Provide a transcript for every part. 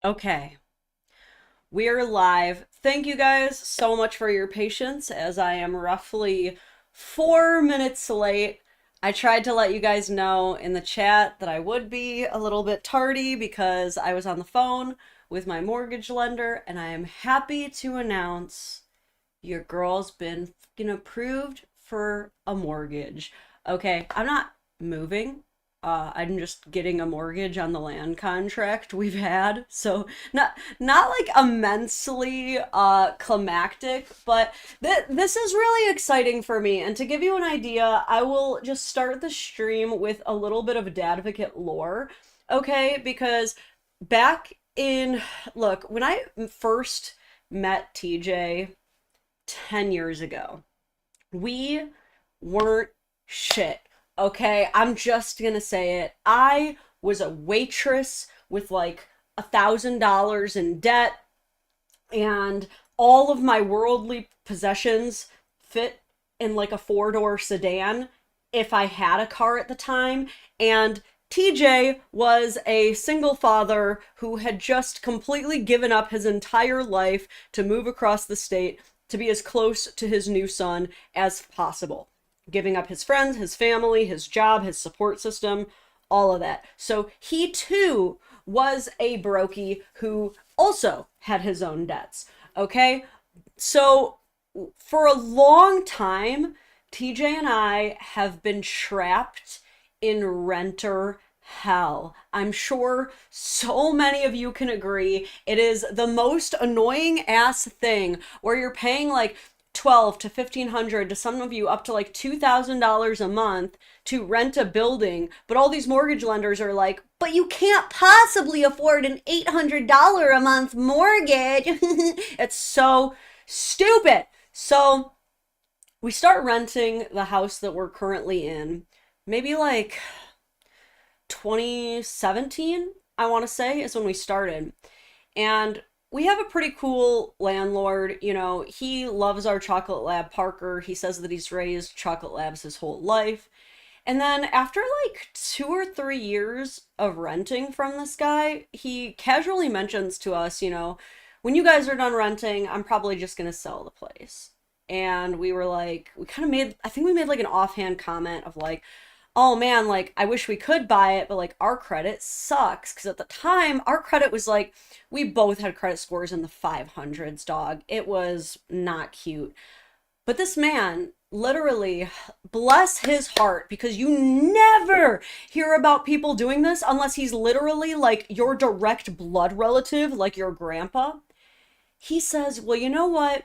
Okay, we're live. Thank you guys so much for your patience as I am roughly 4 minutes late. I tried to let you guys know in the chat that I would be a little bit tardy because I was on the phone with my mortgage lender, and I am happy to announce your girl's been fucking approved for a mortgage. Okay, I'm not moving. I'm just getting a mortgage on the land contract we've had. So not like immensely climactic, but this is really exciting for me. And to give you an idea, I will just start the stream with a little bit of Dadvocate lore. Okay, because back in look, when I first met TJ 10 years ago. We weren't shit. Okay, I'm just gonna say it. I was a waitress with like $1,000 in debt, and all of my worldly possessions fit in like a four-door sedan if I had a car at the time. And TJ was a single father who had just completely given up his entire life to move across the state to be as close to his new son as possible, giving up his friends, his family, his job, his support system, all of that. So he too was a brokey who also had his own debts. Okay? So for a long time, TJ and I have been trapped in renter hell. I'm sure so many of you can agree. It is the most annoying ass thing where you're paying like 12 to 1500 to some of you up to like $2,000 a month to rent a building, but all these mortgage lenders are like, but you can't possibly afford an $800 a month mortgage. It's so stupid. So we start renting the house that we're currently in, maybe like 2017, I want to say, is when we started. And we have a pretty cool landlord. You know, he loves our chocolate lab, Parker. He says that he's raised chocolate labs his whole life. And then after like 2 or 3 years of renting from this guy, he casually mentions to us, when you guys are done renting, I'm probably just going to sell the place. And we were like, we kind of made, I think we made like an offhand comment of like, oh man, like I wish we could buy it, but like our credit sucks. Because at the time, our credit was like, we both had credit scores in the 500s, dog. It was not cute. But this man, literally, bless his heart, because you never hear about people doing this unless he's literally like your direct blood relative, like your grandpa. He says, well, you know what?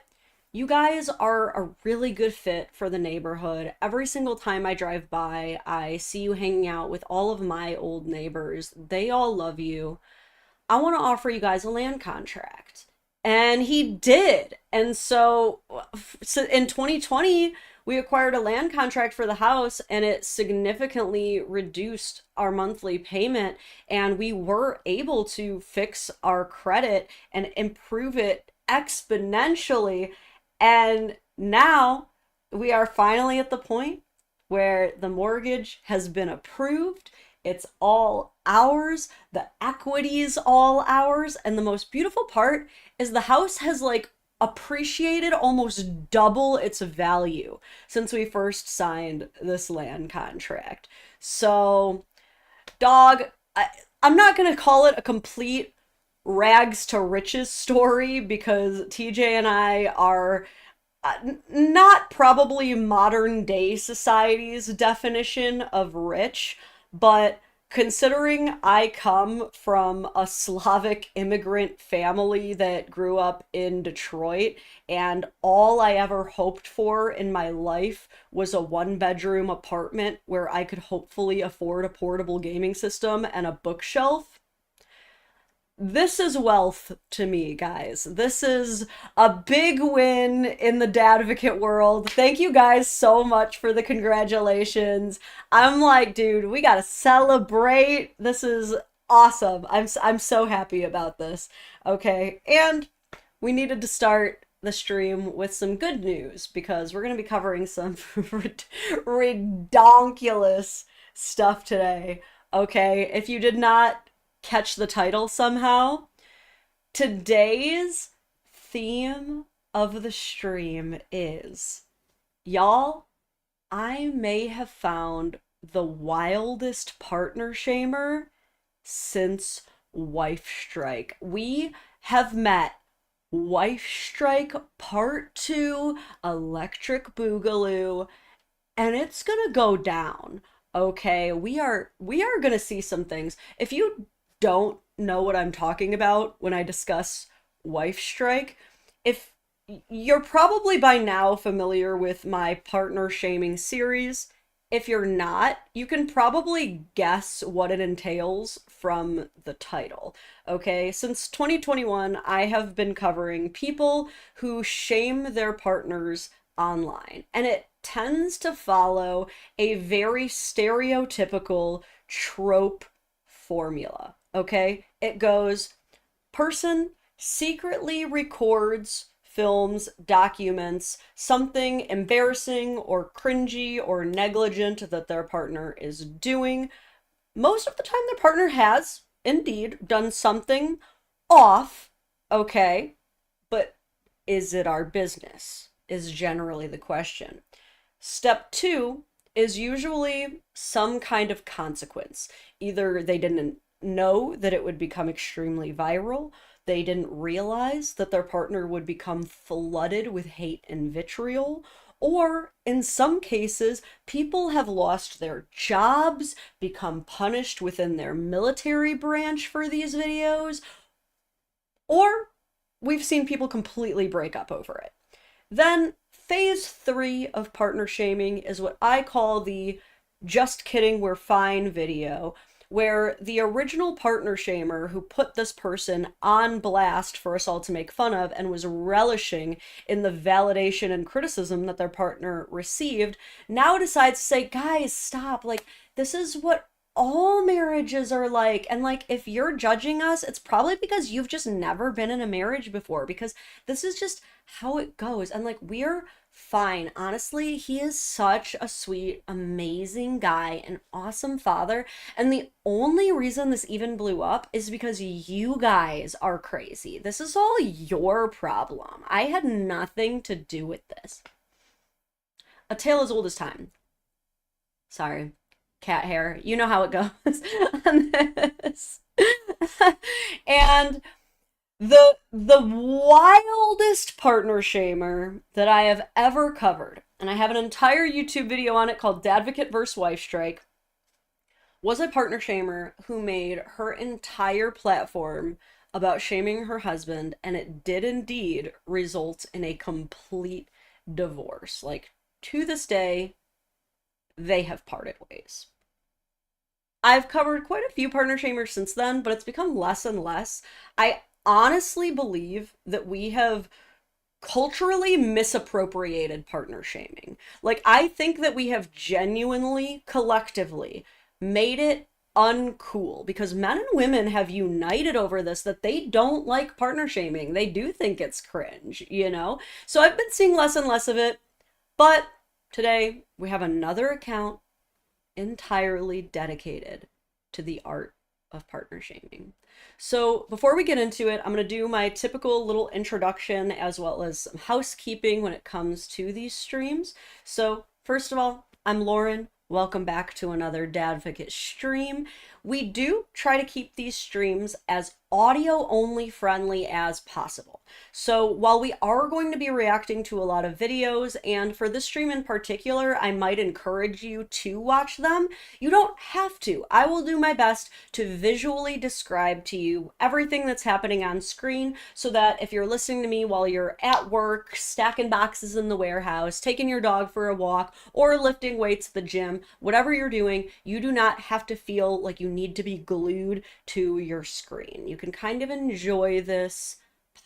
You guys are a really good fit for the neighborhood. Every single time I drive by, I see you hanging out with all of my old neighbors. They all love you. I want to offer you guys a land contract. And he did. And so in 2020, we acquired a land contract for the house, and it significantly reduced our monthly payment. And we were able to fix our credit and improve it exponentially. And now we are finally at the point where the mortgage has been approved. It's all ours. The equity is all ours. And the most beautiful part is the house has like appreciated almost double its value since we first signed this land contract. So, dog, I'm not going to call it a complete rags to riches story because TJ and I are not probably modern day society's definition of rich, but considering I come from a Slavic immigrant family that grew up in Detroit, and all I ever hoped for in my life was a one-bedroom apartment where I could hopefully afford a portable gaming system and a bookshelf, this is wealth to me, guys. This is a big win in the Dadvocate world. Thank you guys so much for the congratulations. I'm like, dude, we gotta celebrate. This is awesome. I'm so happy about this. Okay, and we needed to start the stream with some good news because we're gonna be covering some redonkulous stuff today. Okay, if you did not catch the title somehow, Today's theme of the stream is, y'all, I may have found the wildest partner shamer since Wifestrike. We have met Wifestrike Part 2 Electric Boogaloo, and it's gonna go down. Okay, we are gonna see some things. If you don't know what I'm talking about when I discuss Wifestrike, if you're probably by now familiar with my partner shaming series. If you're not, you can probably guess what it entails from the title. Okay, since 2021, I have been covering people who shame their partners online, and it tends to follow a very stereotypical trope formula. Okay, it goes: person secretly records, films, documents something embarrassing or cringy or negligent that their partner is doing. Most of the time, their partner has indeed done something off, okay? But is it our business? Is generally the question. Step two is usually some kind of consequence. Either they didn't know that it would become extremely viral, they didn't realize that their partner would become flooded with hate and vitriol, or in some cases, people have lost their jobs, become punished within their military branch for these videos, or we've seen people completely break up over it. Then phase three of partner shaming is what I call the "just kidding, we're fine" video, where the original partner shamer who put this person on blast for us all to make fun of and was relishing in the validation and criticism that their partner received now decides to say, guys, stop. Like, this is what all marriages are like. And like, if you're judging us, it's probably because you've just never been in a marriage before, because this is just how it goes. And like, we're fine. Honestly, he is such a sweet, amazing guy, an awesome father. And the only reason this even blew up is because you guys are crazy. This is all your problem. I had nothing to do with this. A tale as old as time. Sorry, cat hair. You know how it goes on this. And the wildest partner shamer that I have ever covered, and I have an entire YouTube video on it called Dadvocate vs. Wifestrike, was a partner shamer who made her entire platform about shaming her husband, and it did indeed result in a complete divorce. Like, to this day, they have parted ways. I've covered quite a few partner shamers since then, but it's become less and less. I honestly believe that we have culturally misappropriated partner shaming. Like, I think that we have genuinely, collectively, made it uncool because men and women have united over this, that they don't like partner shaming. They do think it's cringe, you know? So I've been seeing less and less of it, but today we have another account entirely dedicated to the art of partner shaming. So before we get into it, I'm going to do my typical little introduction as well as some housekeeping when it comes to these streams. So first of all, I'm Lauren. Welcome back to another Dadvocate stream. We do try to keep these streams as audio only friendly as possible. So while we are going to be reacting to a lot of videos, and for this stream in particular, I might encourage you to watch them, you don't have to. I will do my best to visually describe to you everything that's happening on screen so that if you're listening to me while you're at work, stacking boxes in the warehouse, taking your dog for a walk, or lifting weights at the gym, whatever you're doing, you do not have to feel like you need to be glued to your screen. You can kind of enjoy this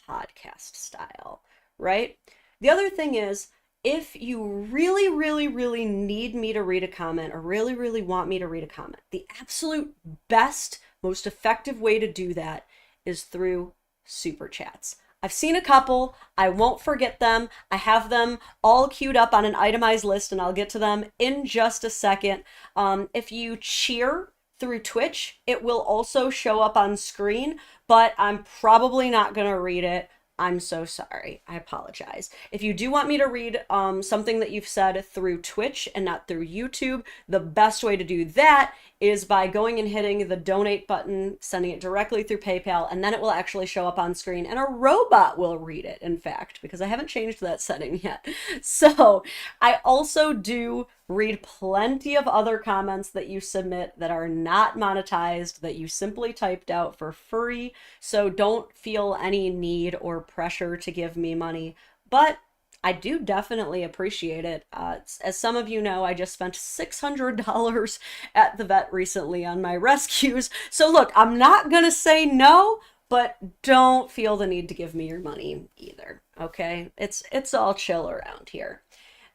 podcast style, right? The other thing is, if you really, really, really need me to read a comment or really, really want me to read a comment, the absolute best, most effective way to do that is through super chats. I've seen a couple. I won't forget them. I have them all queued up on an itemized list, and I'll get to them in just a second. If you cheer through Twitch, it will also show up on screen, but I'm probably not going to read it. I'm so sorry. I apologize. If you do want me to read something that you've said through Twitch and not through YouTube, the best way to do that is by going and hitting the donate button, sending it directly through PayPal, and then it will actually show up on screen and a robot will read it, in fact, because I haven't changed that setting yet. So I also do read plenty of other comments that you submit that are not monetized, that you simply typed out for free. So don't feel any need or pressure to give me money, but I do definitely appreciate it. As some of you know, I just spent $600 at the vet recently on my rescues. So look, I'm not going to say no, but don't feel the need to give me your money either. Okay? It's all chill around here.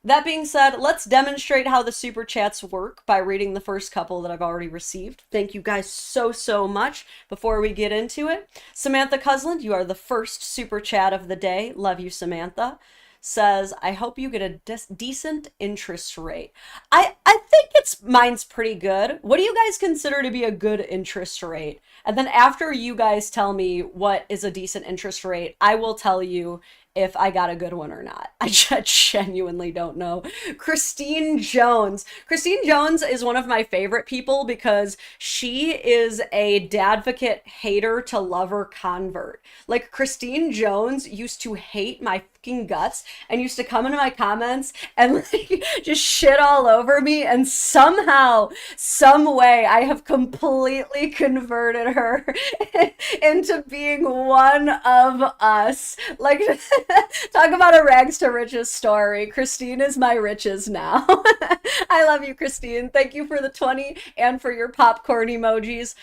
That being said, let's demonstrate how the super chats work by reading the first couple that I've already received. Thank you guys so much. Before we get into it, Samantha Cusland, you are the first super chat of the day. Love you, Samantha. Says, I hope you get a decent interest rate. I think mine's pretty good. What do you guys consider to be a good interest rate? And then after you guys tell me what is a decent interest rate, I will tell you if I got a good one or not. I genuinely don't know. Christine Jones. Christine Jones is one of my favorite people because she is a Dadvocate hater to lover convert. Like, Christine Jones used to hate my fucking guts and used to come into my comments and like just shit all over me, and somehow, some way, I have completely converted her into being one of us. Like, talk about a rags to riches story. Christine is my riches now. I love you, Christine. Thank you for the 20 and for your popcorn emojis.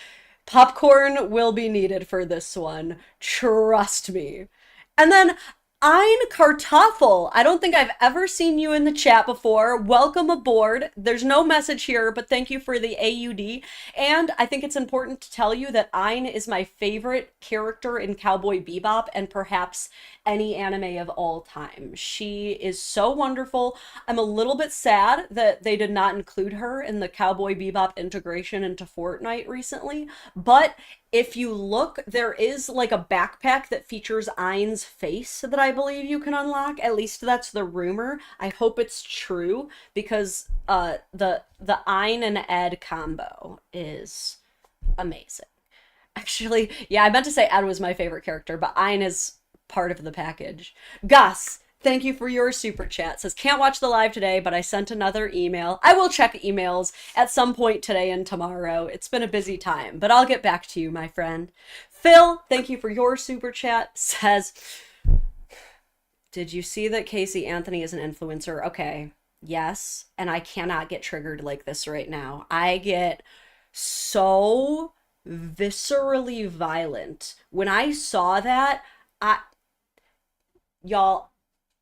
Popcorn will be needed for this one. Trust me. And then Ein Kartoffel. I don't think I've ever seen you in the chat before. Welcome aboard. There's no message here, but thank you for the AUD. And I think it's important to tell you that Ein is my favorite character in Cowboy Bebop and perhaps any anime of all time. She is so wonderful. I'm a little bit sad that they did not include her in the Cowboy Bebop integration into Fortnite recently, but if you look, there is like a backpack that features Ein's face that I believe you can unlock. At least that's the rumor. I hope it's true because the Ein and Ed combo is amazing. Actually, yeah, I meant to say Ed was my favorite character, but Ein is part of the package. Gus, thank you for your super chat. Says, can't watch the live today, but I sent another email. I will check emails at some point today and tomorrow. It's been a busy time, but I'll get back to you, my friend. Phil, thank you for your super chat. Says, did you see that Casey Anthony is an influencer? Okay, yes, and I cannot get triggered like this right now. I get so viscerally violent. When I saw that, y'all,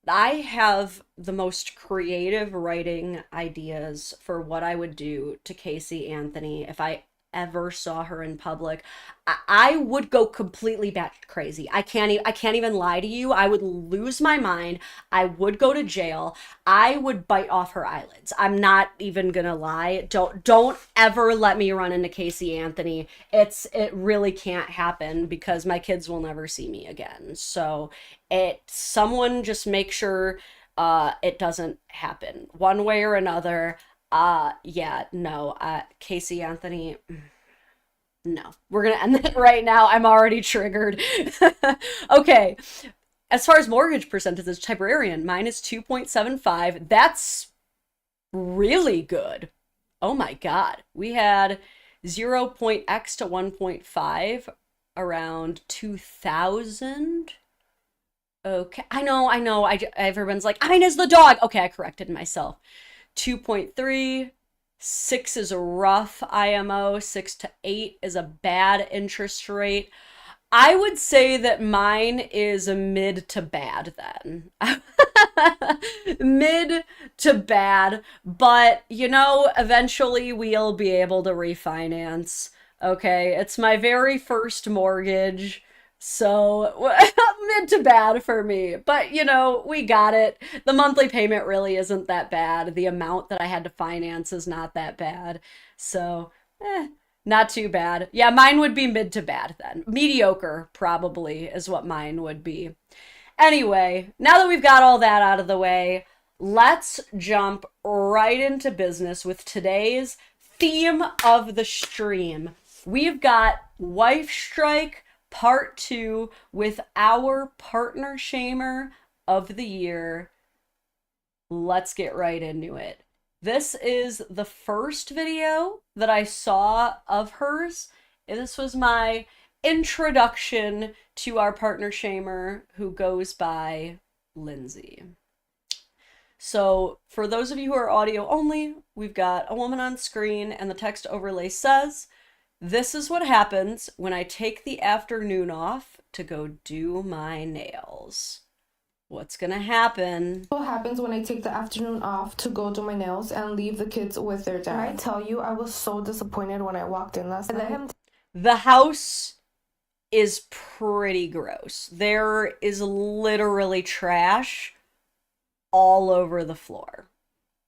I have the most creative writing ideas for what I would do to Casey Anthony if I ever saw her in public. I would go completely batshit crazy. I can't even lie to you. I would lose my mind. I would go to jail. I would bite off her eyelids. I'm not even gonna lie. Don't ever let me run into Casey Anthony. It really can't happen because my kids will never see me again. So someone just make sure it doesn't happen one way or another. Yeah, no, Casey Anthony, no. We're gonna end it right now. I'm already triggered. Okay, as far as mortgage percentages, Librarian, mine is 2.75. That's really good. Oh my God. We had 0.x to 1.5 around 2000. Okay, I know. Everyone's like, Ina's the dog. Okay, I corrected myself. 2.3, 6 is a rough IMO, 6 to 8 is a bad interest rate. I would say that mine is a mid to bad then. Mid to bad, but eventually we'll be able to refinance. Okay, it's my very first mortgage. So, mid to bad for me. But, we got it. The monthly payment really isn't that bad. The amount that I had to finance is not that bad. So, Not too bad. Yeah, mine would be mid to bad then. Mediocre, probably, is what mine would be. Anyway, now that we've got all that out of the way, let's jump right into business with today's theme of the stream. We've got Wifestrike Part 2 with our partner shamer of the year. Let's get right into it. This is the first video that I saw of hers. This was my introduction to our partner shamer who goes by Lindsay. So for those of you who are audio only, we've got a woman on screen and the text overlay says, "This is what happens when I take the afternoon off to go do my nails." What's gonna happen? What happens when I take the afternoon off to go do my nails and leave the kids with their dad? Can I tell you, I was so disappointed when I walked in last night. The house is pretty gross. There is literally trash all over the floor.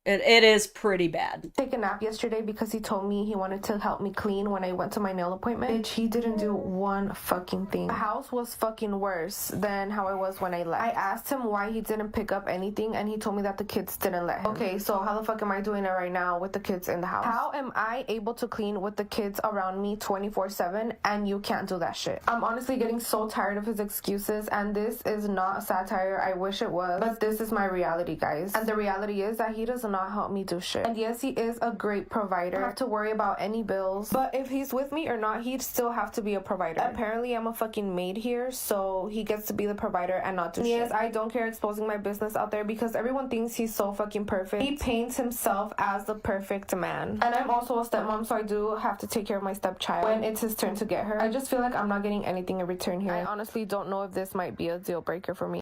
It is pretty bad. Take a nap yesterday because he told me he wanted to help me clean when I went to my nail appointment. Bitch, he didn't do one fucking thing. The house was fucking worse than how it was when I left. I asked him why he didn't pick up anything and he told me that the kids didn't let him. Okay, so how the fuck am I doing it right now with the kids in the house? How am I able to clean with the kids around me 24/7 and you can't do that shit? I'm honestly getting so tired of his excuses, and this is not a satire. I wish it was, but this is my reality, guys. And the reality is that he does not help me do shit. And yes, he is a great provider. I don't have to worry about any bills, but if he's with me or not, he'd still have to be a provider. Apparently I'm a fucking maid here, so he gets to be the provider and not do shit. Yes, I don't care exposing my business out there because everyone thinks he's so fucking perfect. He paints himself as the perfect man. And I'm also a stepmom, so I do have to take care of my stepchild when it's his turn to get her. I just feel like I'm not getting anything in return here. I honestly don't know if this might be a deal breaker for me.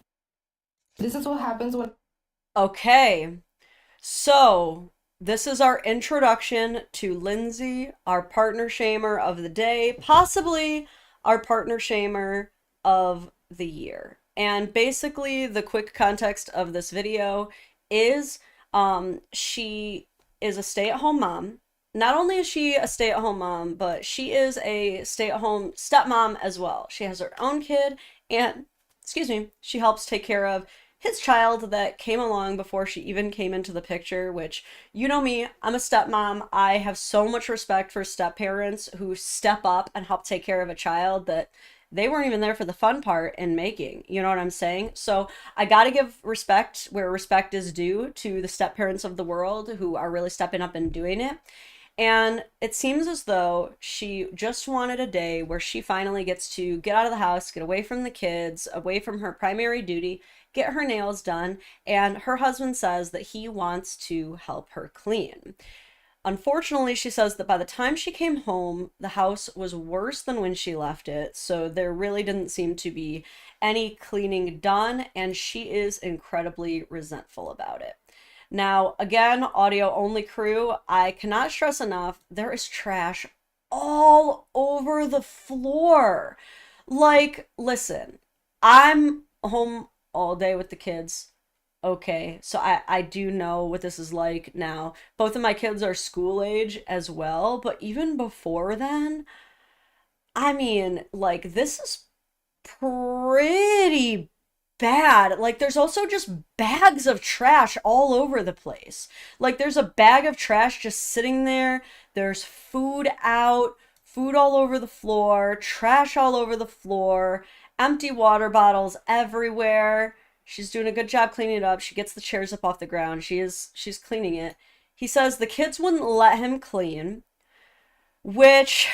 This is what happens when... Okay. So, this is our introduction to Lindsay, our partner shamer of the day, possibly our partner shamer of the year. And basically, the quick context of this video is she is a stay-at-home mom. Not only is she a stay-at-home mom, but she is a stay-at-home stepmom as well. She has her own kid and, excuse me, she helps take care of his child that came along before she even came into the picture, which, you know me, I'm a stepmom. I have so much respect for step-parents who step up and help take care of a child that they weren't even there for the fun part in making. You know what I'm saying? So I gotta give respect where respect is due to the step-parents of the world who are really stepping up and doing it. And it seems as though she just wanted a day where she finally gets to get out of the house, get away from the kids, away from her primary duty, get her nails done, and her husband says that he wants to help her clean. Unfortunately, she says that by the time she came home, the house was worse than when she left it, so there really didn't seem to be any cleaning done, and she is incredibly resentful about it. Now, again, audio only crew, I cannot stress enough, there is trash all over the floor. Like, listen, I'm home all day with the kids. Okay, so I do know what this is like now. Both of my kids are school age as well, but even before then, I mean, like, this is pretty bad. Like, there's also just bags of trash all over the place. Like, there's a bag of trash just sitting there. There's food out, food all over the floor, trash all over the floor, empty water bottles everywhere. She's doing a good job cleaning it up. She gets the chairs up off the ground. She's cleaning it. He says the kids wouldn't let him clean, which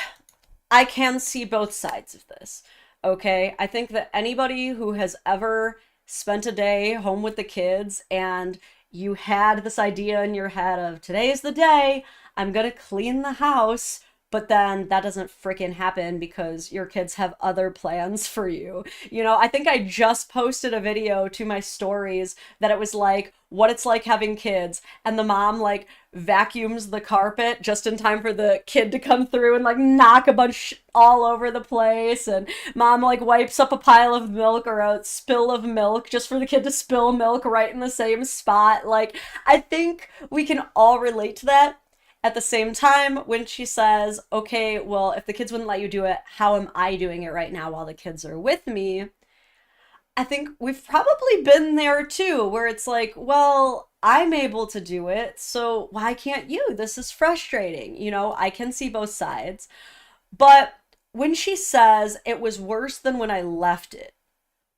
I can see both sides of this. Okay, I think that anybody who has ever spent a day home with the kids and you had this idea in your head of today's the day, I'm gonna clean the house, but then that doesn't freaking happen because your kids have other plans for you. You know, I think I just posted a video to my stories that it was like what it's like having kids, and the mom like vacuums the carpet just in time for the kid to come through and like knock a bunch all over the place, and mom like wipes up a pile of milk or a spill of milk just for the kid to spill milk right in the same spot. Like, I think we can all relate to that. At the same time, when she says, okay, well, if the kids wouldn't let you do it, how am I doing it right now while the kids are with me? I think we've probably been there too, where it's like, well, I'm able to do it, so why can't you? This is frustrating. I can see both sides. But when she says it was worse than when I left it,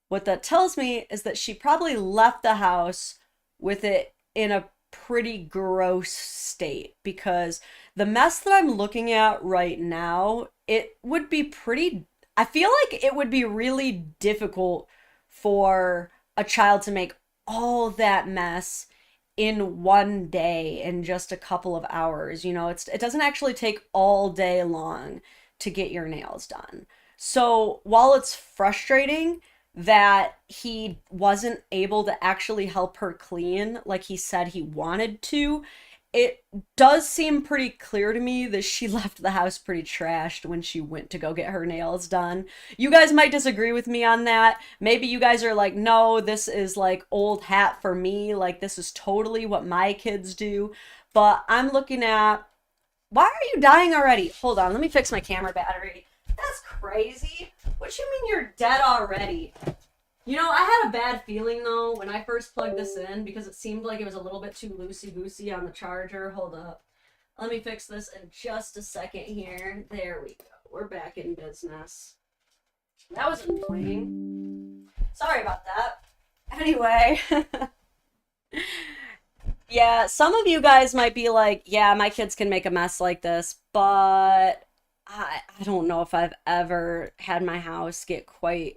what that tells me is that she probably left the house with it in a pretty gross state, because the mess that I'm looking at right now, it would be pretty, I feel like it would be really difficult for a child to make all that mess in one day, in just a couple of hours. It doesn't actually take all day long to get your nails done. So while it's frustrating that he wasn't able to actually help her clean like he said he wanted to, it does seem pretty clear to me that she left the house pretty trashed when she went to go get her nails done. You guys might disagree with me on that. Maybe you guys are like, no, this is like old hat for me. Like, this is totally what my kids do. But I'm looking at, why are you dying already? Hold on, let me fix my camera battery. That's crazy. What you mean you're dead already? I had a bad feeling though when I first plugged this in, because it seemed like it was a little bit too loosey-goosey on the charger. Hold up. Let me fix this in just a second here. There we go. We're back in business. That was annoying. Sorry about that. Anyway. Yeah, some of you guys might be like, yeah, my kids can make a mess like this, but I don't know if I've ever had my house get quite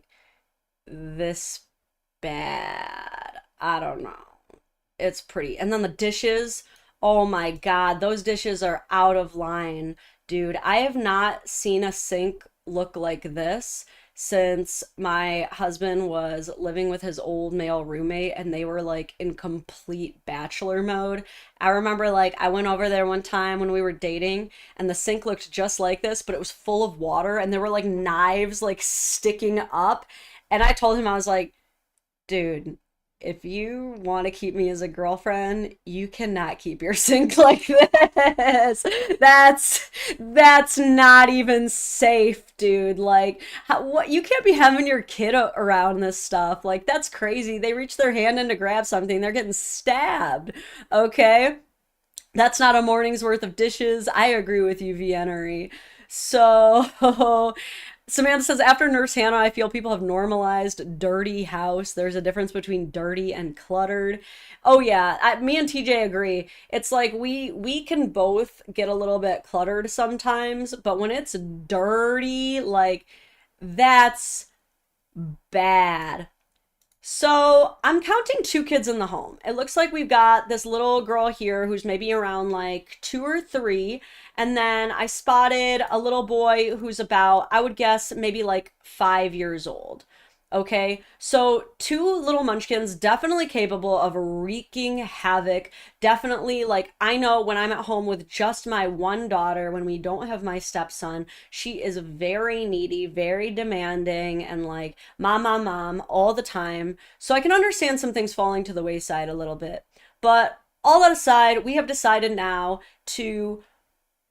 this bad. I don't know. It's pretty. And then the dishes, oh my God, those dishes are out of line. Dude, I have not seen a sink look like this since my husband was living with his old male roommate, and they were like in complete bachelor mode. I remember like I went over there one time when we were dating, and the sink looked just like this, but it was full of water and there were like knives like sticking up. And I told him, I was like, dude, if you want to keep me as a girlfriend, you cannot keep your sink like this. That's not even safe, dude. Like, what, you can't be having your kid around this stuff. Like, that's crazy. They reach their hand in to grab something, they're getting stabbed. Okay? That's not a morning's worth of dishes. I agree with you, Viennery. So, Samantha says, after Nurse Hannah, I feel people have normalized dirty house. There's a difference between dirty and cluttered. Oh yeah, me and TJ agree. It's like we can both get a little bit cluttered sometimes, but when it's dirty, like, that's bad. So I'm counting 2 kids in the home. It looks like we've got this little girl here who's maybe around like 2 or 3. And then I spotted a little boy who's about, I would guess, maybe like 5 years old. Okay, so 2 little munchkins, definitely capable of wreaking havoc. Definitely, like, I know when I'm at home with just my one daughter, when we don't have my stepson, she is very needy, very demanding, and like, mom, all the time. So I can understand some things falling to the wayside a little bit. But all that aside, we have decided now to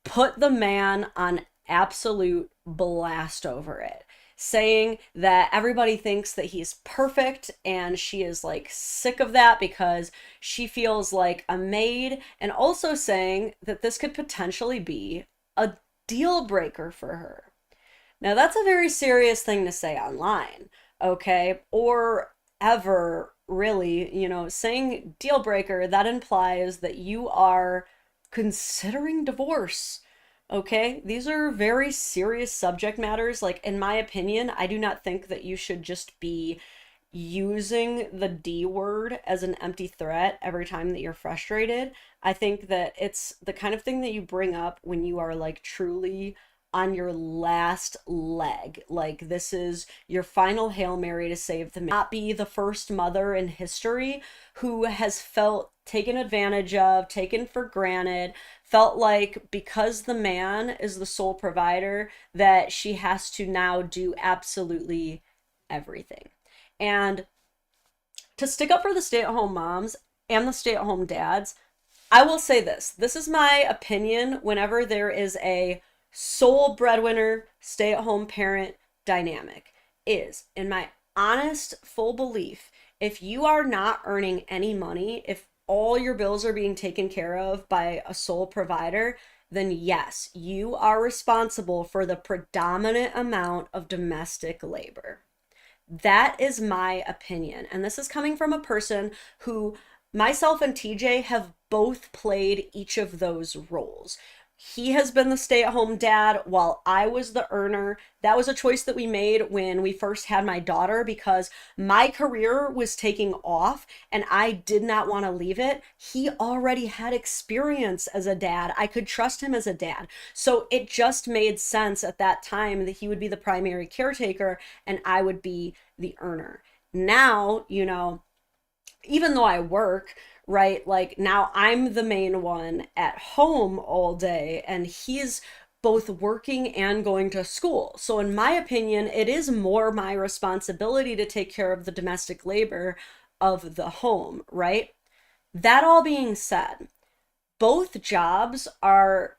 put the man on absolute blast over it, saying that everybody thinks that he's perfect, and she is like sick of that because she feels like a maid, and also saying that this could potentially be a deal breaker for her. Now, that's a very serious thing to say online, okay? Or ever, really. Saying deal breaker, that implies that you are considering divorce. Okay, these are very serious subject matters. Like, in my opinion, I do not think that you should just be using the D word as an empty threat every time that you're frustrated. I think that it's the kind of thing that you bring up when you are like truly on your last leg. Like, this is your final Hail Mary to save the man. Not be the first mother in history who has felt taken advantage of, taken for granted, felt like because the man is the sole provider that she has to now do absolutely everything. And to stick up for the stay-at-home moms and the stay-at-home dads, I will say this. This is my opinion whenever there is a sole breadwinner, stay-at-home parent dynamic is, in my honest, full belief, if you are not earning any money, if all your bills are being taken care of by a sole provider, then yes, you are responsible for the predominant amount of domestic labor. That is my opinion. And this is coming from a person who, myself and TJ, have both played each of those roles. He has been the stay-at-home dad while I was the earner. That was a choice that we made when we first had my daughter because my career was taking off and I did not want to leave it. He already had experience as a dad. I could trust him as a dad. So it just made sense at that time that he would be the primary caretaker and I would be the earner. Now, even though I work, right? Like now I'm the main one at home all day and he's both working and going to school. So in my opinion, it is more my responsibility to take care of the domestic labor of the home, right? That all being said, both jobs are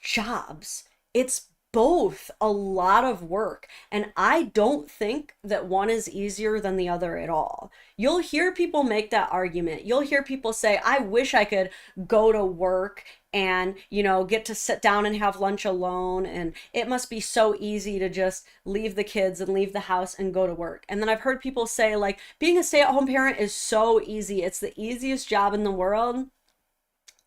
jobs. It's both a lot of work. And I don't think that one is easier than the other at all. You'll hear people make that argument. You'll hear people say, I wish I could go to work and, get to sit down and have lunch alone. And it must be so easy to just leave the kids and leave the house and go to work. And then I've heard people say, like, being a stay-at-home parent is so easy. It's the easiest job in the world.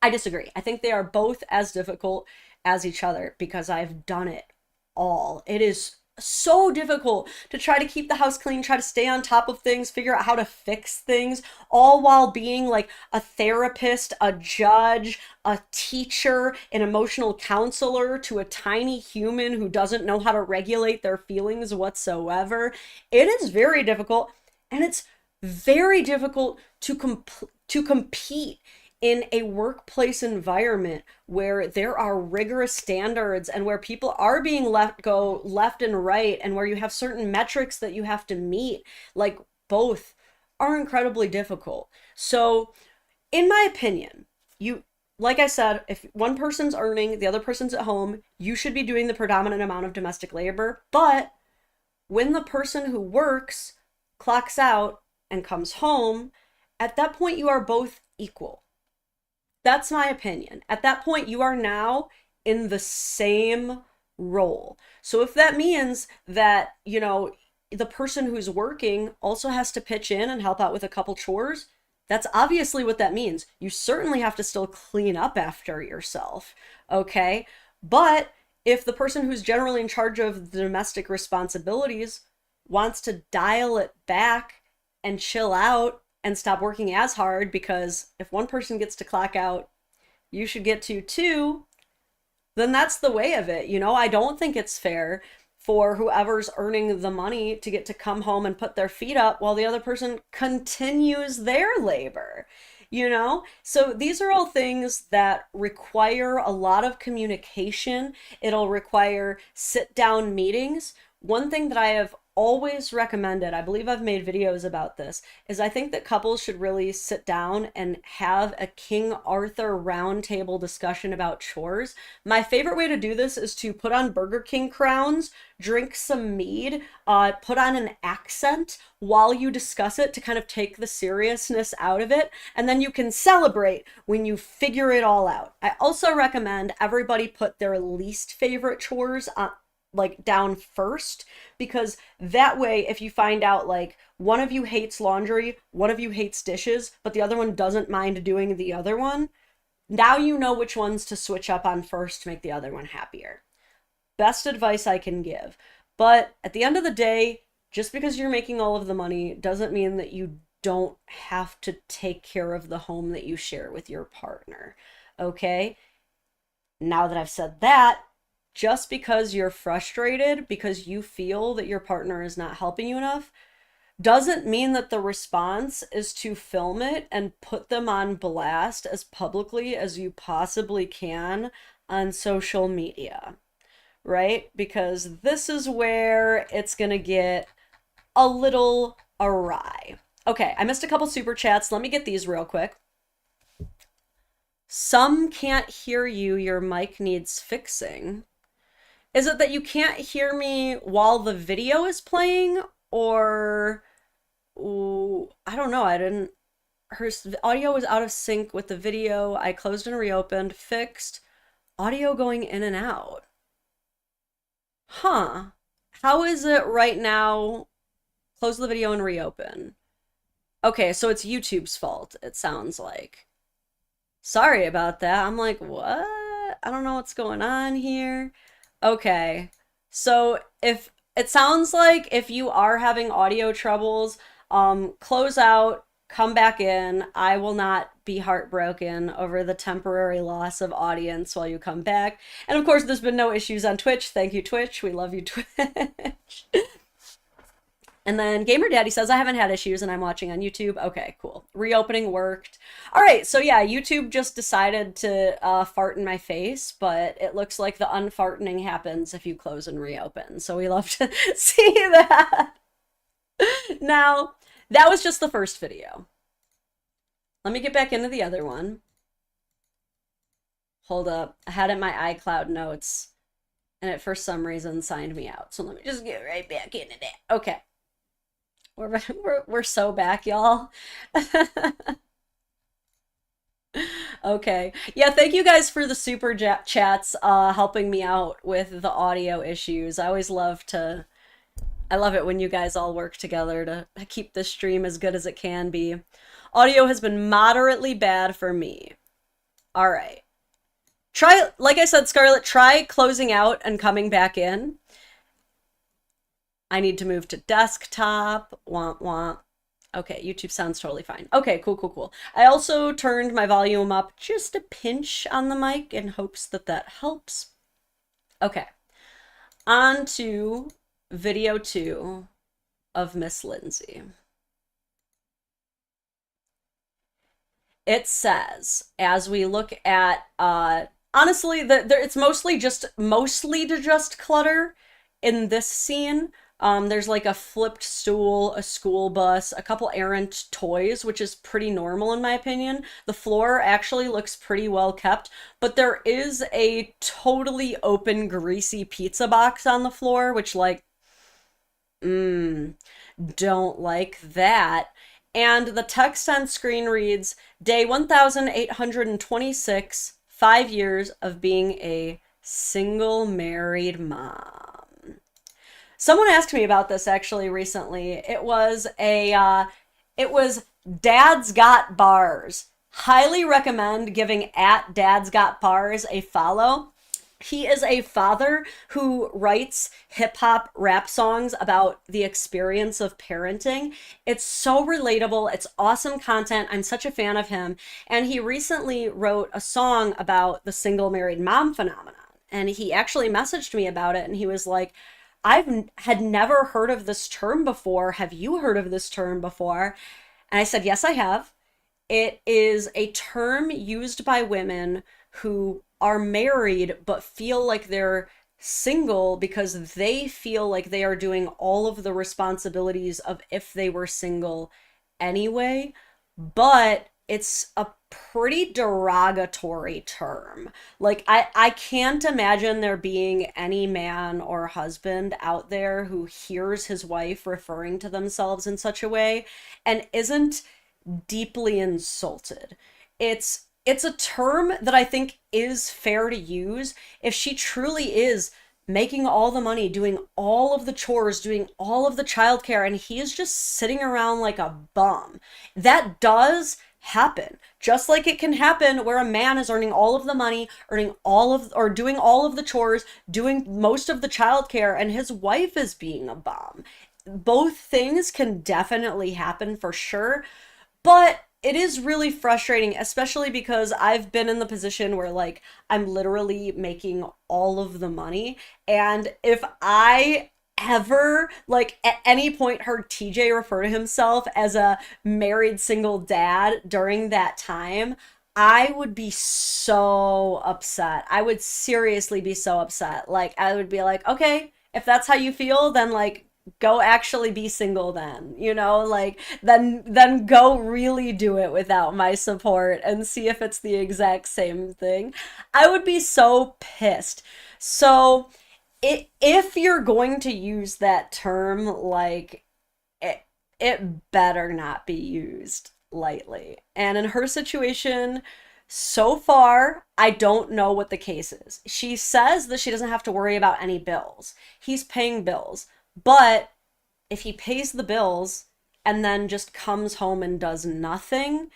I disagree. I think they are both as difficult as each other because I've done it all. It is so difficult to try to keep the house clean, try to stay on top of things, figure out how to fix things, all while being like a therapist, a judge, a teacher, an emotional counselor to a tiny human who doesn't know how to regulate their feelings whatsoever. It is very difficult, and it's very difficult to compete in a workplace environment where there are rigorous standards and where people are being let go left and right and where you have certain metrics that you have to meet, like both are incredibly difficult. So in my opinion, like I said, if one person's earning, the other person's at home, you should be doing the predominant amount of domestic labor. But when the person who works clocks out and comes home, at that point you are both equal. That's my opinion. At that point, you are now in the same role. So if that means that, the person who's working also has to pitch in and help out with a couple chores, that's obviously what that means. You certainly have to still clean up after yourself, okay? But if the person who's generally in charge of the domestic responsibilities wants to dial it back and chill out and stop working as hard, because if one person gets to clock out, you should get to too, then that's the way of it. I don't think it's fair for whoever's earning the money to get to come home and put their feet up while the other person continues their labor. So these are all things that require a lot of communication. It'll require sit down meetings. One thing that I have always recommended, I believe I've made videos about this, is I think that couples should really sit down and have a King Arthur roundtable discussion about chores. My favorite way to do this is to put on Burger King crowns, drink some mead, put on an accent while you discuss it to kind of take the seriousness out of it, and then you can celebrate when you figure it all out. I also recommend everybody put their least favorite chores on down first, because that way if you find out like one of you hates laundry, one of you hates dishes, but the other one doesn't mind doing the other one, now you know which ones to switch up on first to make the other one happier. Best advice I can give. But at the end of the day, just because you're making all of the money doesn't mean that you don't have to take care of the home that you share with your partner. Okay? Now that I've said that, just because you're frustrated because you feel that your partner is not helping you enough doesn't mean that the response is to film it and put them on blast as publicly as you possibly can on social media, right? Because this is where it's gonna get a little awry. Okay, I missed a couple super chats. Let me get these real quick. Some can't hear you, your mic needs fixing. Is it that you can't hear me while the video is playing? Or, ooh, I don't know. I didn't. Her audio was out of sync with the video. I closed and reopened, fixed. Audio going in and out. Huh. How is it right now? Close the video and reopen. Okay, so it's YouTube's fault, it sounds like. Sorry about that. I'm like, what? I don't know what's going on here. Okay. So if it sounds like if you are having audio troubles, close out, come back in. I will not be heartbroken over the temporary loss of audience while you come back. And of course, there's been no issues on Twitch. Thank you, Twitch. We love you, Twitch. And then Gamer Daddy says, I haven't had issues and I'm watching on YouTube. Okay, cool. Reopening worked. All right, so yeah, YouTube just decided to fart in my face, but it looks like the unfartening happens if you close and reopen. So we love to see that. Now, that was just the first video. Let me get back into the other one. Hold up. I had it in my iCloud notes, and it for some reason signed me out. So let me just get right back into that. Okay. We're so back, y'all. Okay. Yeah, thank you guys for the super chats helping me out with the audio issues. I love it when you guys all work together to keep this stream as good as it can be. Audio has been moderately bad for me. All right. Try, like I said, Scarlett, try closing out and coming back in. I need to move to desktop. Womp womp. Okay, YouTube sounds totally fine. Okay, cool. I also turned my volume up just a pinch on the mic in hopes that that helps. Okay, on to video 2 of Miss Lindsay. It says, as we look at, honestly, it's mostly to just clutter in this scene. There's like a flipped stool, a school bus, a couple errant toys, which is pretty normal in my opinion. The floor actually looks pretty well kept, but there is a totally open, greasy pizza box on the floor, which like, don't like that. And the text on screen reads, Day 1826, 5 years of being a single married mom. Someone asked me about this actually recently. It was Dad's Got Bars. Highly recommend giving at Dad's Got Bars a follow. He is a father who writes hip-hop rap songs about the experience of parenting. It's so relatable. It's awesome content. I'm such a fan of him. And he recently wrote a song about the single married mom phenomenon. And he actually messaged me about it, and he was like, had never heard of this term before. Have you heard of this term before? And I said, yes, I have. It is a term used by women who are married but feel like they're single because they feel like they are doing all of the responsibilities of if they were single anyway, but it's a pretty derogatory term. Like, I can't imagine there being any man or husband out there who hears his wife referring to themselves in such a way and isn't deeply insulted. It's a term that I think is fair to use if she truly is making all the money, doing all of the chores, doing all of the childcare, and he is just sitting around like a bum. That does happen. Just like it can happen where a man is earning all of the money, doing all of the chores, doing most of the childcare, and his wife is being a bum. Both things can definitely happen for sure, but it is really frustrating, especially because I've been in the position where like I'm literally making all of the money, and if I ever like at any point heard TJ refer to himself as a married single dad during that time, I would be so upset. I would seriously be so upset. Like, I would be like, okay, if that's how you feel, then like go actually be single then, you know, like then go really do it without my support and see if it's the exact same thing. I would be so pissed. So if you're going to use that term, like it better not be used lightly. And in her situation, so far, I don't know what the case is. She says that she doesn't have to worry about any bills. He's paying bills. But if he pays the bills and then just comes home and does nothing,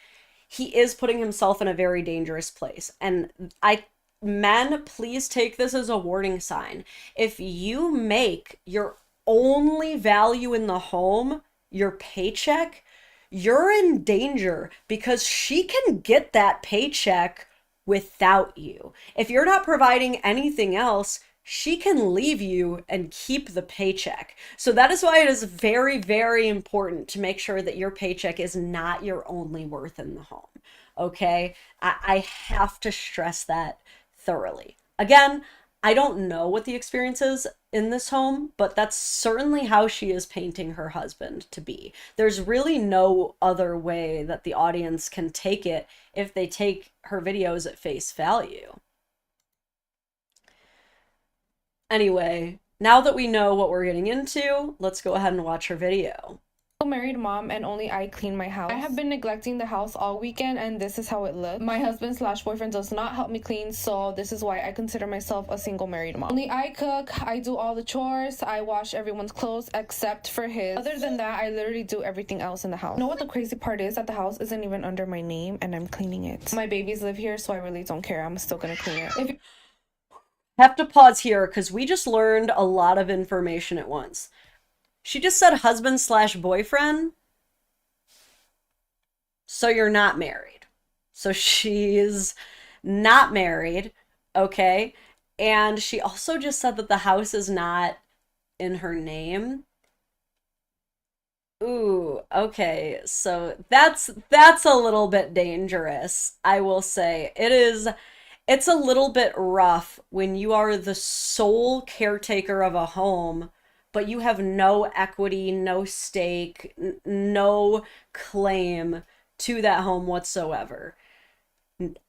he is putting himself in a very dangerous place. And men, please take this as a warning sign. If you make your only value in the home your paycheck, you're in danger because she can get that paycheck without you. If you're not providing anything else, she can leave you and keep the paycheck. So that is why it is very, very important to make sure that your paycheck is not your only worth in the home. Okay? I have to stress that thoroughly. Again, I don't know what the experience is in this home, but that's certainly how she is painting her husband to be. There's really no other way that the audience can take it if they take her videos at face value. Anyway, now that we know what we're getting into, let's go ahead and watch her video. Married mom and only I clean my house. I have been neglecting the house all weekend and this is how it looks. My husband / boyfriend does not help me clean, so this is why I consider myself a single married mom. Only I cook, I do all the chores, I wash everyone's clothes except for his. Other than that, I literally do everything else in the house. You know what the crazy part is? That the house isn't even under my name and I'm cleaning it. My babies live here, so I really don't care. I'm still gonna clean it. If have to pause here because we just learned a lot of information at once. She just said husband / boyfriend. So you're not married. So she's not married, okay? And she also just said that the house is not in her name. Ooh, okay. So that's a little bit dangerous, I will say. It's a little bit rough when you are the sole caretaker of a home, but you have no equity, no stake, no claim to that home whatsoever.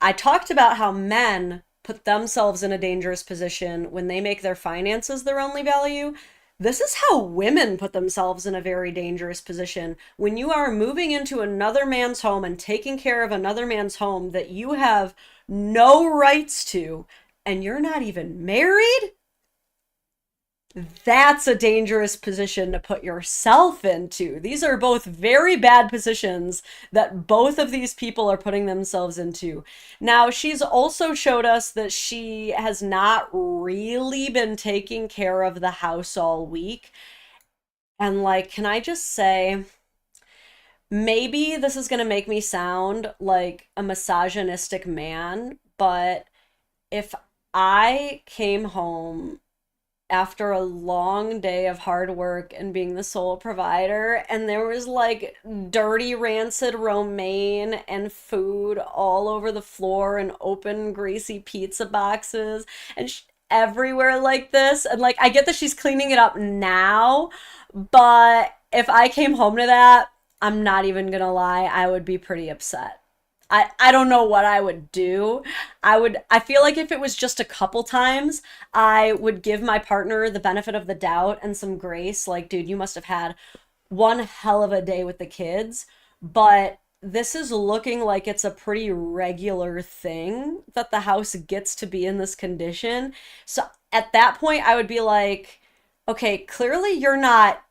I talked about how men put themselves in a dangerous position when they make their finances their only value. This is how women put themselves in a very dangerous position. When you are moving into another man's home and taking care of another man's home that you have no rights to, and you're not even married, that's a dangerous position to put yourself into. These are both very bad positions that both of these people are putting themselves into. Now, she's also showed us that she has not really been taking care of the house all week. And like, can I just say, maybe this is going to make me sound like a misogynistic man, but if I came home after a long day of hard work and being the sole provider, and there was like dirty, rancid romaine and food all over the floor and open, greasy pizza boxes and everywhere like this. And like, I get that she's cleaning it up now, but if I came home to that, I'm not even gonna lie, I would be pretty upset. I don't know what I would do. I feel like if it was just a couple times, I would give my partner the benefit of the doubt and some grace. Like, dude, you must have had one hell of a day with the kids. But this is looking like it's a pretty regular thing that the house gets to be in this condition. So at that point, I would be like, okay, clearly you're not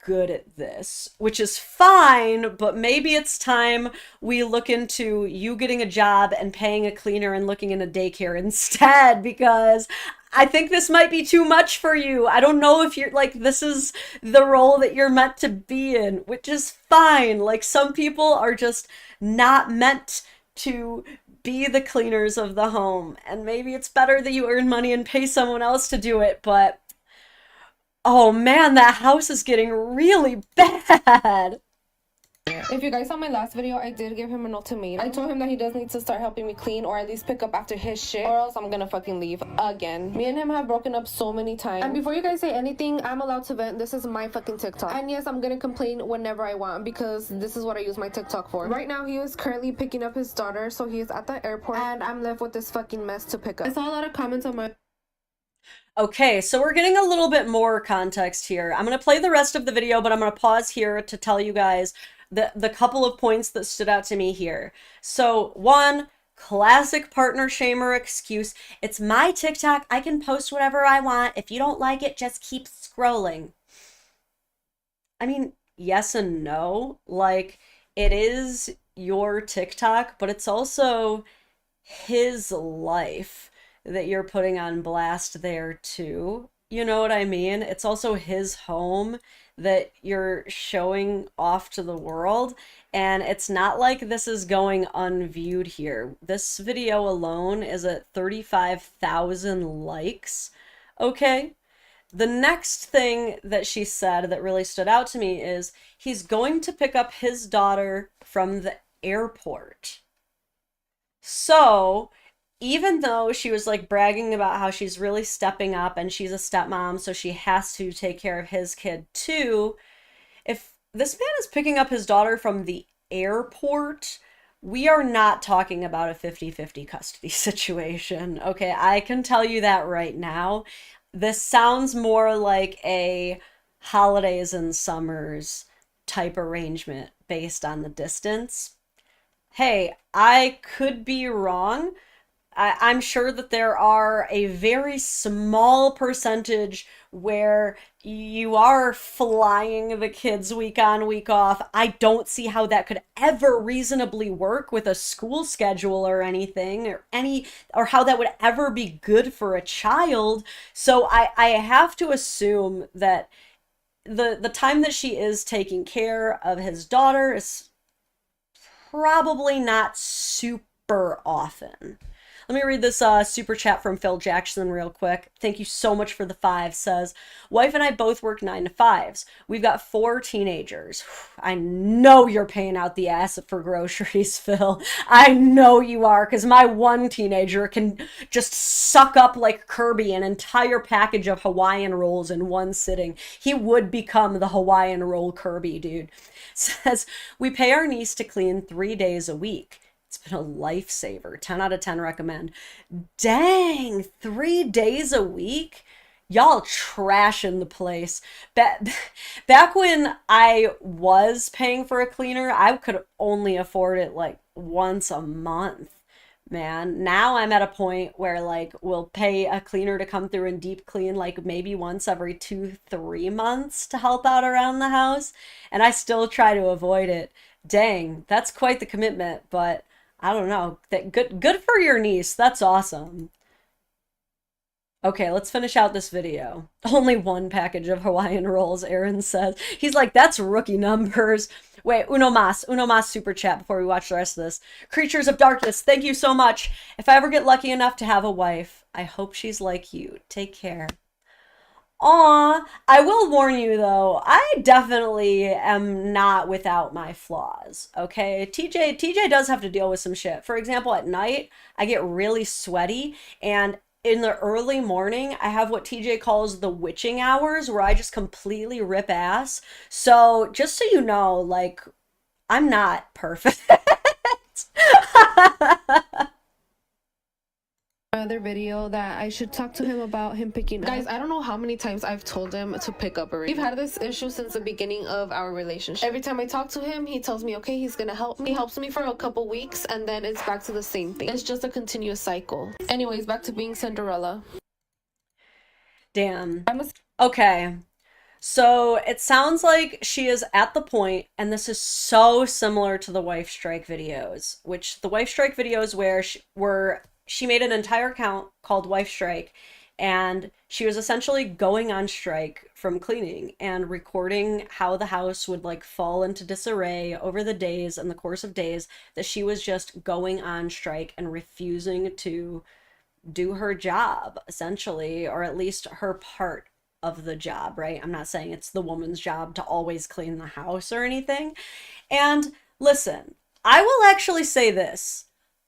good at this, which is fine, but maybe it's time we look into you getting a job and paying a cleaner and looking into daycare instead, because I think this might be too much for you. I don't know if you're like, this is the role that you're meant to be in, which is fine. Like, some people are just not meant to be the cleaners of the home, and maybe it's better that you earn money and pay someone else to do it, but oh man, that house is getting really bad. If you guys saw my last video, I did give him an ultimatum. I told him that he does need to start helping me clean or at least pick up after his shit, or else I'm gonna fucking leave again. Me and him have broken up so many times. And before you guys say anything, I'm allowed to vent. This is my fucking TikTok. And yes, I'm gonna complain whenever I want because this is what I use my TikTok for. Right now, he is currently picking up his daughter, so he is at the airport and I'm left with this fucking mess to pick up. I saw a lot of comments on my... Okay, so we're getting a little bit more context here. I'm going to play the rest of the video, but I'm going to pause here to tell you guys the couple of points that stood out to me here. So, one, classic partner shamer excuse. It's my TikTok. I can post whatever I want. If you don't like it, just keep scrolling. I mean, yes and no. Like, it is your TikTok, but it's also his life that you're putting on blast there too. You know what I mean? It's also his home that you're showing off to the world, and it's not like this is going unviewed here. This video alone is at 35,000 likes. Okay? The next thing that she said that really stood out to me is he's going to pick up his daughter from the airport. So, even though she was like bragging about how she's really stepping up and she's a stepmom, so she has to take care of his kid too, if this man is picking up his daughter from the airport, we are not talking about a 50-50 custody situation. Okay, I can tell you that right now. This sounds more like a holidays and summers type arrangement based on the distance. Hey, I could be wrong. I'm sure that there are a very small percentage where you are flying the kids week on, week off. I don't see how that could ever reasonably work with a school schedule or anything, or how that would ever be good for a child. So I have to assume that the time that she is taking care of his daughter is probably not super often. Let me read this super chat from Phil Jackson real quick. Thank you so much for the 5. Says, wife and I both work 9 to 5s. We've got 4 teenagers. I know you're paying out the ass for groceries, Phil. I know you are, because my one teenager can just suck up like Kirby an entire package of Hawaiian rolls in one sitting. He would become the Hawaiian roll Kirby, dude. Says, we pay our niece to clean 3 days a week. It's been a lifesaver. 10 out of 10 recommend. Dang, 3 days a week? Y'all trashing the place. Back when I was paying for a cleaner, I could only afford it like once a month. Man, now I'm at a point where like we'll pay a cleaner to come through and deep clean like maybe once every 2-3 months to help out around the house, and I still try to avoid it. Dang, that's quite the commitment, but I don't know. That good for your niece. That's awesome. Okay, let's finish out this video. Only 1 package of Hawaiian rolls, Aaron says. He's like, that's rookie numbers. Wait, uno mas super chat before we watch the rest of this. Creatures of Darkness, thank you so much. If I ever get lucky enough to have a wife, I hope she's like you. Take care. Aw, I will warn you though, I definitely am not without my flaws, okay? TJ does have to deal with some shit. For example, at night, I get really sweaty, and in the early morning, I have what TJ calls the witching hours, where I just completely rip ass. So, just so you know, like, I'm not perfect. Other video that I should talk to him about him picking up. Guys, I don't know how many times I've told him to pick up already. We've had this issue since the beginning of our relationship. Every time I talk to him, he tells me, okay, he's gonna help me. He helps me for a couple weeks, and then it's back to the same thing. It's just a continuous cycle. Anyways, back to being Cinderella. Damn. Okay. So it sounds like she is at the point, and this is so similar to the Wifestrike videos, which the Wifestrike videos where she made an entire account called Wifestrike, and she was essentially going on strike from cleaning and recording how the house would like fall into disarray over the days and the course of days that she was just going on strike and refusing to do her job, essentially, or at least her part of the job, right? I'm not saying it's the woman's job to always clean the house or anything. And listen, I will actually say this.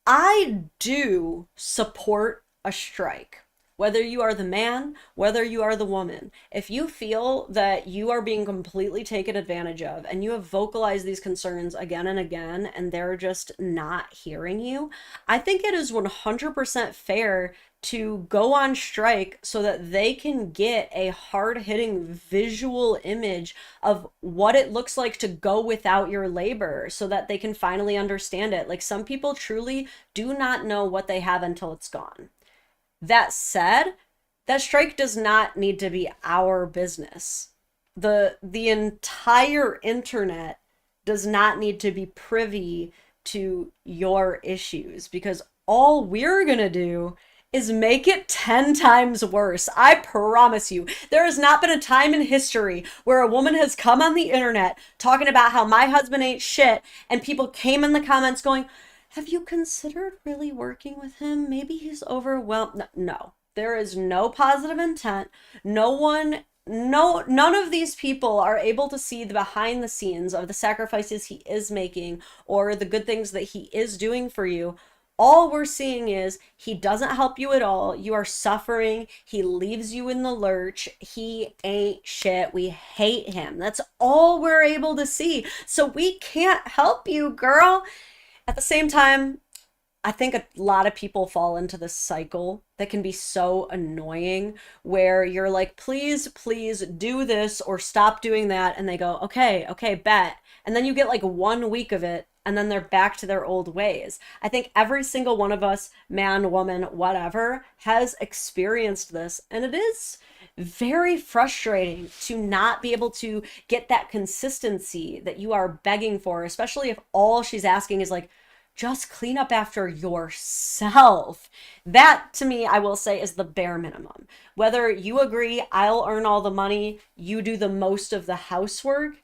I do support a strike. Whether you are the man, whether you are the woman, if you feel that you are being completely taken advantage of and you have vocalized these concerns again and again and they're just not hearing you, I think it is 100% fair to go on strike so that they can get a hard-hitting visual image of what it looks like to go without your labor so that they can finally understand it. Like, some people truly do not know what they have until it's gone. That said, that strike does not need to be our business. The entire internet does not need to be privy to your issues, because all we're gonna do is make it 10 times worse. I promise you. There has not been a time in history where a woman has come on the internet talking about how my husband ain't shit, and people came in the comments going, have you considered really working with him? Maybe he's overwhelmed. No, there is no positive intent. None of these people are able to see the behind the scenes of the sacrifices he is making or the good things that he is doing for you. All we're seeing is he doesn't help you at all. You are suffering. He leaves you in the lurch. He ain't shit. We hate him. That's all we're able to see. So we can't help you, girl. At the same time, I think a lot of people fall into this cycle that can be so annoying where you're like, please, please do this or stop doing that. And they go, okay, bet. And then you get like 1 week of it and then they're back to their old ways. I think every single one of us, man, woman, whatever, has experienced this. And it is very frustrating to not be able to get that consistency that you are begging for, especially if all she's asking is like, just clean up after yourself. That, to me, I will say, is the bare minimum. Whether you agree, I'll earn all the money, you do the most of the housework,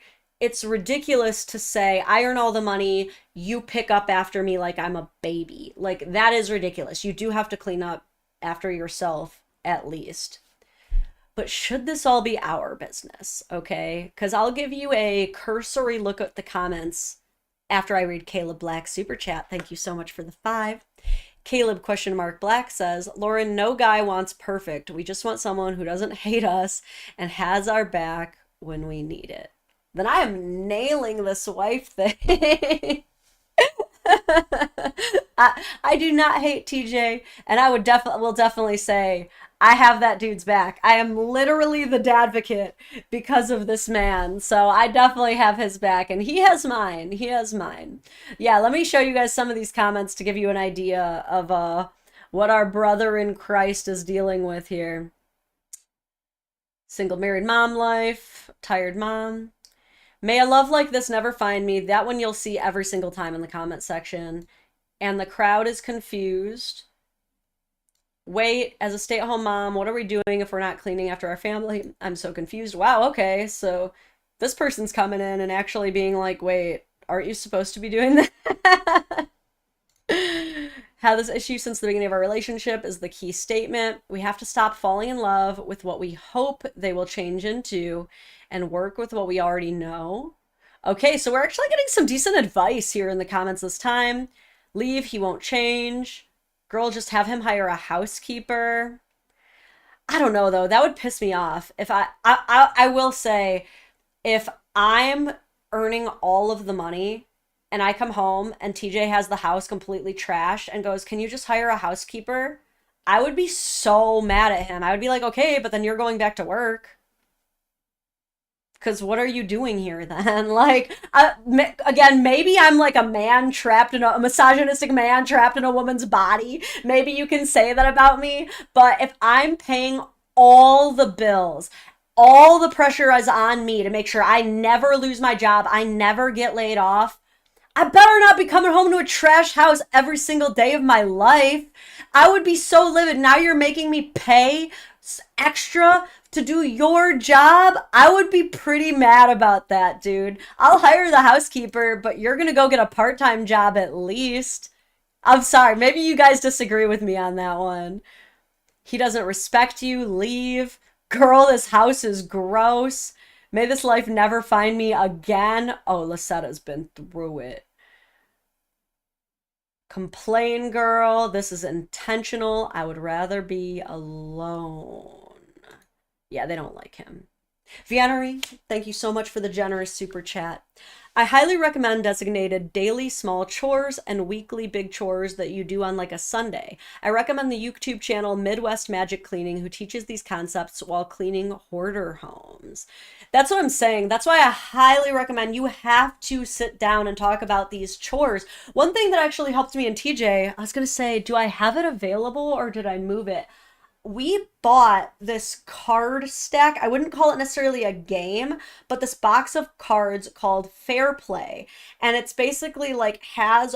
it's ridiculous to say, I earn all the money, you pick up after me like I'm a baby. Like, that is ridiculous. You do have to clean up after yourself, at least. But should this all be our business, okay? Because I'll give you a cursory look at the comments after I read Caleb Black's super chat. Thank you so much for the 5. Caleb Black says, Lauren, no guy wants perfect. We just want someone who doesn't hate us and has our back when we need it. Then I am nailing this wife thing. I do not hate TJ, and I will definitely say I have that dude's back. I am literally the Dadvocate because of this man, so I definitely have his back, and he has mine. He has mine. Yeah, let me show you guys some of these comments to give you an idea of what our brother in Christ is dealing with here. Single married mom life, tired mom. May a love like this never find me. That one you'll see every single time in the comment section. And the crowd is confused. Wait, as a stay-at-home mom, what are we doing if we're not cleaning after our family? I'm so confused. Wow, okay, so this person's coming in and actually being like, wait, aren't you supposed to be doing that? Had this issue since the beginning of our relationship is the key statement. We have to stop falling in love with what we hope they will change into and work with what we already know. Okay, so we're actually getting some decent advice here in the comments this time. Leave, he won't change. Girl, just have him hire a housekeeper. I don't know, though. That would piss me off. If I will say, if I'm earning all of the money and I come home and TJ has the house completely trashed and goes, can you just hire a housekeeper? I would be so mad at him. I would be like, okay, but then you're going back to work. Because what are you doing here then? Like, again, maybe I'm like a misogynistic man trapped in a woman's body. Maybe you can say that about me. But if I'm paying all the bills, all the pressure is on me to make sure I never lose my job, I never get laid off, I better not be coming home to a trash house every single day of my life. I would be so livid. Now you're making me pay extra to do your job. I would be pretty mad about that, dude. I'll hire the housekeeper, but you're gonna go get a part-time job at least. I'm sorry, maybe you guys disagree with me on that one. He doesn't respect you, leave. Girl, this house is gross. May this life never find me again. Oh, Lisetta's been through it. Complain, girl. This is intentional. I would rather be alone. Yeah, they don't like him. Vianney, thank you so much for the generous super chat. I highly recommend designated daily small chores and weekly big chores that you do on like a Sunday. I recommend the YouTube channel Midwest Magic Cleaning, who teaches these concepts while cleaning hoarder homes. That's what I'm saying. That's why I highly recommend you have to sit down and talk about these chores. One thing that actually helped me in TJ, I was going to say, do I have it available or did I move it? We bought this card stack. I wouldn't call it necessarily a game, but this box of cards called Fair Play. And it's basically like has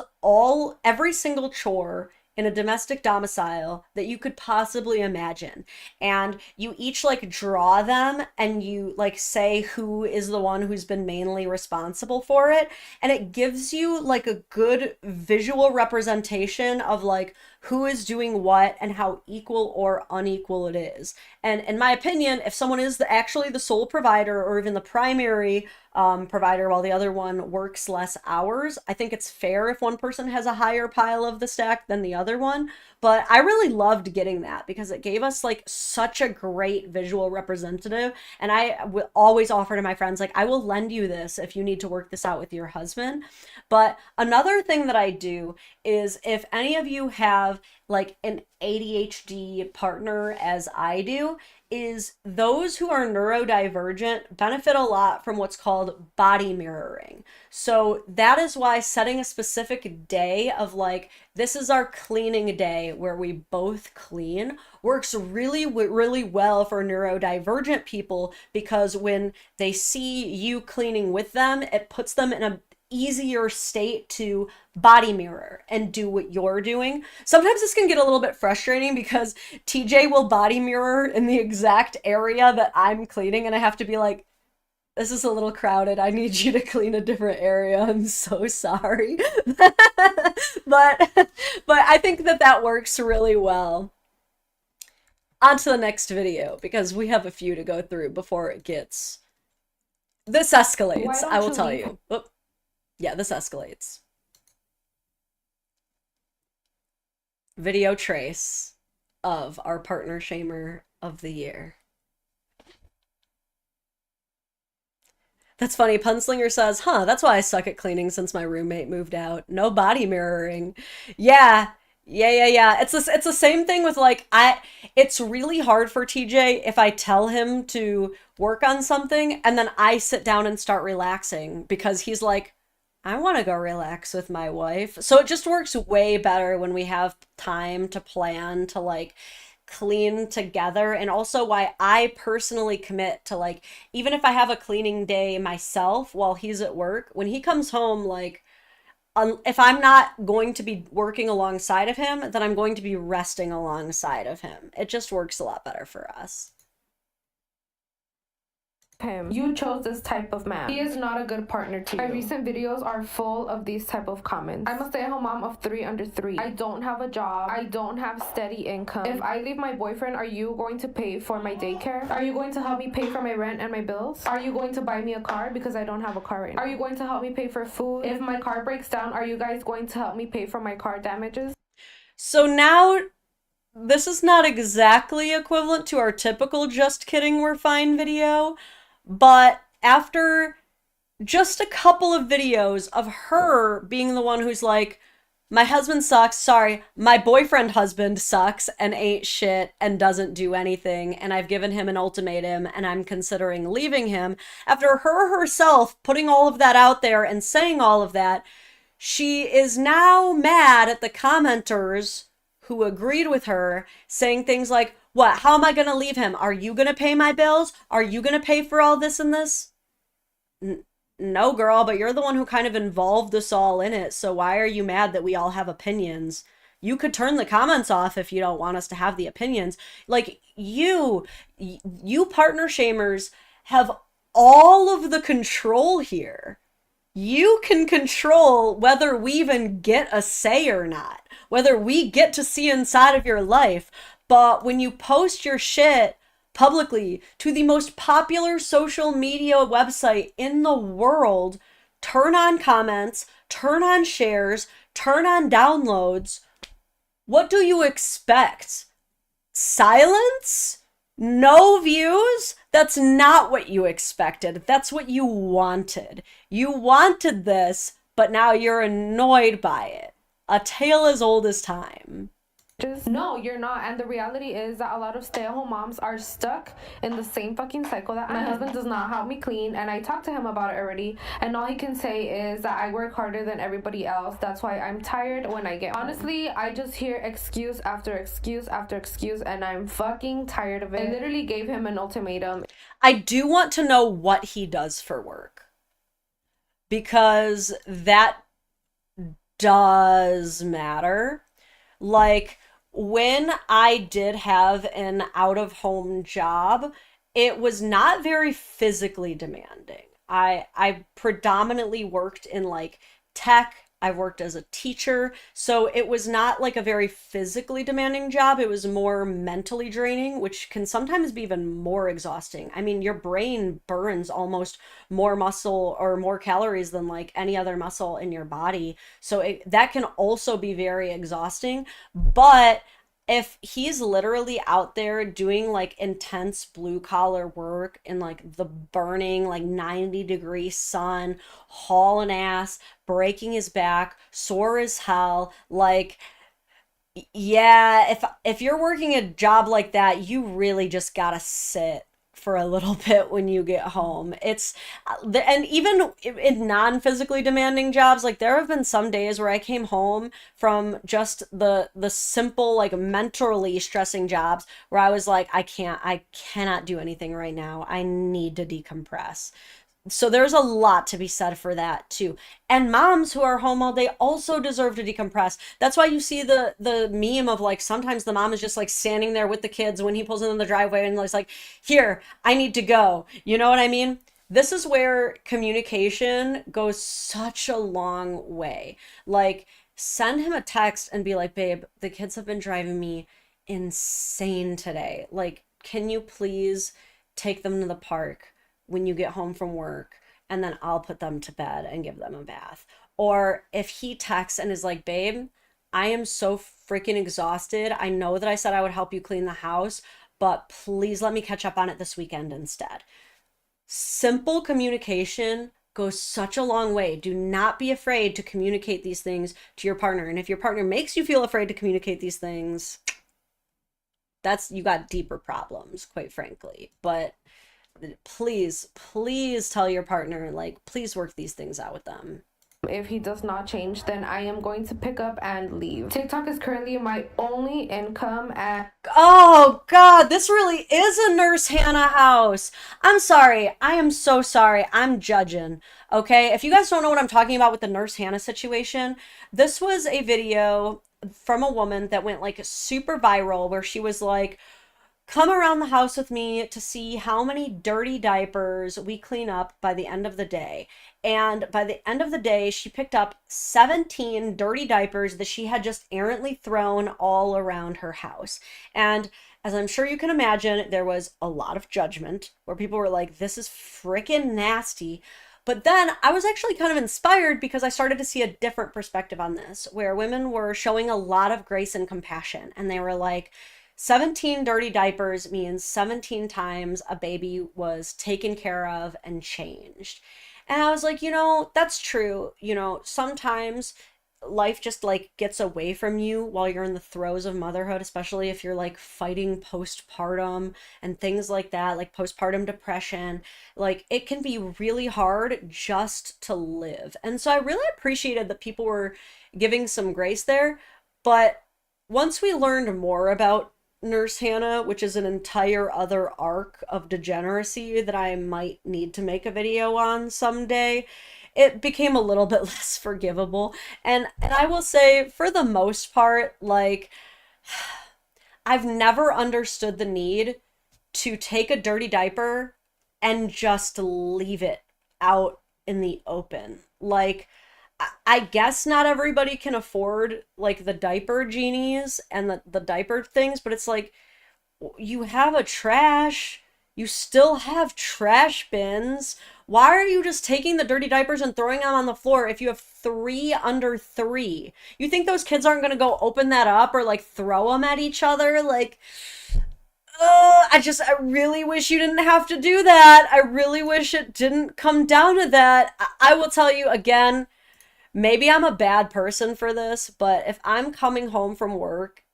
every single chore in a domestic domicile that you could possibly imagine. And you each like draw them and you like say who is the one who's been mainly responsible for it. And it gives you like a good visual representation of like who is doing what and how equal or unequal it is. And in my opinion, if someone is actually the sole provider or even the primary provider while the other one works less hours, I think it's fair if one person has a higher pile of the stack than the other one. But I really loved getting that because it gave us like such a great visual representative. And I will always offer to my friends, like, I will lend you this if you need to work this out with your husband. But another thing that I do is if any of you have like an ADHD partner as I do, is those who are neurodivergent benefit a lot from what's called body mirroring. So that is why setting a specific day of like, this is our cleaning day where we both clean works really, really well for neurodivergent people, because when they see you cleaning with them, it puts them in a easier state to body mirror and do what you're doing. Sometimes this can get a little bit frustrating because TJ will body mirror in the exact area that I'm cleaning and I have to be like, this is a little crowded. I need you to clean a different area. I'm so sorry. but I think that works really well. On to the next video because we have a few to go through before it gets... This escalates, I will tell you. Oop. Yeah, this escalates. Video trace of our partner shamer of the year. That's funny. Punslinger says, huh, that's why I suck at cleaning since my roommate moved out. No body mirroring. Yeah. It's the same thing with like, it's really hard for TJ if I tell him to work on something and then I sit down and start relaxing because he's like, I want to go relax with my wife. So it just works way better when we have time to plan to like clean together. And also why I personally commit to like, even if I have a cleaning day myself while he's at work, when he comes home, like, if I'm not going to be working alongside of him, then I'm going to be resting alongside of him. It just works a lot better for us. Him. You chose this type of man. He is not a good partner to you. My recent videos are full of these type of comments. I'm a stay-at-home mom of 3 under 3. I don't have a job. I don't have steady income. If I leave my boyfriend, are you going to pay for my daycare? Are you going to help me pay for my rent and my bills? Are you going to buy me a car because I don't have a car right now? Are you going to help me pay for food? If my car breaks down, are you guys going to help me pay for my car damages? So now this is not exactly equivalent to our typical just kidding we're fine video. But after just a couple of videos of her being the one who's like, my husband sucks, sorry, my boyfriend husband sucks and ain't shit and doesn't do anything, and I've given him an ultimatum and I'm considering leaving him, after her herself putting all of that out there and saying all of that, she is now mad at the commenters who agreed with her, saying things like, what? How am I going to leave him? Are you going to pay my bills? Are you going to pay for all this and this? No, girl, but you're the one who kind of involved us all in it. So why are you mad that we all have opinions? You could turn the comments off if you don't want us to have the opinions. Like, you partner shamers have all of the control here. You can control whether we even get a say or not, whether we get to see inside of your life. But when you post your shit publicly to the most popular social media website in the world, turn on comments, turn on shares, turn on downloads, what do you expect? Silence? No views? That's not what you expected. That's what you wanted. You wanted this, but now you're annoyed by it. A tale as old as time. Just no, you're not. And the reality is that a lot of stay-at-home moms are stuck in the same fucking cycle that my husband does not help me clean, and I talked to him about it already, and all he can say is that I work harder than everybody else. That's why I'm tired when I get home. Honestly, I just hear excuse after excuse after excuse, and I'm fucking tired of it. I literally gave him an ultimatum. I do want to know what he does for work, because that does matter. Like, when I did have an out-of-home job, it was not very physically demanding. I predominantly worked in like tech. I worked as a teacher, so it was not like a very physically demanding job. It was more mentally draining, which can sometimes be even more exhausting. I mean, your brain burns almost more muscle or more calories than like any other muscle in your body. So that can also be very exhausting. But if he's literally out there doing like intense blue collar work in like the burning like 90-degree sun, hauling ass, breaking his back, sore as hell, like, yeah, if you're working a job like that, you really just gotta sit for a little bit when you get home. It's and even in non-physically demanding jobs, like there have been some days where I came home from just the simple like mentally stressing jobs where I was like, I cannot do anything right now. I need to decompress. So there's a lot to be said for that too. And moms who are home all day also deserve to decompress. That's why you see the meme of like sometimes the mom is just like standing there with the kids when he pulls in the driveway and it's like, "Here, I need to go." You know what I mean? This is where communication goes such a long way. Like, send him a text and be like, "Babe, the kids have been driving me insane today. Like, can you please take them to the park when you get home from work, and then I'll put them to bed and give them a bath." Or if he texts and is like, "Babe, I am so freaking exhausted. I know that I said I would help you clean the house, but please let me catch up on it this weekend instead." Simple communication goes such a long way. Do not be afraid to communicate these things to your partner. And if your partner makes you feel afraid to communicate these things, you got deeper problems, quite frankly. But please tell your partner, like, please work these things out with them. If he does not change, then I am going to pick up and leave. TikTok is currently my only income, and oh god, this really is a Nurse Hannah house. I'm sorry. I am so sorry. I'm judging. Okay, if you guys don't know what I'm talking about with the Nurse Hannah situation, this was a video from a woman that went like super viral where she was like, "Come around the house with me to see how many dirty diapers we clean up by the end of the day." And by the end of the day, she picked up 17 dirty diapers that she had just errantly thrown all around her house. And as I'm sure you can imagine, there was a lot of judgment where people were like, "This is freaking nasty." But then I was actually kind of inspired because I started to see a different perspective on this, where women were showing a lot of grace and compassion. And they were like, 17 dirty diapers means 17 times a baby was taken care of and changed. And I was like, that's true. Sometimes life just like gets away from you while you're in the throes of motherhood, especially if you're like fighting postpartum and things like that, like postpartum depression. Like, it can be really hard just to live. And so I really appreciated that people were giving some grace there. But once we learned more about Nurse Hannah, which is an entire other arc of degeneracy that I might need to make a video on someday, it became a little bit less forgivable. And I will say, for the most part, like, I've never understood the need to take a dirty diaper and just leave it out in the open. Like, I guess not everybody can afford like the diaper genies and the diaper things, but it's like, You have a trash. You still have trash bins. Why are you just taking the dirty diapers and throwing them on the floor if you have three under three? You think those kids aren't gonna go open that up or like throw them at each other? Like, I really wish you didn't have to do that. I really wish it didn't come down to that. I will tell you again, maybe I'm a bad person for this, but if I'm coming home from work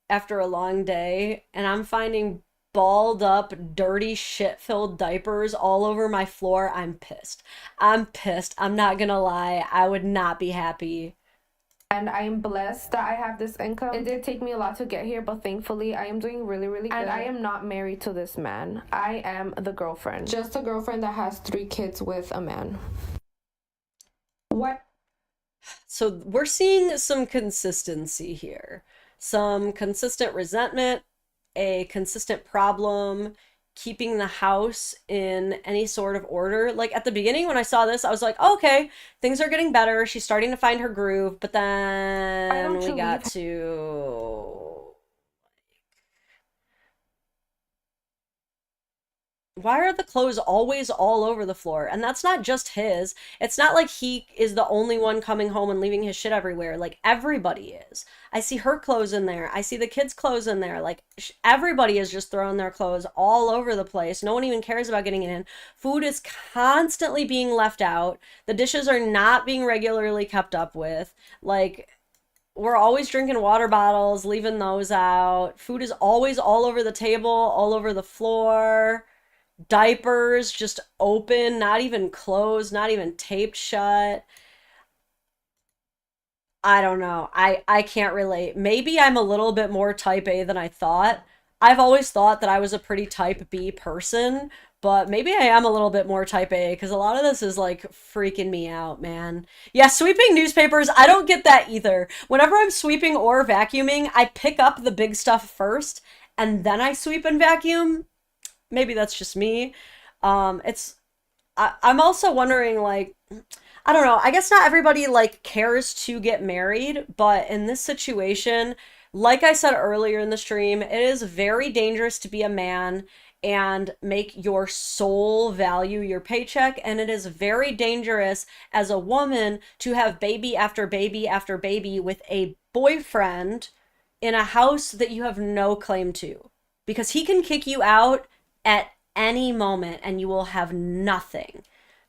after a long day and I'm finding balled up, dirty, shit filled diapers all over my floor, I'm pissed. I'm pissed. I'm not gonna lie. I would not be happy. And I am blessed that I have this income. It did take me a lot to get here, but thankfully I am doing really, really good. And I am not married to this man. I am the girlfriend. Just a girlfriend that has 3 kids with a man. What? So we're seeing some consistency here. Some consistent resentment, a consistent problem, keeping the house in any sort of order. Like at the beginning when I saw this, I was like, oh, okay, things are getting better. She's starting to find her groove. But then we got to why are the clothes always all over the floor? And that's not just his. It's not like he is the only one coming home and leaving his shit everywhere. Like everybody is. I see her clothes in there. I see the kids' clothes in there. Like everybody is just throwing their clothes all over the place. No one even cares about getting it in. Food is constantly being left out. The dishes are not being regularly kept up with. Like we're always drinking water bottles, leaving those out. Food is always all over the table, all over the floor. Diapers just open, not even closed, not even taped shut. I don't know. I can't relate. Maybe I'm a little bit more type A than I thought. I've always thought that I was a pretty type B person, but maybe I am a little bit more type A because a lot of this is like freaking me out, man. Yeah, sweeping newspapers, I don't get that either. Whenever I'm sweeping or vacuuming, I pick up the big stuff first and then I sweep and vacuum. Maybe that's just me. It's I'm also wondering like I don't know. I guess not everybody like cares to get married, but in this situation, like I said earlier in the stream, it is very dangerous to be a man and make your sole value your paycheck, and it is very dangerous as a woman to have baby after baby after baby with a boyfriend in a house that you have no claim to because he can kick you out at any moment and you will have nothing.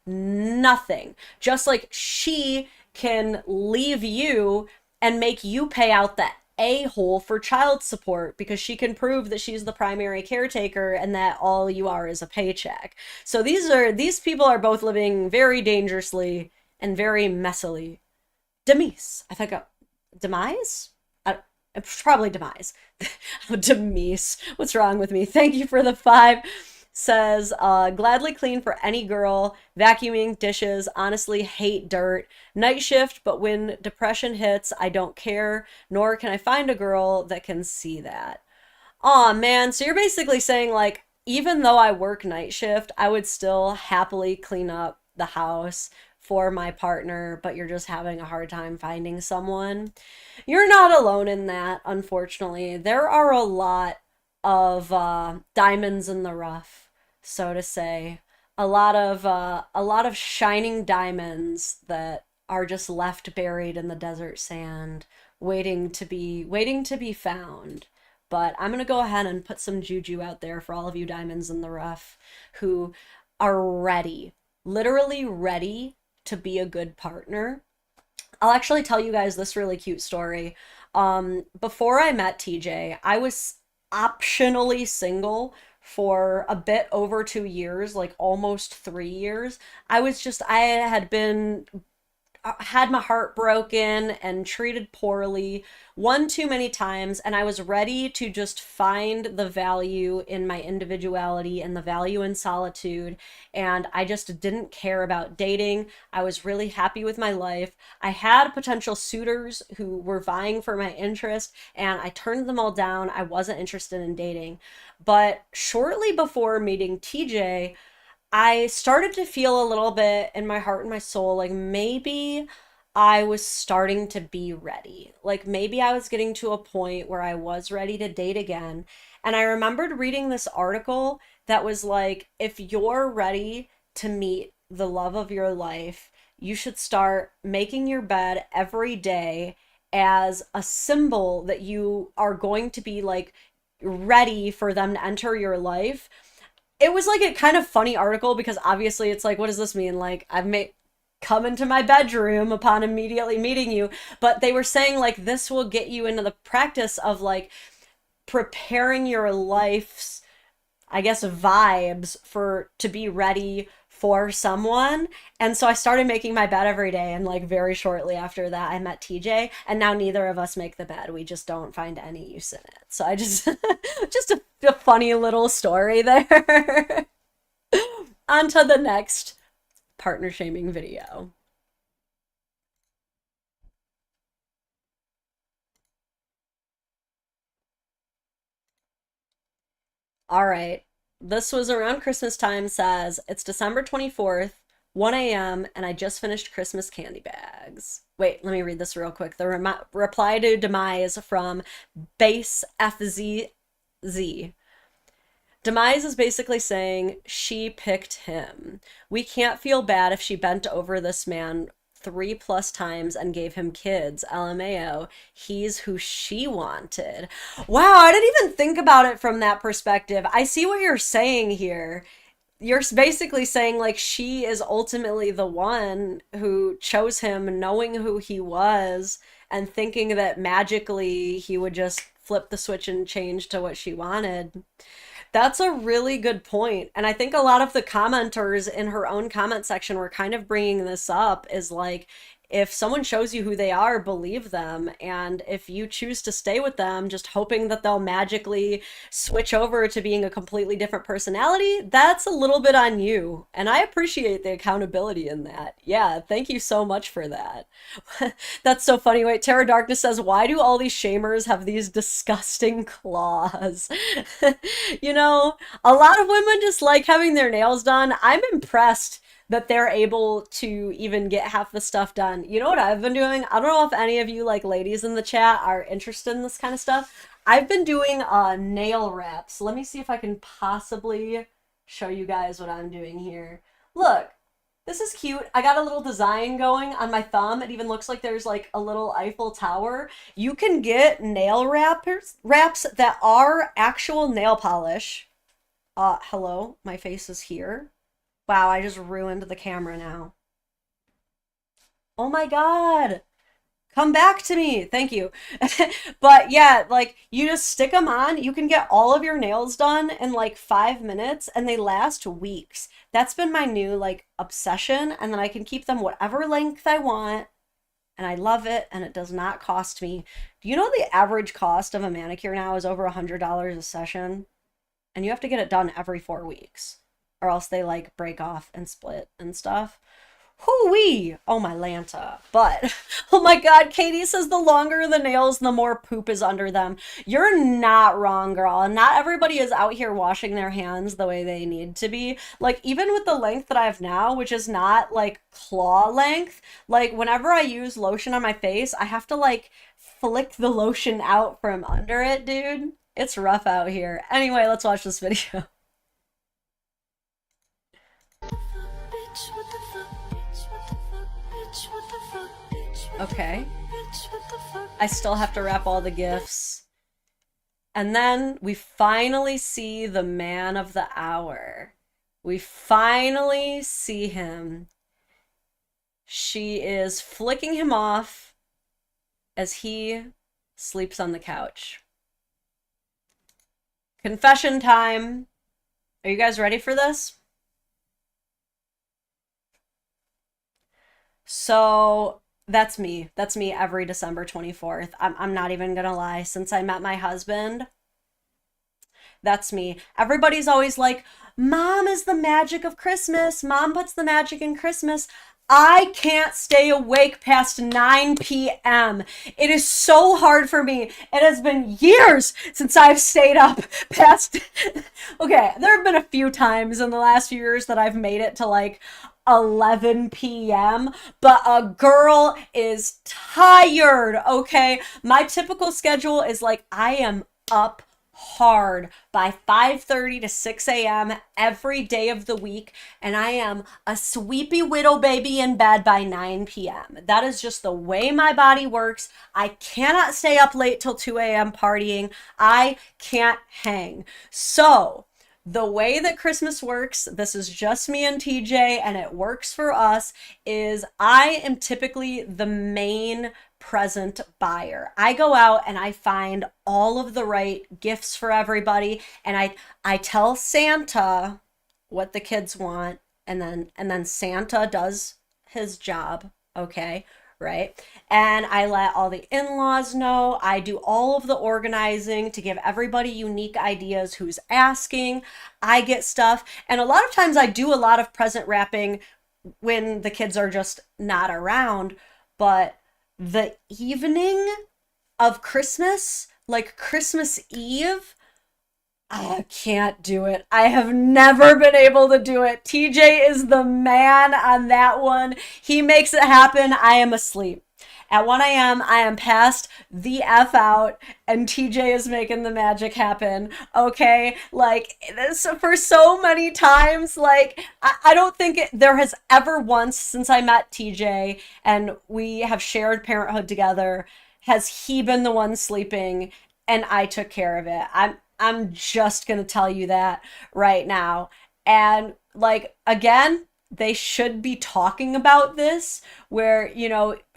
Nothing. Just like she can leave you and make you pay out the a-hole for child support because she can prove that she's the primary caretaker and that all you are is a paycheck. So these people are both living very dangerously and very messily. Demise. I think demise? Probably demise. Demise. What's wrong with me? Thank you for the 5. Says, gladly clean for any girl, vacuuming, dishes, honestly hate dirt, night shift, but when depression hits, I don't care, nor can I find a girl that can see that. Aw, man, so you're basically saying, like, even though I work night shift, I would still happily clean up the house for my partner, but you're just having a hard time finding someone. You're not alone in that, unfortunately. There are a lot of diamonds in the rough, so to say. A lot of shining diamonds that are just left buried in the desert sand, waiting to be found. But I'm gonna go ahead and put some juju out there for all of you diamonds in the rough who are ready, literally ready to be a good partner. I'll actually tell you guys this really cute story. Before I met TJ, I was optionally single for a bit over 2 years, like almost 3 years. I had been had my heart broken and treated poorly one too many times, and I was ready to just find the value in my individuality and the value in solitude, and I just didn't care about dating. I was really happy with my life. I had potential suitors who were vying for my interest, and I turned them all down. I wasn't interested in dating. But shortly before meeting TJ, I started to feel a little bit in my heart and my soul like maybe I was starting to be ready. Like maybe I was getting to a point where I was ready to date again. And I remembered reading this article that was like, if you're ready to meet the love of your life, you should start making your bed every day as a symbol that you are going to be like ready for them to enter your life. It was like a kind of funny article because obviously it's like, what does this mean? Like, I've made come into my bedroom upon immediately meeting you. But they were saying like this will get you into the practice of like preparing your life's, I guess, vibes for to be ready for someone. And so I started making my bed every day, and like very shortly after that I met TJ, and now neither of us make the bed. We just don't find any use in it. So I just just a funny little story there. On to the next partner shaming video. All right. This was around Christmas time. Says it's December 24th, 1 a.m., and I just finished Christmas candy bags. Wait, let me read this real quick. The reply to Demise from Base FZZ. Demise is basically saying she picked him. We can't feel bad if she bent over this man 3+ times and gave him kids. LMAO. He's who she wanted. Wow, I didn't even think about it from that perspective. I see what you're saying here. You're basically saying like she is ultimately the one who chose him, knowing who he was and thinking that magically he would just flip the switch and change to what she wanted. That's a really good point. And I think a lot of the commenters in her own comment section were kind of bringing this up is like, if someone shows you who they are, believe them. And if you choose to stay with them, just hoping that they'll magically switch over to being a completely different personality, that's a little bit on you. And I appreciate the accountability in that. Yeah, thank you so much for that. That's so funny. Wait, Terror Darkness says, why do all these shamers have these disgusting claws? You know, a lot of women just like having their nails done. I'm impressed that they're able to even get half the stuff done. You know what I've been doing? I don't know if any of you like ladies in the chat are interested in this kind of stuff. I've been doing nail wraps. Let me see if I can possibly show you guys what I'm doing here. Look, this is cute. I got a little design going on my thumb. It even looks like there's like a little Eiffel Tower. You can get nail wraps that are actual nail polish. Hello, my face is here. Wow, I just ruined the camera now. Oh my God. Come back to me. Thank you. But yeah, like you just stick them on. You can get all of your nails done in like 5 minutes and they last weeks. That's been my new like obsession. And then I can keep them whatever length I want. And I love it. And it does not cost me. Do you know the average cost of a manicure now is over $100 a session? And you have to get it done every 4 weeks, or else they like break off and split and stuff. Hoo-wee! Oh my Lanta. But, oh my God, Katie says the longer the nails, the more poop is under them. You're not wrong, girl. Not everybody is out here washing their hands the way they need to be. Like, even with the length that I have now, which is not like claw length, like whenever I use lotion on my face, I have to like flick the lotion out from under it, dude. It's rough out here. Anyway, let's watch this video. Okay. I still have to wrap all the gifts. And then we finally see the man of the hour. We finally see him. She is flicking him off as he sleeps on the couch. Confession time. Are you guys ready for this? So that's me. That's me every December 24th. I'm not even gonna lie. Since I met my husband, that's me. Everybody's always like, Mom is the magic of Christmas. Mom puts the magic in Christmas. I can't stay awake past 9 p.m. It is so hard for me. It has been years since I've stayed up past... Okay, there have been a few times in the last few years that I've made it to like 11 p.m., but a girl is tired, okay? My typical schedule is like I am up hard by 5:30 to 6 a.m. every day of the week, and I am a sweepy widow baby in bed by 9 p.m. That is just the way my body works. I cannot stay up late till 2 a.m. partying. I can't hang. So, the way that Christmas works, this is just me and TJ, and it works for us, is I am typically the main present buyer. I go out and I find all of the right gifts for everybody, and I tell Santa what the kids want, and then Santa does his job, okay? Right? And I let all the in-laws know. I do all of the organizing to give everybody unique ideas who's asking. I get stuff. And a lot of times I do a lot of present wrapping when the kids are just not around. But the evening of Christmas, like Christmas Eve, I can't do it. I have never been able to do it. TJ is the man on that one. He makes it happen. I am asleep. At 1 a.m., I am passed the F out, and TJ is making the magic happen. Okay? Like, this, for so many times, like, I don't think there has ever once since I met TJ and we have shared parenthood together, has he been the one sleeping and I took care of it. I'm just gonna tell you that right now. And like, again, they should be talking about this where,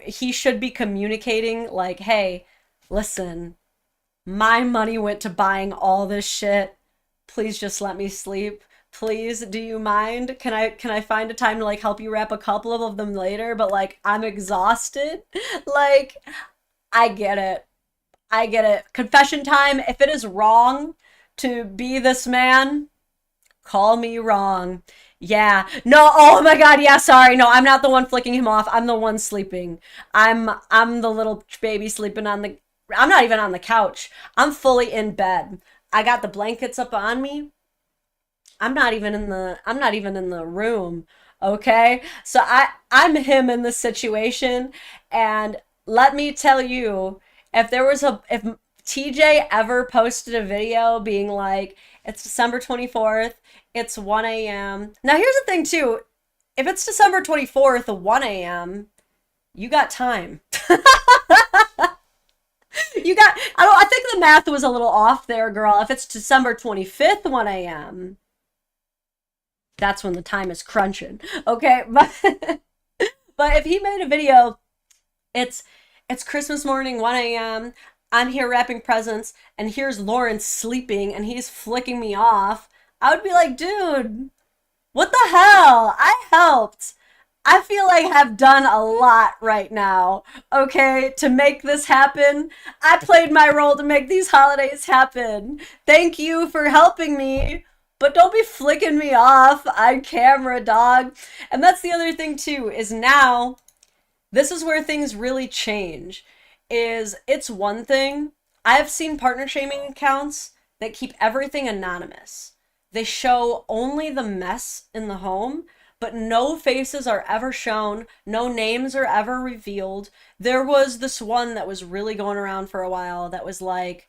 he should be communicating like, hey, listen, my money went to buying all this shit. Please just let me sleep. Please, do you mind? Can I find a time to like help you wrap a couple of them later? But like, I'm exhausted. Like, I get it. I get it. Confession time. If it is wrong to be this man, call me wrong. Yeah. No, oh my God, yeah, sorry. No, I'm not the one flicking him off. I'm the one sleeping. I'm the little baby sleeping I'm not even on the couch. I'm fully in bed. I got the blankets up on me. I'm not even in the room. Okay? So I'm him in this situation, and let me tell you, if TJ ever posted a video being like, it's December 24th, it's 1 a.m. Now here's the thing too. If it's December 24th at 1 a.m., you got time. I think the math was a little off there, girl. If it's December 25th, 1 a.m., that's when the time is crunching. Okay? But if he made a video, it's Christmas morning, 1 a.m., I'm here wrapping presents, and here's Lawrence sleeping, and he's flicking me off, I would be like, dude, what the hell? I helped. I feel like I've done a lot right now, okay, to make this happen. I played my role to make these holidays happen. Thank you for helping me, but don't be flicking me off on camera, dog. And that's the other thing, too, is now, this is where things really change. It's one thing. I have seen partner shaming accounts that keep everything anonymous. They show only the mess in the home, but no faces are ever shown, no names are ever revealed. There was this one that was really going around for a while that was like,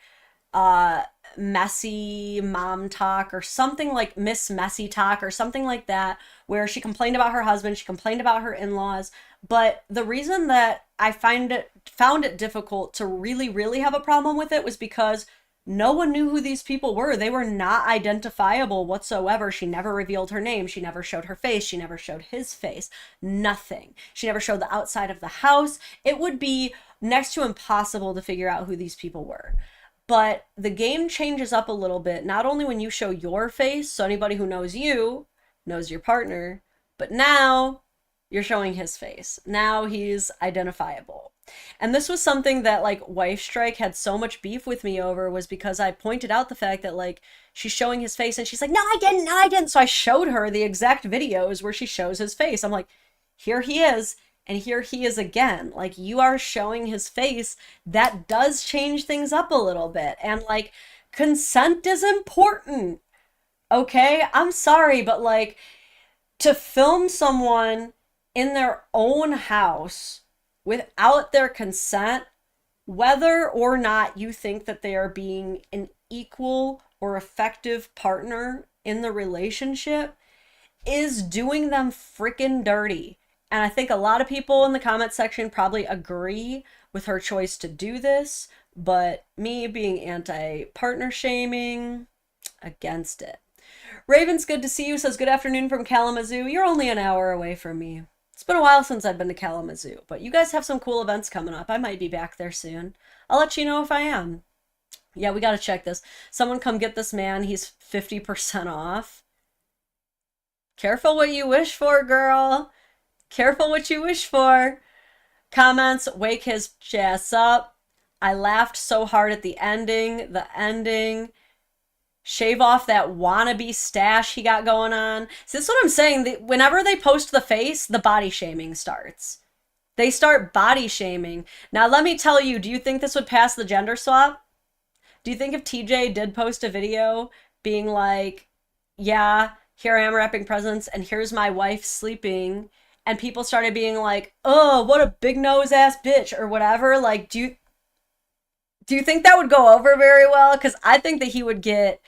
messy mom talk, or something like Miss Messy Talk or something like that, where she complained about her husband, she complained about her in-laws. But the reason that I found it difficult to really have a problem with it was because no one knew who these people were. They were not identifiable whatsoever. She never revealed her name. She never showed her face. She never showed his face. Nothing. She never showed the outside of the house. It would be next to impossible to figure out who these people were. But the game changes up a little bit, not only when you show your face, so anybody who knows you knows your partner, but now you're showing his face. Now he's identifiable. And this was something that like Wifestrike had so much beef with me over, was because I pointed out the fact that like she's showing his face and she's like, no, I didn't. So I showed her the exact videos where she shows his face. I'm like, here he is. And here he is again. Like, you are showing his face. That does change things up a little bit. And like, consent is important. Okay? I'm sorry, but like, to film someone in their own house without their consent, whether or not you think that they are being an equal or effective partner in the relationship is doing them freaking dirty. And I think a lot of people in the comment section probably agree with her choice to do this, but me being anti-partner shaming, against it. Raven's good to see you, says good afternoon from Kalamazoo. You're only an hour away from me. It's been a while since I've been to Kalamazoo, but you guys have some cool events coming up. I might be back there soon. I'll let you know if I am. Yeah, we gotta check this. Someone come get this man. He's 50% off. Careful what you wish for, girl. Careful what you wish for. Comments, wake his ass up. I laughed so hard at the ending. Shave off that wannabe stash he got going on. So this is what I'm saying. Whenever they post the face, the body shaming starts. They start body shaming. Now, let me tell you, do you think this would pass the gender swap? Do you think if TJ did post a video being like, yeah, here I am wrapping presents and here's my wife sleeping, and people started being like, oh, what a big nose ass bitch or whatever, like, do you think that would go over very well? Because I think that he would get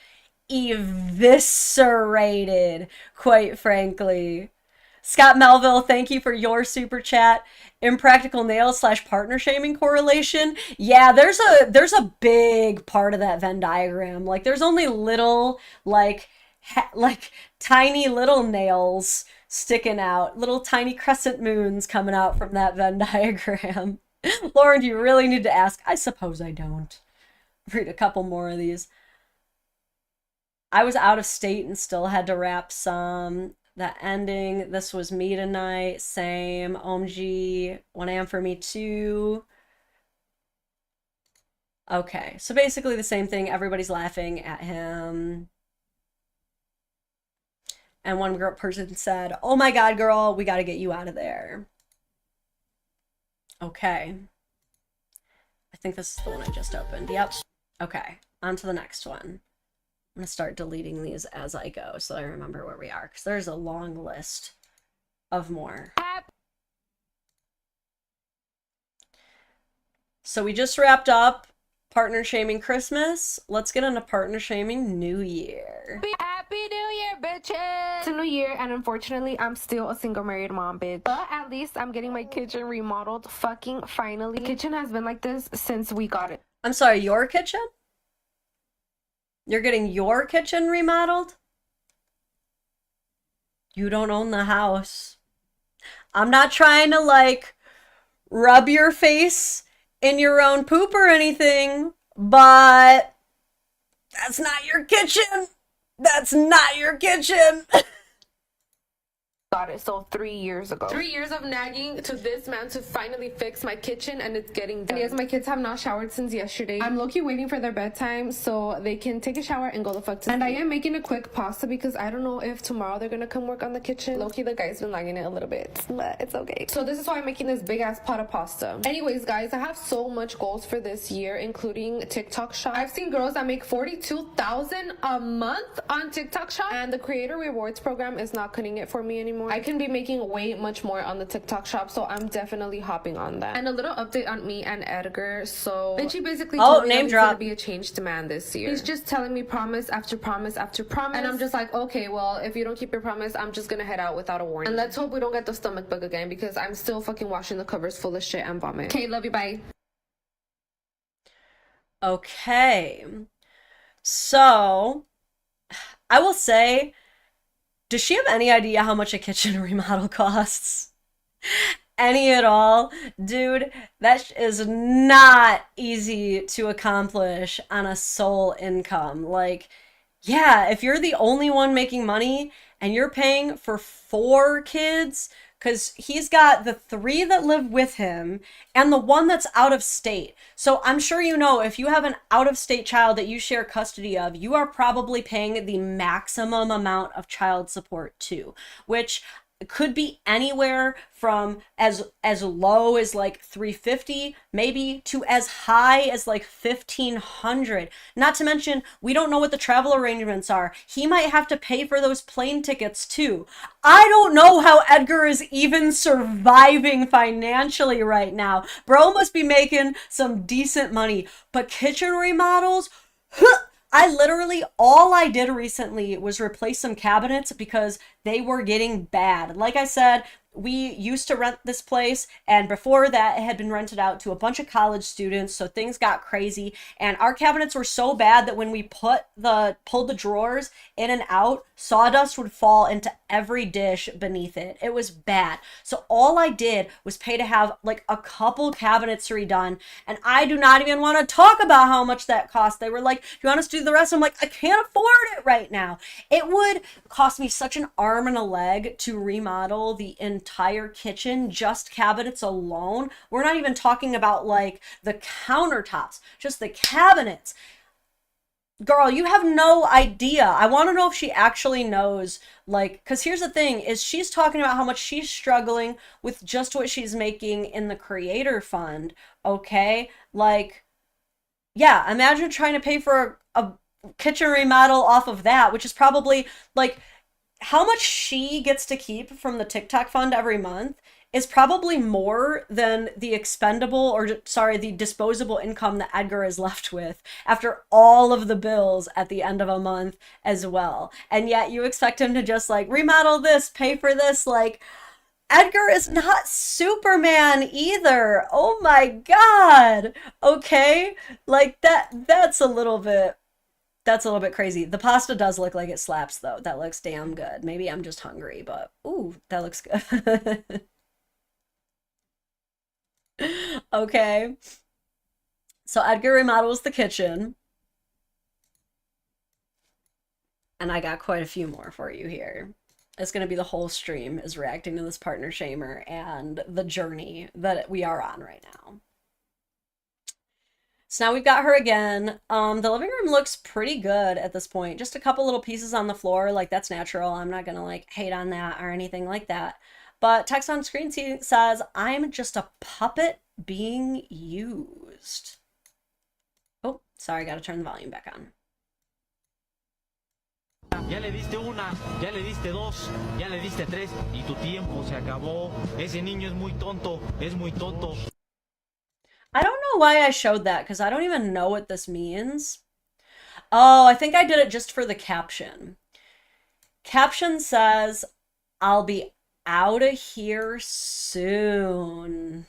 eviscerated, quite frankly. Scott Melville, thank you for your super chat. Impractical nails / partner shaming correlation. Yeah, there's a big part of that Venn diagram. Like, there's only little, like tiny little nails sticking out, little tiny crescent moons coming out from that Venn diagram. Lauren, do you really need to ask? I suppose I don't. Read a couple more of these. I was out of state and still had to wrap some. The ending, this was me tonight. Same. OMG, 1 a.m. for me too. Okay, so basically the same thing. Everybody's laughing at him. And one person said, oh my God, girl, we got to get you out of there. Okay. I think this is the one I just opened. Yep. Okay, on to the next one. I'm going to start deleting these as I go so I remember where we are, because there's a long list of more. So we just wrapped up partner shaming Christmas. Let's get into partner shaming New Year. Happy New Year, bitches! It's a new year, and unfortunately, I'm still a single married mom, bitch. But at least I'm getting my kitchen remodeled, fucking finally. The kitchen has been like this since we got it. I'm sorry, your kitchen? You're getting your kitchen remodeled? You don't own the house. I'm not trying to, like, rub your face in your own poop or anything, but that's not your kitchen. That's not your kitchen. Got it. So 3 years ago. 3 years of nagging to this man to finally fix my kitchen, and it's getting done. And yes, my kids have not showered since yesterday. I'm low-key waiting for their bedtime so they can take a shower and go the fuck to sleep. And I am making a quick pasta because I don't know if tomorrow they're gonna come work on the kitchen. Low-key, the guy's been lagging it a little bit, but it's okay. So this is why I'm making this big-ass pot of pasta. Anyways, guys, I have so much goals for this year, including TikTok shop. I've seen girls that make $42,000 a month on TikTok shop, and the creator rewards program is not cutting it for me anymore. I can be making way much more on the TikTok shop, so I'm definitely hopping on that. And a little update on me and Edgar. So Bitchy basically told me he's gonna be a changed man this year. He's just telling me promise after promise after promise, and I'm just like, okay, well, if you don't keep your promise, I'm just gonna head out without a warning. And let's hope we don't get the stomach bug again, because I'm still fucking washing the covers full of shit and vomit. Okay, love you, bye. Okay, so I will say, does she have any idea how much a kitchen remodel costs? Any at all? Dude, that is not easy to accomplish on a sole income. Like, yeah, if you're the only one making money and you're paying for 4 kids, because he's got the 3 that live with him and the 1 that's out of state. So I'm sure you know, if you have an out-of-state child that you share custody of, you are probably paying the maximum amount of child support too, which could be anywhere from as low as like $350, maybe, to as high as like $1,500. Not to mention, we don't know what the travel arrangements are. He might have to pay for those plane tickets too. I don't know how Edgar is even surviving financially right now. Bro must be making some decent money, but kitchen remodels, I literally, all I did recently was replace some cabinets because they were getting bad. Like I said, we used to rent this place, and before that, it had been rented out to a bunch of college students, so things got crazy. And our cabinets were so bad that when we pulled the drawers in and out, sawdust would fall into every dish beneath it. It was bad. So all I did was pay to have like a couple cabinets redone, and I do not even want to talk about how much that cost. They were like, "Do you want us to do the rest?" I'm like, "I can't afford it right now." It would cost me such an arm and a leg to remodel the entire kitchen, just cabinets alone. We're not even talking about like the countertops, just the cabinets. Girl, you have no idea. I want to know if she actually knows, like, because here's the thing, is she's talking about how much she's struggling with just what she's making in the creator fund, okay? Like, yeah, imagine trying to pay for a kitchen remodel off of that, which is probably like how much she gets to keep from the TikTok fund every month is probably more than the expendable, or sorry, the disposable income that Edgar is left with after all of the bills at the end of a month as well. And yet you expect him to just like remodel this, pay for this. Like, Edgar is not Superman either. Oh my God. Okay. Like that's a little bit crazy. The pasta does look like it slaps though. That looks damn good. Maybe I'm just hungry, but ooh, that looks good. Okay. So Edgar remodels the kitchen, and I got quite a few more for you here. It's going to be the whole stream is reacting to this partner shamer and the journey that we are on right now. So now we've got her again. The living room looks pretty good at this point. Just a couple little pieces on the floor, like that's natural. I'm not gonna like hate on that or anything like that. But text on screen says, "I'm just a puppet being used." Oh, sorry, gotta turn the volume back on. Ya le diste una, ya le diste dos, ya le diste tres y tu tiempo se acabó. Ese niño es muy tonto, es muy tonto. I don't know why I showed that, because I don't even know what this means. Oh, I think I did it just for the caption. Caption says, "I'll be out of here soon."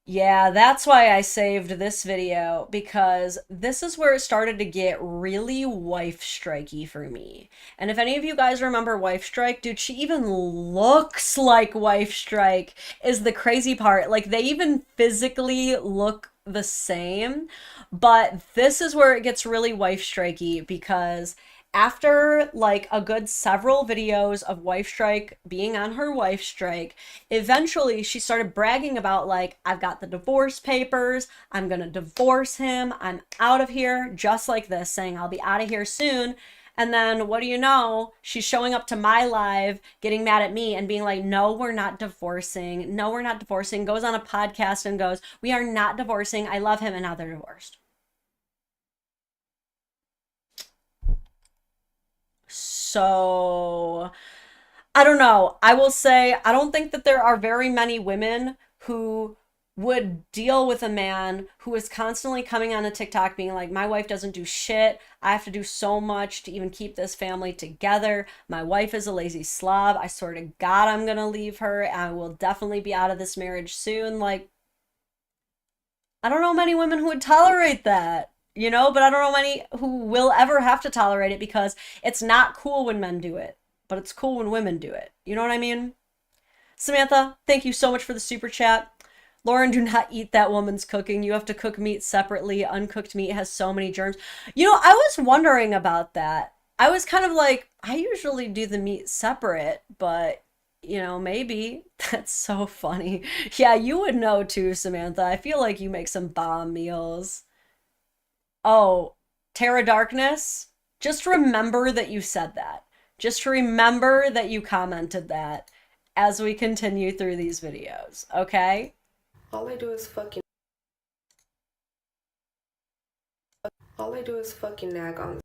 Yeah, that's why I saved this video, because this is where it started to get really wife-strikey for me. And if any of you guys remember Wifestrike, dude, she even looks like Wifestrike is the crazy part. Like, they even physically look the same. But this is where it gets really wife-strikey, because after like a good several videos of Wifestrike being on her wife strike, eventually she started bragging about like, "I've got the divorce papers, I'm gonna divorce him, I'm out of here," just like this, saying, "I'll be out of here soon." And then what do you know? She's showing up to my live, getting mad at me and being like, "No, we're not divorcing. No, we're not divorcing." Goes on a podcast and goes, "We are not divorcing. I love him." And now they're divorced. So I don't know. I will say, I don't think that there are very many women who would deal with a man who is constantly coming on a TikTok being like, "My wife doesn't do shit. I have to do so much to even keep this family together. My wife is a lazy slob. I swear to God, I'm gonna leave her. I will definitely be out of this marriage soon." Like, I don't know many women who would tolerate that, you know, but I don't know many who will ever have to tolerate it, because it's not cool when men do it, but it's cool when women do it. You know what I mean? Samantha, thank you so much for the super chat. Lauren, do not eat that woman's cooking. You have to cook meat separately. Uncooked meat has so many germs. You know, I was wondering about that. I was kind of like, I usually do the meat separate, but you know, maybe. That's so funny. Yeah, you would know too, Samantha. I feel like you make some bomb meals. Oh, Terra Darkness, just remember that you said that. Just remember that you commented that as we continue through these videos, okay? All I do is fucking nag on.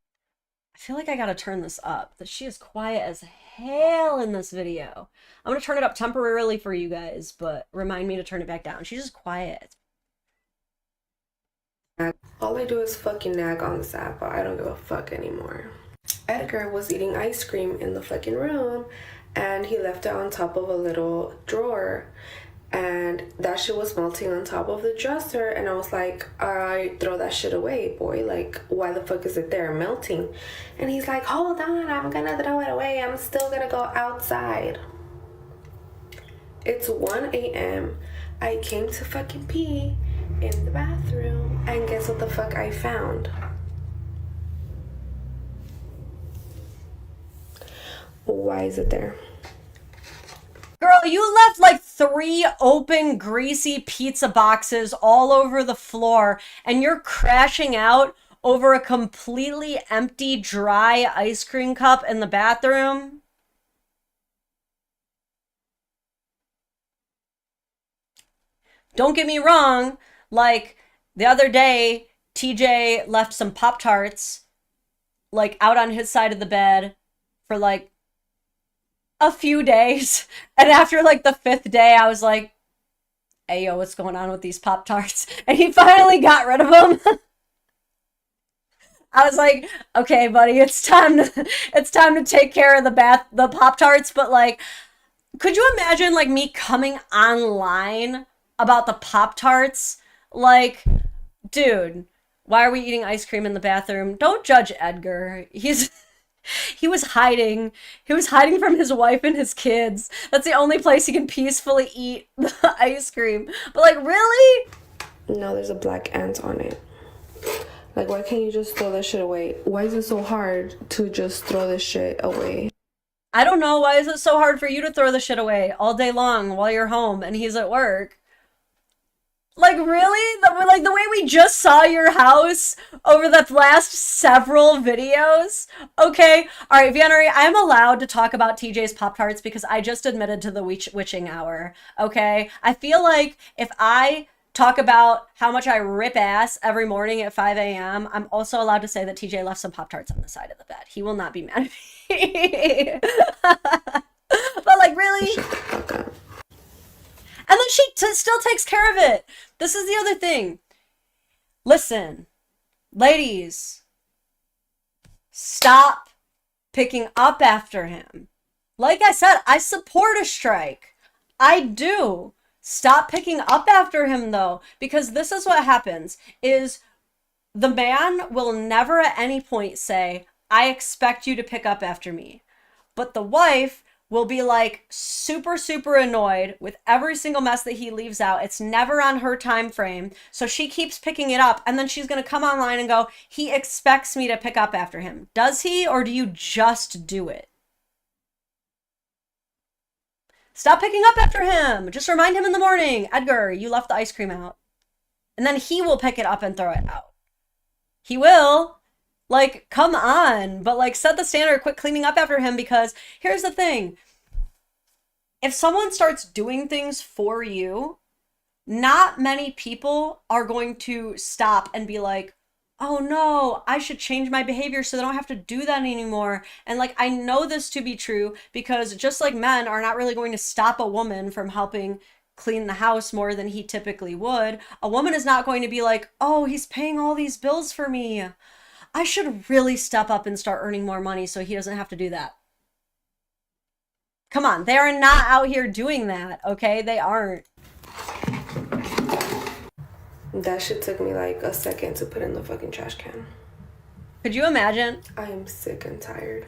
I feel like I gotta turn this up. That she is quiet as hell in this video. I'm gonna turn it up temporarily for you guys, but remind me to turn it back down. She's just quiet. All I do is fucking nag on this app, but I don't give a fuck anymore. Edgar was eating ice cream in the fucking room, and he left it on top of a little drawer, and that shit was melting on top of the dresser, and I was like, alright, throw that shit away, boy. Like, why the fuck is it there melting? And he's like, hold on, I'm gonna throw it away. I'm still gonna go outside. It's 1 a.m. I came to fucking pee in the bathroom, and guess what the fuck I found? Why is it there? Girl, you left like 3 open, greasy pizza boxes all over the floor, and you're crashing out over a completely empty, dry ice cream cup in the bathroom? Don't get me wrong, like, the other day, TJ left some Pop-Tarts, like, out on his side of the bed for, like, a few days. And after, like, the 5th day, I was like, hey, yo, what's going on with these Pop-Tarts? And he finally got rid of them. I was like, okay, buddy, it's time to take care of the Pop-Tarts, but, like, could you imagine, like, me coming online about the Pop-Tarts? Like, dude, why are we eating ice cream in the bathroom? Don't judge Edgar. He was hiding. He was hiding from his wife and his kids. That's the only place he can peacefully eat the ice cream. But, like, really? No, there's a black ant on it. Like, why can't you just throw that shit away? Why is it so hard to just throw this shit away? I don't know. Why is it so hard for you to throw the shit away all day long while you're home and he's at work? Like, really? Like, the way we just saw your house over the last several videos? Okay. All right, Vianney, I'm allowed to talk about TJ's Pop-Tarts because I just admitted to the witching hour. Okay? I feel like if I talk about how much I rip ass every morning at 5 a.m., I'm also allowed to say that TJ left some Pop-Tarts on the side of the bed. He will not be mad at me. But, like, really? Shut the fuck up. And then she still takes care of it. This is the other thing. Listen, ladies, stop picking up after him. Like I said, I support a strike. I do. Stop picking up after him, though, because this is what happens, is the man will never at any point say, I expect you to pick up after me. But the wife will be like super, super annoyed with every single mess that he leaves out. It's never on her time frame. So she keeps picking it up. And then she's going to come online and go, he expects me to pick up after him. Does he, or do you just do it? Stop picking up after him. Just remind him in the morning, Edgar, you left the ice cream out. And then he will pick it up and throw it out. He will. Like, come on. But, like, set the standard, quit cleaning up after him, because here's the thing. If someone starts doing things for you, not many people are going to stop and be like, oh no, I should change my behavior so they don't have to do that anymore. And, like, I know this to be true because just like men are not really going to stop a woman from helping clean the house more than he typically would, a woman is not going to be like, oh, he's paying all these bills for me. I should really step up and start earning more money so he doesn't have to do that. Come on, they are not out here doing that, okay? They aren't. That shit took me like a second to put in the fucking trash can. Could you imagine? I am sick and tired.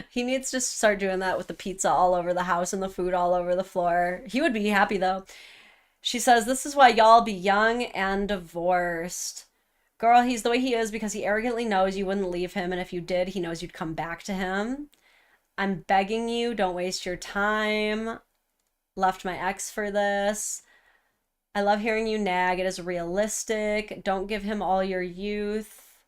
He needs to start doing that with the pizza all over the house and the food all over the floor. He would be happy, though. She says, this is why y'all be young and divorced. Girl, he's the way he is because he arrogantly knows you wouldn't leave him, and if you did, he knows you'd come back to him. I'm begging you, don't waste your time. Left my ex for this. I love hearing you nag. It is realistic. Don't give him all your youth.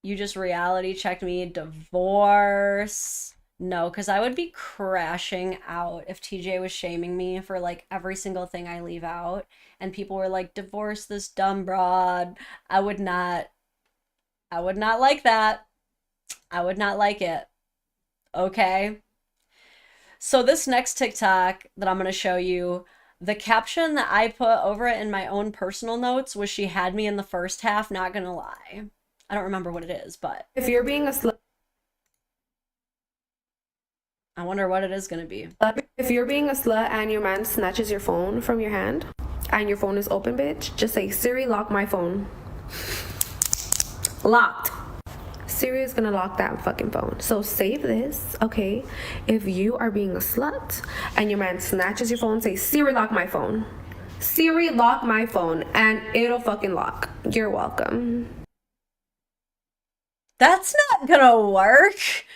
You just reality checked me. Divorce. No, because I would be crashing out if TJ was shaming me for, like, every single thing I leave out. And people were like, divorce this dumb broad. I would not like that. I would not like it. Okay? So this next TikTok that I'm going to show you, The caption that I put over it in my own personal notes was she had me in the first half, not gonna lie. I don't remember what it is, but If you're being a slut, I wonder what it is gonna be. if you're being a slut and your man snatches your phone from your hand and your phone is open, bitch, just say, Siri, lock my phone. Locked. Siri is gonna lock that fucking phone. So save this, okay? If you are being a slut and your man snatches your phone, say, Siri, lock my phone. Siri, lock my phone, and it'll fucking lock. You're welcome. That's not gonna work.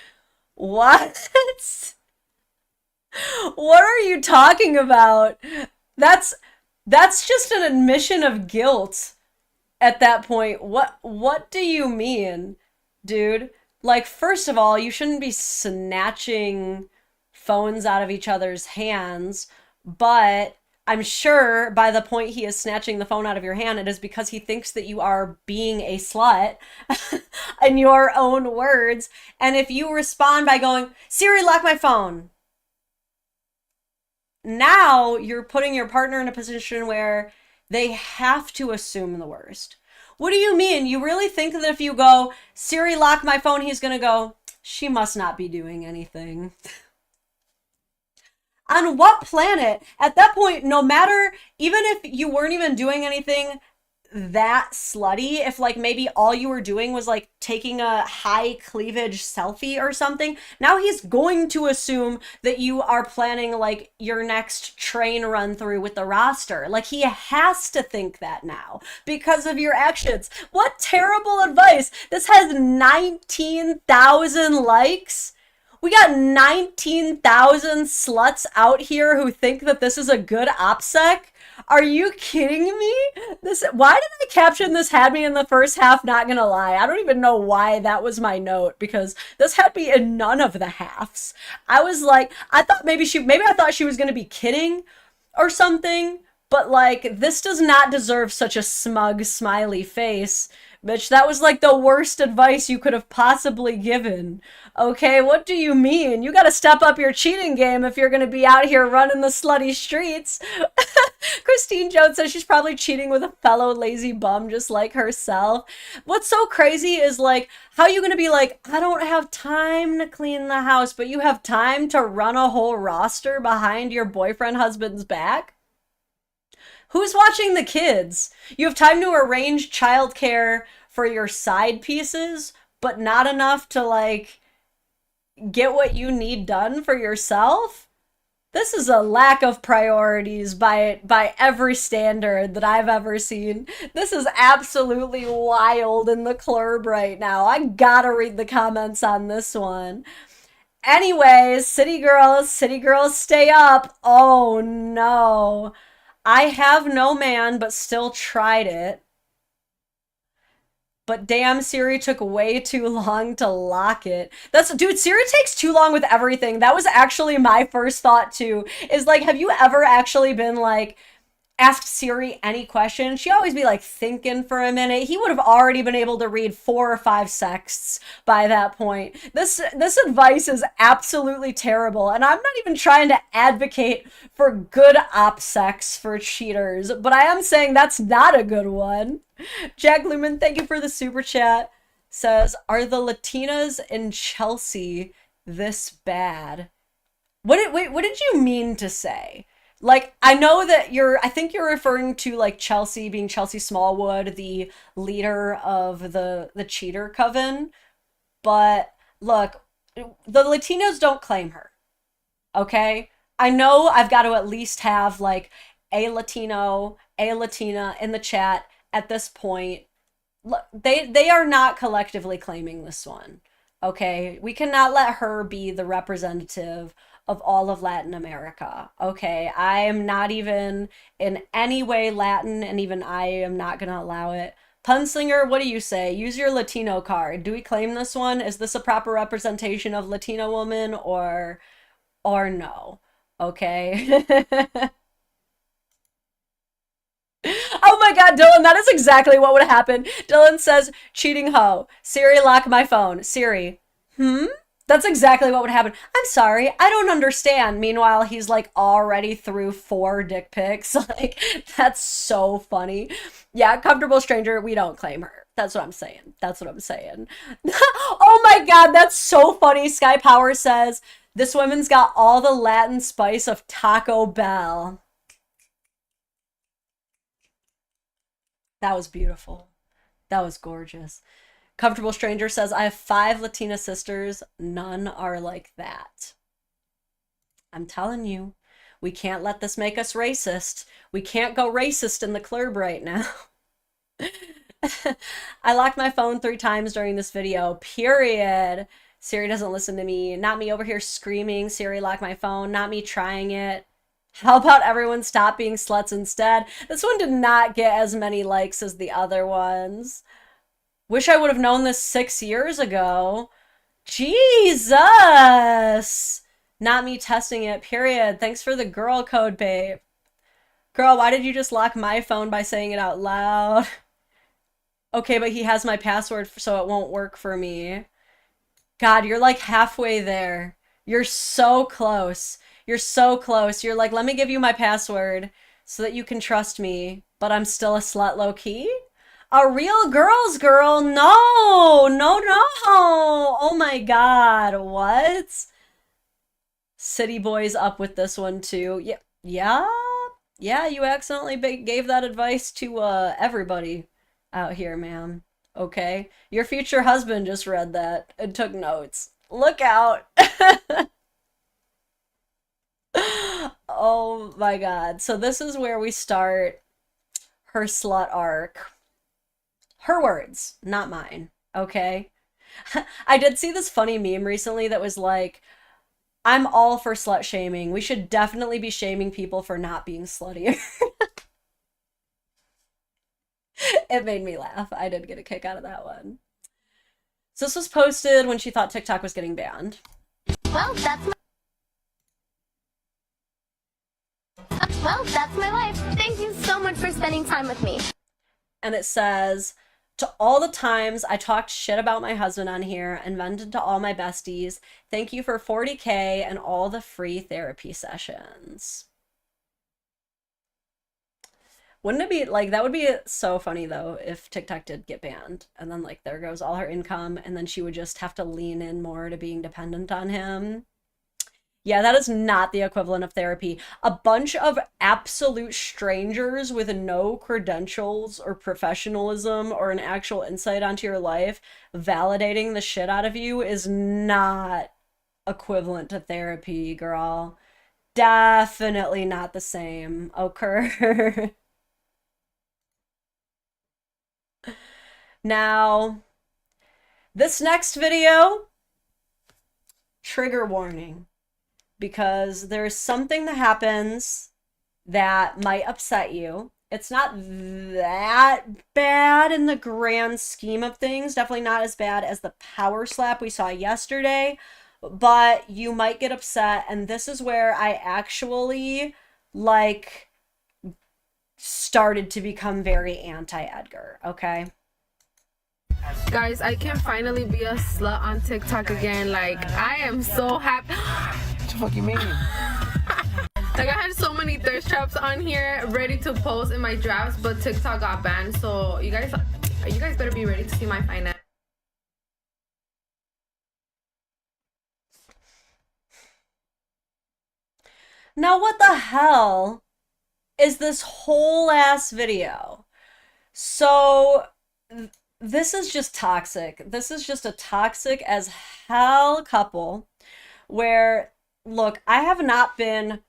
What? What are you talking about? That's just an admission of guilt at that point. What do you mean, dude? Like, first of all, you shouldn't be snatching phones out of each other's hands, but I'm sure by the point he is snatching the phone out of your hand, it is because he thinks that you are being a slut in your own words. And if you respond by going, Siri, lock my phone, now you're putting your partner in a position where they have to assume the worst. What do you mean? You really think that if you go, Siri, lock my phone, he's gonna go, she must not be doing anything? On what planet? At that point, no matter, even if you weren't even doing anything that slutty, if like maybe all you were doing was like taking a high cleavage selfie or something, now he's going to assume that you are planning like your next train run through with the roster. Like, he has to think that now because of your actions. What terrible advice. This has 19,000 likes. We got 19,000 sluts out here who think that this is a good OPSEC. Are you kidding me? Why did I caption this had me in the first half? Not gonna lie, I don't even know why that was my note, because this had me in none of the halves. I was like, I thought maybe I thought she was gonna be kidding or something, but like, this does not deserve such a smug smiley face. Bitch, that was like the worst advice you could have possibly given. Okay, what do you mean? You gotta step up your cheating game if you're gonna be out here running the slutty streets. Christine Jones says she's probably cheating with a fellow lazy bum just like herself. What's so crazy is like, how are you gonna be like, I don't have time to clean the house, but you have time to run a whole roster behind your boyfriend husband's back? Who's watching the kids? You have time to arrange childcare for your side pieces, but not enough to like get what you need done for yourself? This is a lack of priorities by every standard that I've ever seen. This is absolutely wild in the club right now. I gotta read the comments on this one. Anyways, city girls, stay up. Oh no. I have no man, but still tried it. But damn, Siri took way too long to lock it. Dude, Siri takes too long with everything. That was actually my first thought too, is like, have you ever actually been like, asked Siri any question? She'd always be like thinking for a minute. He would have already been able to read 4 or 5 sexts by that point. This advice is absolutely terrible, and I'm not even trying to advocate for good OPSECs for cheaters, but I am saying that's not a good one. Jack Lumen, thank you for the super chat. Says, are the Latinas in Chelsea this bad? What did you mean to say? Like, I know that I think you're referring to like Chelsea being Chelsea Smallwood, the leader of the cheater coven. But look, the Latinos don't claim her. Okay? I know I've got to at least have like a Latino, a Latina in the chat at this point. Look, they are not collectively claiming this one. Okay? We cannot let her be the representative of all of Latin America. Okay, I am not even in any way Latin, and even I am not gonna allow it. Punslinger, what do you say? Use your Latino card. Do we claim this one? Is this a proper representation of Latino woman or no? Okay. Oh my god, Dylan, that is exactly what would happen. Dylan says, cheating hoe. Siri, lock my phone. Siri, That's exactly what would happen. I'm sorry, I don't understand. Meanwhile, he's like already through 4 dick pics. Like, that's so funny. Yeah, comfortable stranger, we don't claim her. That's what I'm saying. That's what I'm saying. Oh my god, that's so funny. Sky Power says, this woman's got all the Latin spice of Taco Bell. That was beautiful. That was gorgeous. Comfortable Stranger says, I have 5 Latina sisters. None are like that. I'm telling you, we can't let this make us racist. We can't go racist in the club right now. I locked my phone 3 times during this video, period. Siri doesn't listen to me. Not me over here screaming, Siri locked my phone. Not me trying it. How about everyone stop being sluts instead? This one did not get as many likes as the other ones. Wish I would have known this 6 years ago. Jesus! Not me testing it, period. Thanks for the girl code, babe. Girl, why did you just lock my phone by saying it out loud? Okay, but he has my password, so it won't work for me. God, you're like halfway there. You're so close. You're so close. You're like, let me give you my password so that you can trust me, but I'm still a slut low-key? A real girl's girl? No, no, no. Oh my god, what? City Boy's up with this one too. Yeah, you accidentally gave that advice to everybody out here, ma'am. Okay? Your future husband just read that and took notes. Look out. Oh my god. So this is where we start her slut arc. Her words, not mine, okay? I did see this funny meme recently that was like, I'm all for slut shaming. We should definitely be shaming people for not being sluttier. It made me laugh. I did get a kick out of that one. So this was posted when she thought TikTok was getting banned. Well, that's my life. Thank you so much for spending time with me. And it says, to all the times I talked shit about my husband on here and vented to all my besties, thank you for 40K and all the free therapy sessions. Wouldn't it be, like, that would be so funny, though, if TikTok did get banned, and then, like, there goes all her income, and then she would just have to lean in more to being dependent on him. Yeah, that is not the equivalent of therapy. A bunch of absolute strangers with no credentials or professionalism or an actual insight onto your life validating the shit out of you is not equivalent to therapy, girl. Definitely not the same, okay? Now, this next video, trigger warning. Because there's something that happens that might upset you. It's not that bad in the grand scheme of things. Definitely not as bad as the power slap we saw yesterday. But you might get upset. And this is where I actually, like, started to become very anti-Edgar, okay? Guys, I can finally be a slut on TikTok again. Like, I am so happy. What the fuck you mean? Like, I had so many thirst traps on here ready to post in my drafts, but TikTok got banned. So you guys better be ready to see my finance. Now what the hell is this whole ass video? So this is just toxic. This is just a toxic as hell couple where, look, I have not been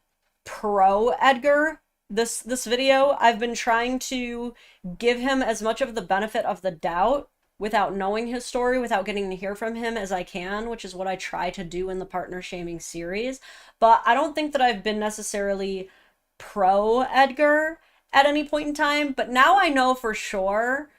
pro Edgar this video. I've been trying to give him as much of the benefit of the doubt without knowing his story, without getting to hear from him as I can, which is what I try to do in the partner shaming series. But I don't think that I've been necessarily pro Edgar at any point in time. But now I know for sure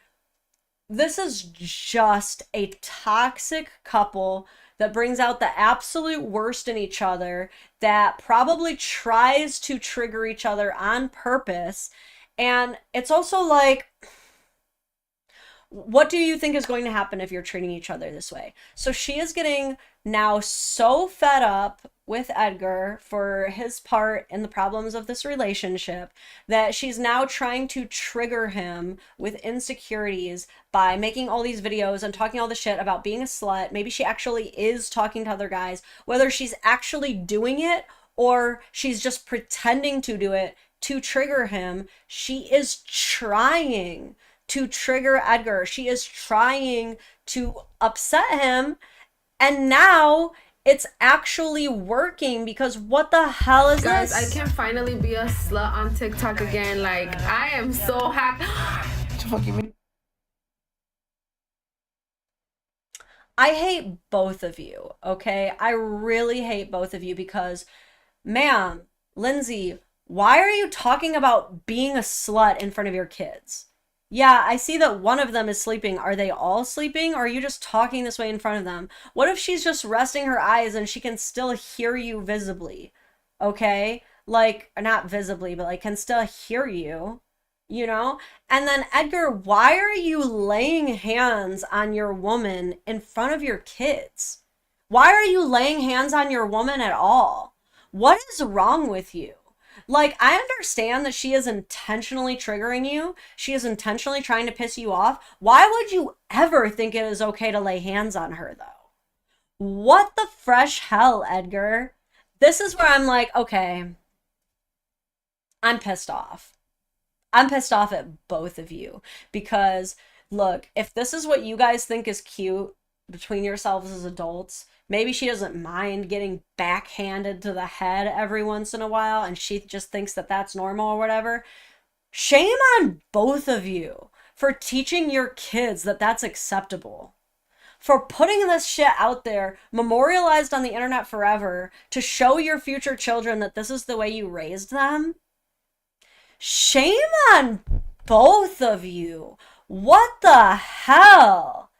this is just a toxic couple that brings out the absolute worst in each other, that probably tries to trigger each other on purpose. And it's also like, What do you think is going to happen if you're treating each other this way? So she is getting now so fed up with Edgar for his part in the problems of this relationship that she's now trying to trigger him with insecurities by making all these videos and talking all the shit about being a slut. Maybe she actually is talking to other guys, whether she's actually doing it or she's just pretending to do it to trigger him. She is trying to trigger Edgar. She is trying to upset him. And now it's actually working because what the hell is Guys, this? I can finally be a slut on TikTok again. Like, I am so happy. I hate both of you, okay? I really hate both of you because, ma'am, Lindsay, why are you talking about being a slut in front of your kids? Yeah, I see that one of them is sleeping. Are they all sleeping? Or are you just talking this way in front of them? What if she's just resting her eyes and she can still hear you visibly? Okay? Like, not visibly, but like can still hear you, you know? And then, Edgar, why are you laying hands on your woman in front of your kids? Why are you laying hands on your woman at all? What is wrong with you? Like, I understand that she is intentionally triggering you. She is intentionally trying to piss you off. Why would you ever think it is okay to lay hands on her, though? What the fresh hell, Edgar? This is where I'm like, okay, I'm pissed off. I'm pissed off at both of you because, look, if this is what you guys think is cute between yourselves as adults, maybe she doesn't mind getting backhanded to the head every once in a while and she just thinks that that's normal or whatever. Shame on both of you for teaching your kids that that's acceptable. For putting this shit out there, memorialized on the internet forever, to show your future children that this is the way you raised them. Shame on both of you. What the hell?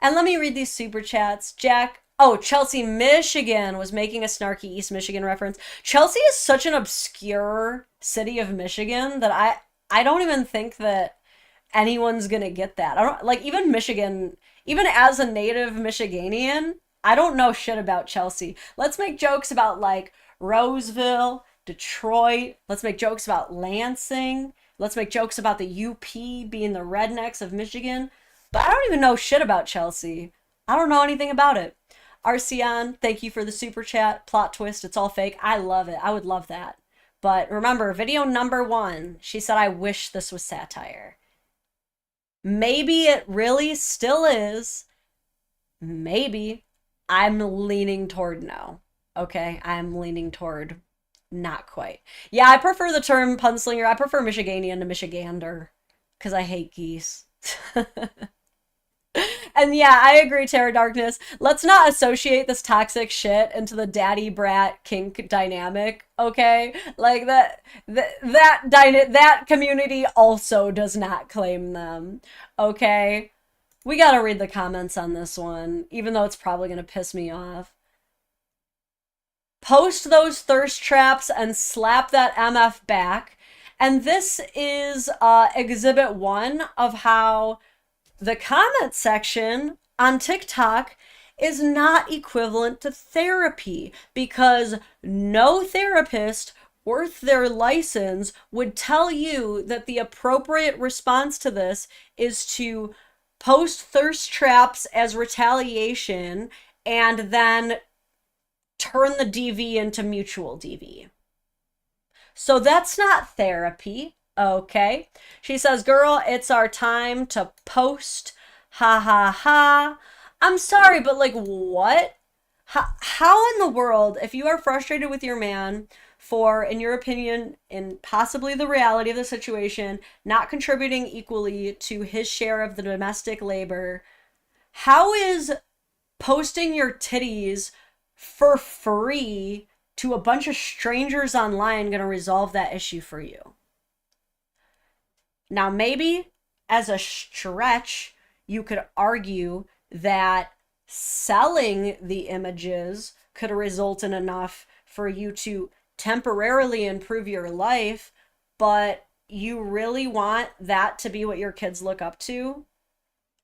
And let me read these super chats. Jack, oh, Chelsea, Michigan was making a snarky East Michigan reference. Chelsea is such an obscure city of Michigan that I don't even think that anyone's gonna get that. I don't like even Michigan, even as a native Michiganian, I don't know shit about Chelsea. Let's make jokes about like Roseville, Detroit. Let's make jokes about Lansing. Let's make jokes about the UP being the rednecks of Michigan. But I don't even know shit about Chelsea. I don't know anything about it. Arcion, thank you for the super chat. Plot twist, it's all fake. I love it. I would love that. But remember, video number 1, she said, I wish this was satire. Maybe it really still is. Maybe. I'm leaning toward no. Okay, I'm leaning toward not quite. Yeah, I prefer the term punslinger. I prefer Michiganian to Michigander because I hate geese. And yeah, I agree, Terra Darkness. Let's not associate this toxic shit into the daddy brat kink dynamic, okay? Like that community also does not claim them, okay? We gotta read the comments on this one, even though it's probably gonna piss me off. Post those thirst traps and slap that MF back. And this is exhibit 1 of how the comment section on TikTok is not equivalent to therapy because no therapist worth their license would tell you that the appropriate response to this is to post thirst traps as retaliation and then turn the DV into mutual DV. So that's not therapy. Okay. She says, girl, it's our time to post. Ha ha ha. I'm sorry, but like what? How in the world, if you are frustrated with your man for, in your opinion, and possibly the reality of the situation, not contributing equally to his share of the domestic labor, how is posting your titties for free to a bunch of strangers online gonna resolve that issue for you? Now, maybe as a stretch, you could argue that selling the images could result in enough for you to temporarily improve your life, but you really want that to be what your kids look up to?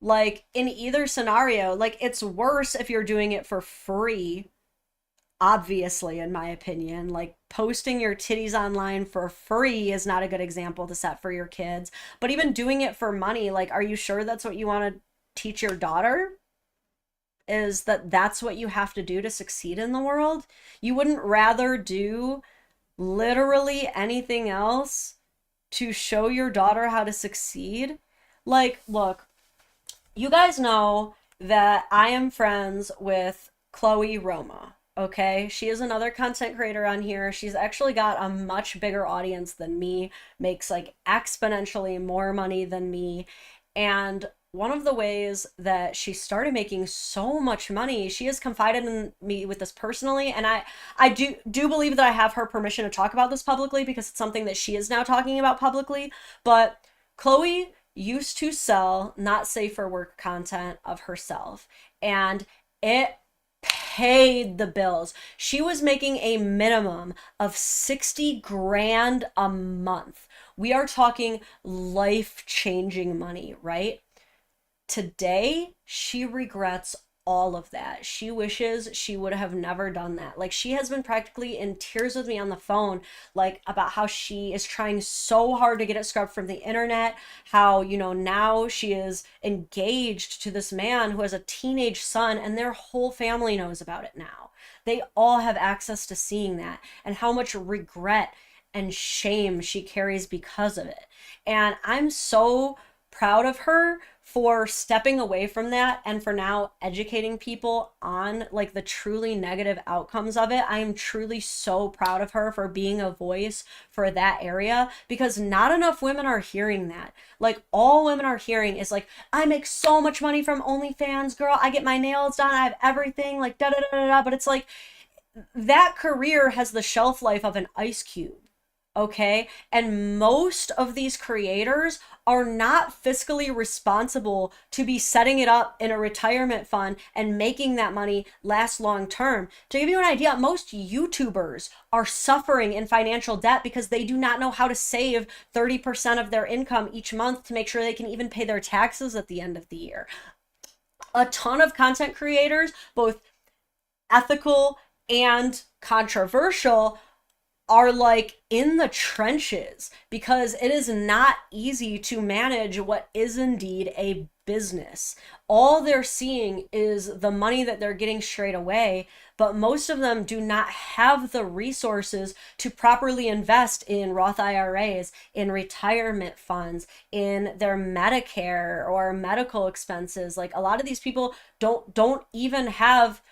Like, in either scenario, like, it's worse if you're doing it for free, obviously, in my opinion. Like, posting your titties online for free is not a good example to set for your kids. But even doing it for money, like, are you sure that's what you want to teach your daughter? Is that that's what you have to do to succeed in the world? You wouldn't rather do literally anything else to show your daughter how to succeed? Like, look, you guys know that I am friends with Chloe Roma. Okay, she is another content creator on here. She's actually got a much bigger audience than me, makes like exponentially more money than me. And one of the ways that she started making so much money, she has confided in me with this personally, and I do believe that I have her permission to talk about this publicly because it's something that she is now talking about publicly. But Chloe used to sell not safe for work content of herself, and it paid the bills. She was making a minimum of 60 grand a month. We are talking life-changing money, right? Today, she regrets all of that. She wishes she would have never done that. Like, she has been practically in tears with me on the phone, like, about how she is trying so hard to get it scrubbed from the internet, how, you know, now she is engaged to this man who has a teenage son, and their whole family knows about it now. They all have access to seeing that, and how much regret and shame she carries because of it. And I'm so proud of her for stepping away from that and for now educating people on like the truly negative outcomes of it. I am truly so proud of her for being a voice for that area, because not enough women are hearing that. Like, all women are hearing is like, I make so much money from OnlyFans, girl. I get my nails done. I have everything, like da da da da da. But it's like, that career has the shelf life of an ice cube. Okay, and most of these creators are not fiscally responsible to be setting it up in a retirement fund and making that money last long term. To give you an idea, most YouTubers are suffering in financial debt because they do not know how to save 30% of their income each month to make sure they can even pay their taxes at the end of the year. A ton of content creators, both ethical and controversial, are like in the trenches because it is not easy to manage what is indeed a business. All they're seeing is the money that they're getting straight away, but most of them do not have the resources to properly invest in Roth IRAs, in retirement funds, in their Medicare or medical expenses. Like, a lot of these people don't even have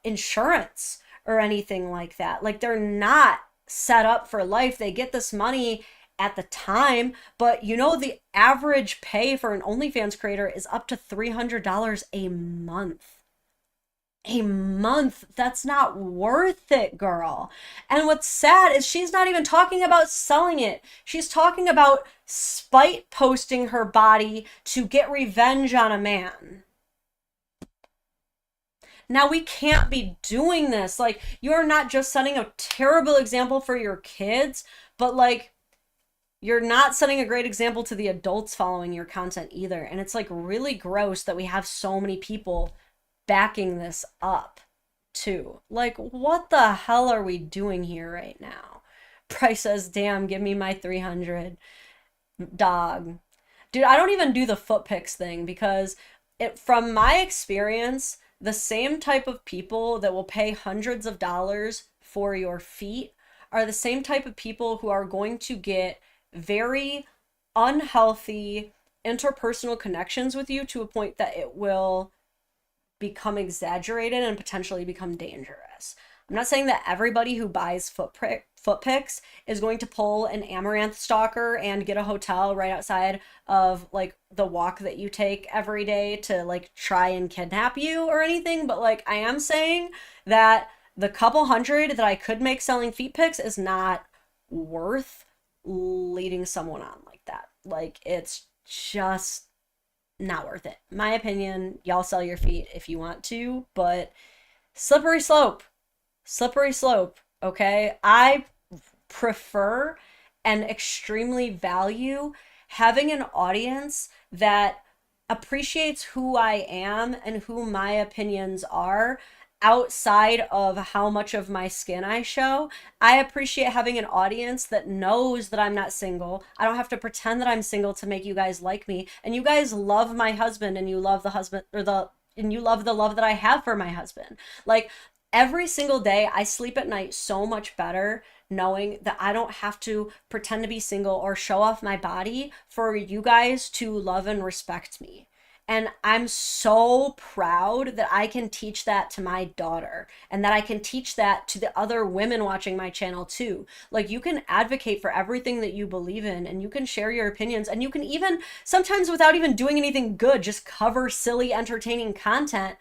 insurance or anything like that. Like, they're not set up for life. They get this money at the time, but you know, the average pay for an OnlyFans creator is up to $300 a month. A month. That's not worth it, girl. And what's sad is she's not even talking about selling it. She's talking about spite posting her body to get revenge on a man. Now, we can't be doing this. Like, you're not just setting a terrible example for your kids, but like, you're not setting a great example to the adults following your content either. And it's like really gross that we have so many people backing this up too. Like, what the hell are we doing here right now? Price says, damn, give me my 300. Dog. Dude, I don't even do the foot pics thing because from my experience, the same type of people that will pay hundreds of dollars for your feet are the same type of people who are going to get very unhealthy interpersonal connections with you to a point that it will become exaggerated and potentially become dangerous. I'm not saying that everybody who buys foot pics is going to pull an amaranth stalker and get a hotel right outside of like the walk that you take every day to like try and kidnap you or anything, but like, I am saying that the couple hundred that I could make selling feet pics is not worth leading someone on like that. Like, it's just not worth it. My opinion, y'all sell your feet if you want to, but slippery slope. Slippery slope, okay? I prefer and extremely value having an audience that appreciates who I am and who my opinions are outside of how much of my skin I show. I appreciate having an audience that knows that I'm not single. I don't have to pretend that I'm single to make you guys like me. And you guys love my husband, and you love the husband, and you love the love that I have for my husband. Like, every single day I sleep at night so much better knowing that I don't have to pretend to be single or show off my body for you guys to love and respect me. And I'm so proud that I can teach that to my daughter, and that I can teach that to the other women watching my channel too. Like, you can advocate for everything that you believe in, and you can share your opinions, and you can even, sometimes without even doing anything good, just cover silly, entertaining content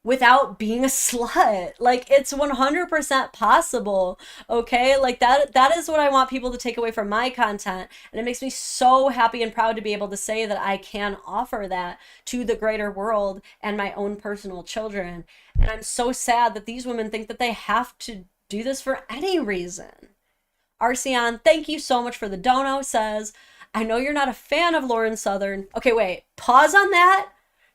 without being a slut. Like, it's 100% possible, okay? Like, that is what I want people to take away from my content, and it makes me so happy and proud to be able to say that I can offer that to the greater world and my own personal children. And I'm so sad that these women think that they have to do this for any reason. Arceon, thank you so much for the dono, says, I know you're not a fan of Lauren Southern. Okay, wait, pause on that.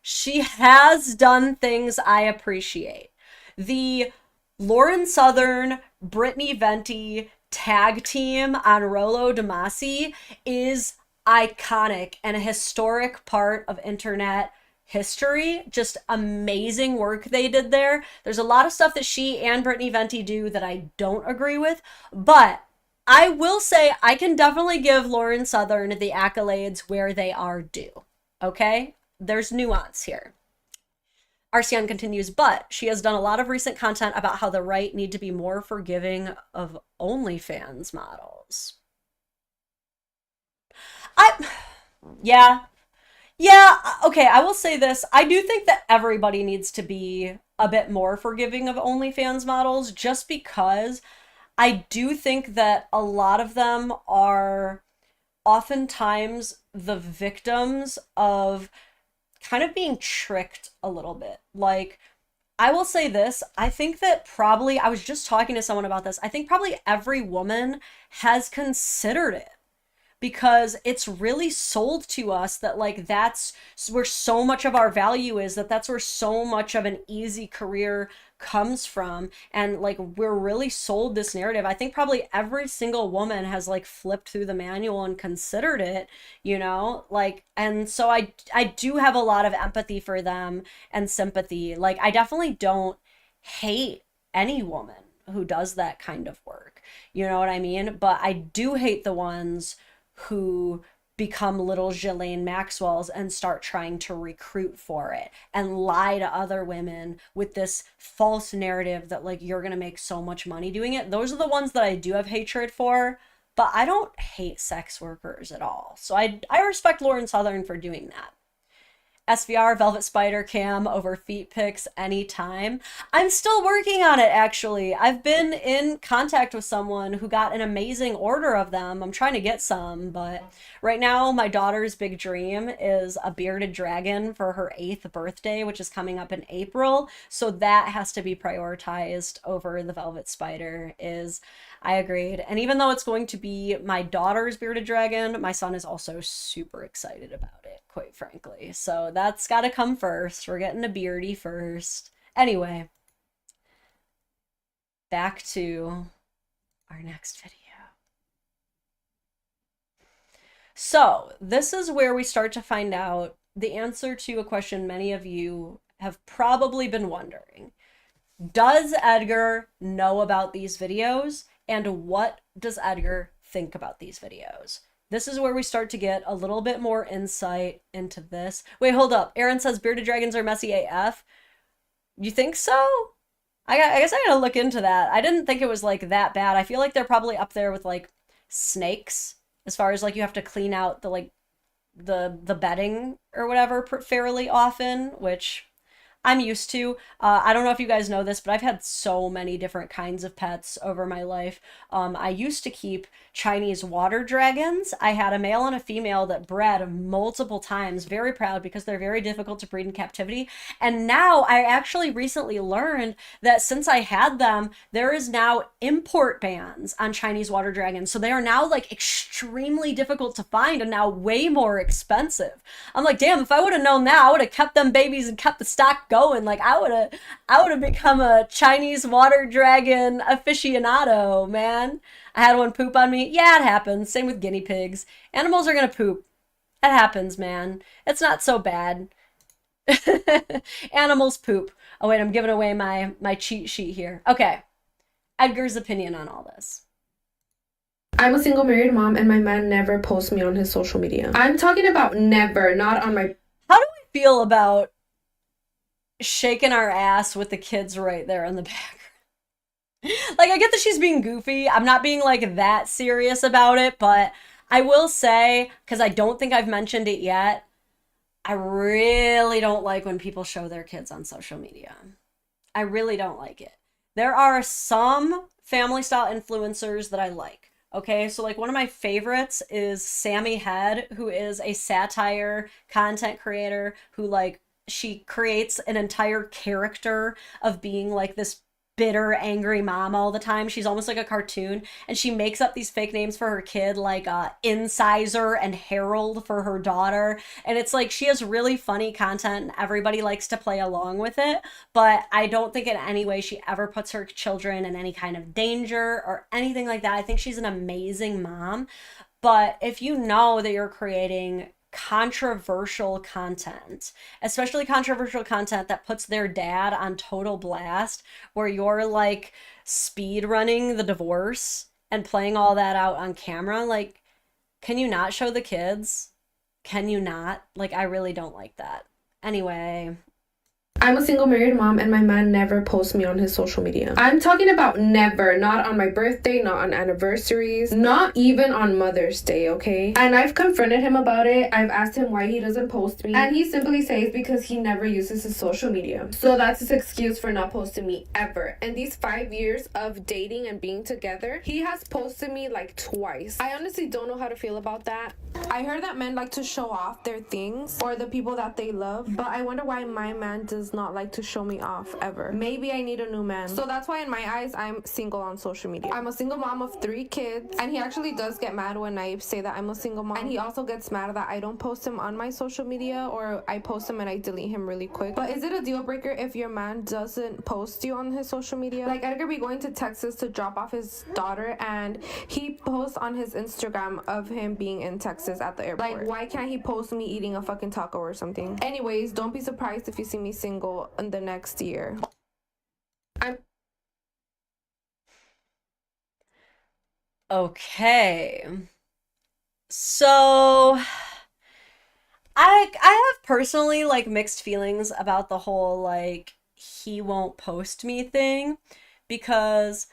She has done things I appreciate. The Lauren Southern, Brittany Venti tag team on Rolo Damasi is iconic and a historic part of internet history. Just amazing work they did there. There's a lot of stuff that she and Brittany Venti do that I don't agree with, but I will say I can definitely give Lauren Southern the accolades where they are due, okay? There's nuance here. Arceon continues, but she has done a lot of recent content about how the right need to be more forgiving of OnlyFans models. Yeah, okay, I will say this. I do think that everybody needs to be a bit more forgiving of OnlyFans models, just because I do think that a lot of them are oftentimes the victims of kind of being tricked a little bit. Like, I will say this, I think that probably, I was just talking to someone about this, I think probably every woman has considered it, because it's really sold to us that, like, that's where so much of our value is, that's where so much of an easy career comes from, and like, we're really sold this narrative. I think probably every single woman has like flipped through the manual and considered it, you know, like, and so I do have a lot of empathy for them and sympathy. Like, I definitely don't hate any woman who does that kind of work, you know what I mean? But I do hate the ones who become little Ghislaine Maxwells and start trying to recruit for it and lie to other women with this false narrative that, like, you're gonna make so much money doing it. Those are the ones that I do have hatred for, but I don't hate sex workers at all. So I respect Lauren Southern for doing that. SVR, Velvet Spider Cam over feet pics anytime. I'm still working on it, actually. I've been in contact with someone who got an amazing order of them. I'm trying to get some, but right now my daughter's big dream is a bearded dragon for her 8th birthday, which is coming up in April. So that has to be prioritized over the Velvet Spider. I agreed. And even though it's going to be my daughter's bearded dragon, my son is also super excited about it, quite frankly. So that's got to come first. We're getting a beardy first. Anyway, back to our next video. So this is where we start to find out the answer to a question many of you have probably been wondering. Does Edgar know about these videos? And what does Edgar think about these videos? This is where we start to get a little bit more insight into this. Wait, hold up. Aaron says bearded dragons are messy AF. You think so? I guess I gotta look into that. I didn't think it was like that bad. I feel like they're probably up there with like snakes, as far as like you have to clean out the like the bedding or whatever fairly often, which I'm used to. I don't know if you guys know this, but I've had so many different kinds of pets over my life. I used to keep Chinese water dragons. I had a male and a female that bred multiple times. Very proud because they're very difficult to breed in captivity. And now I actually recently learned that since I had them, there is now import bans on Chinese water dragons. So they are now like extremely difficult to find and now way more expensive. I'm like, damn, if I would have known that, I would have kept them babies and kept the stock going. Like I would have become a Chinese water dragon aficionado, man. I had one poop on me. Yeah, it happens. Same with guinea pigs. Animals are gonna poop. It happens, man. It's not so bad. Animals poop. Oh wait, I'm giving away my cheat sheet here. Okay. Edgar's opinion on all this. I'm a single married mom and my man never posts me on his social media. I'm talking about never, not on my... How do we feel about shaking our ass with the kids right there in the back? Like, I get that she's being goofy. I'm not being like that serious about it, but I will say, because I don't think I've mentioned it yet, I really don't like when people show their kids on social media. I really don't like it. There are some family style influencers that I like. Okay, so like one of my favorites is Sammy Head, who is a satire content creator who like she creates an entire character of being like this bitter, angry mom all the time. She's almost like a cartoon, and she makes up these fake names for her kid, like Incisor and Harold for her daughter. And it's like she has really funny content, and everybody likes to play along with it. But I don't think in any way she ever puts her children in any kind of danger or anything like that. I think she's an amazing mom. But if you know that you're creating controversial content, especially controversial content that puts their dad on total blast, where you're like speed running the divorce and playing all that out on camera, like, can you not show the kids? Can you not? Like, I really don't like that. Anyway, I'm a single married mom and my man never posts me on his social media. I'm talking about never, not on my birthday, not on anniversaries, not even on Mother's Day, okay? And I've confronted him about it. I've asked him why he doesn't post me. And he simply says because he never uses his social media. So that's his excuse for not posting me ever. In these 5 years of dating and being together, he has posted me like twice. I honestly don't know how to feel about that. I heard that men like to show off their things or the people that they love, but I wonder why my man does not like to show me off ever. Maybe I need a new man. So that's why in my eyes I'm single on social media. I'm a single mom of 3 kids, and he actually does get mad when I say that I'm a single mom, and he also gets mad that I don't post him on my social media, or I post him and I delete him really quick. But is it a deal breaker if your man doesn't post you on his social media? Like Edgar be going to Texas to drop off his daughter, and he posts on his Instagram of him being in Texas at the airport. Like, why can't he post me eating a fucking taco or something? Anyways, don't be surprised if you see me single in the next year. okay. So I have personally like mixed feelings about the whole like he won't post me thing, because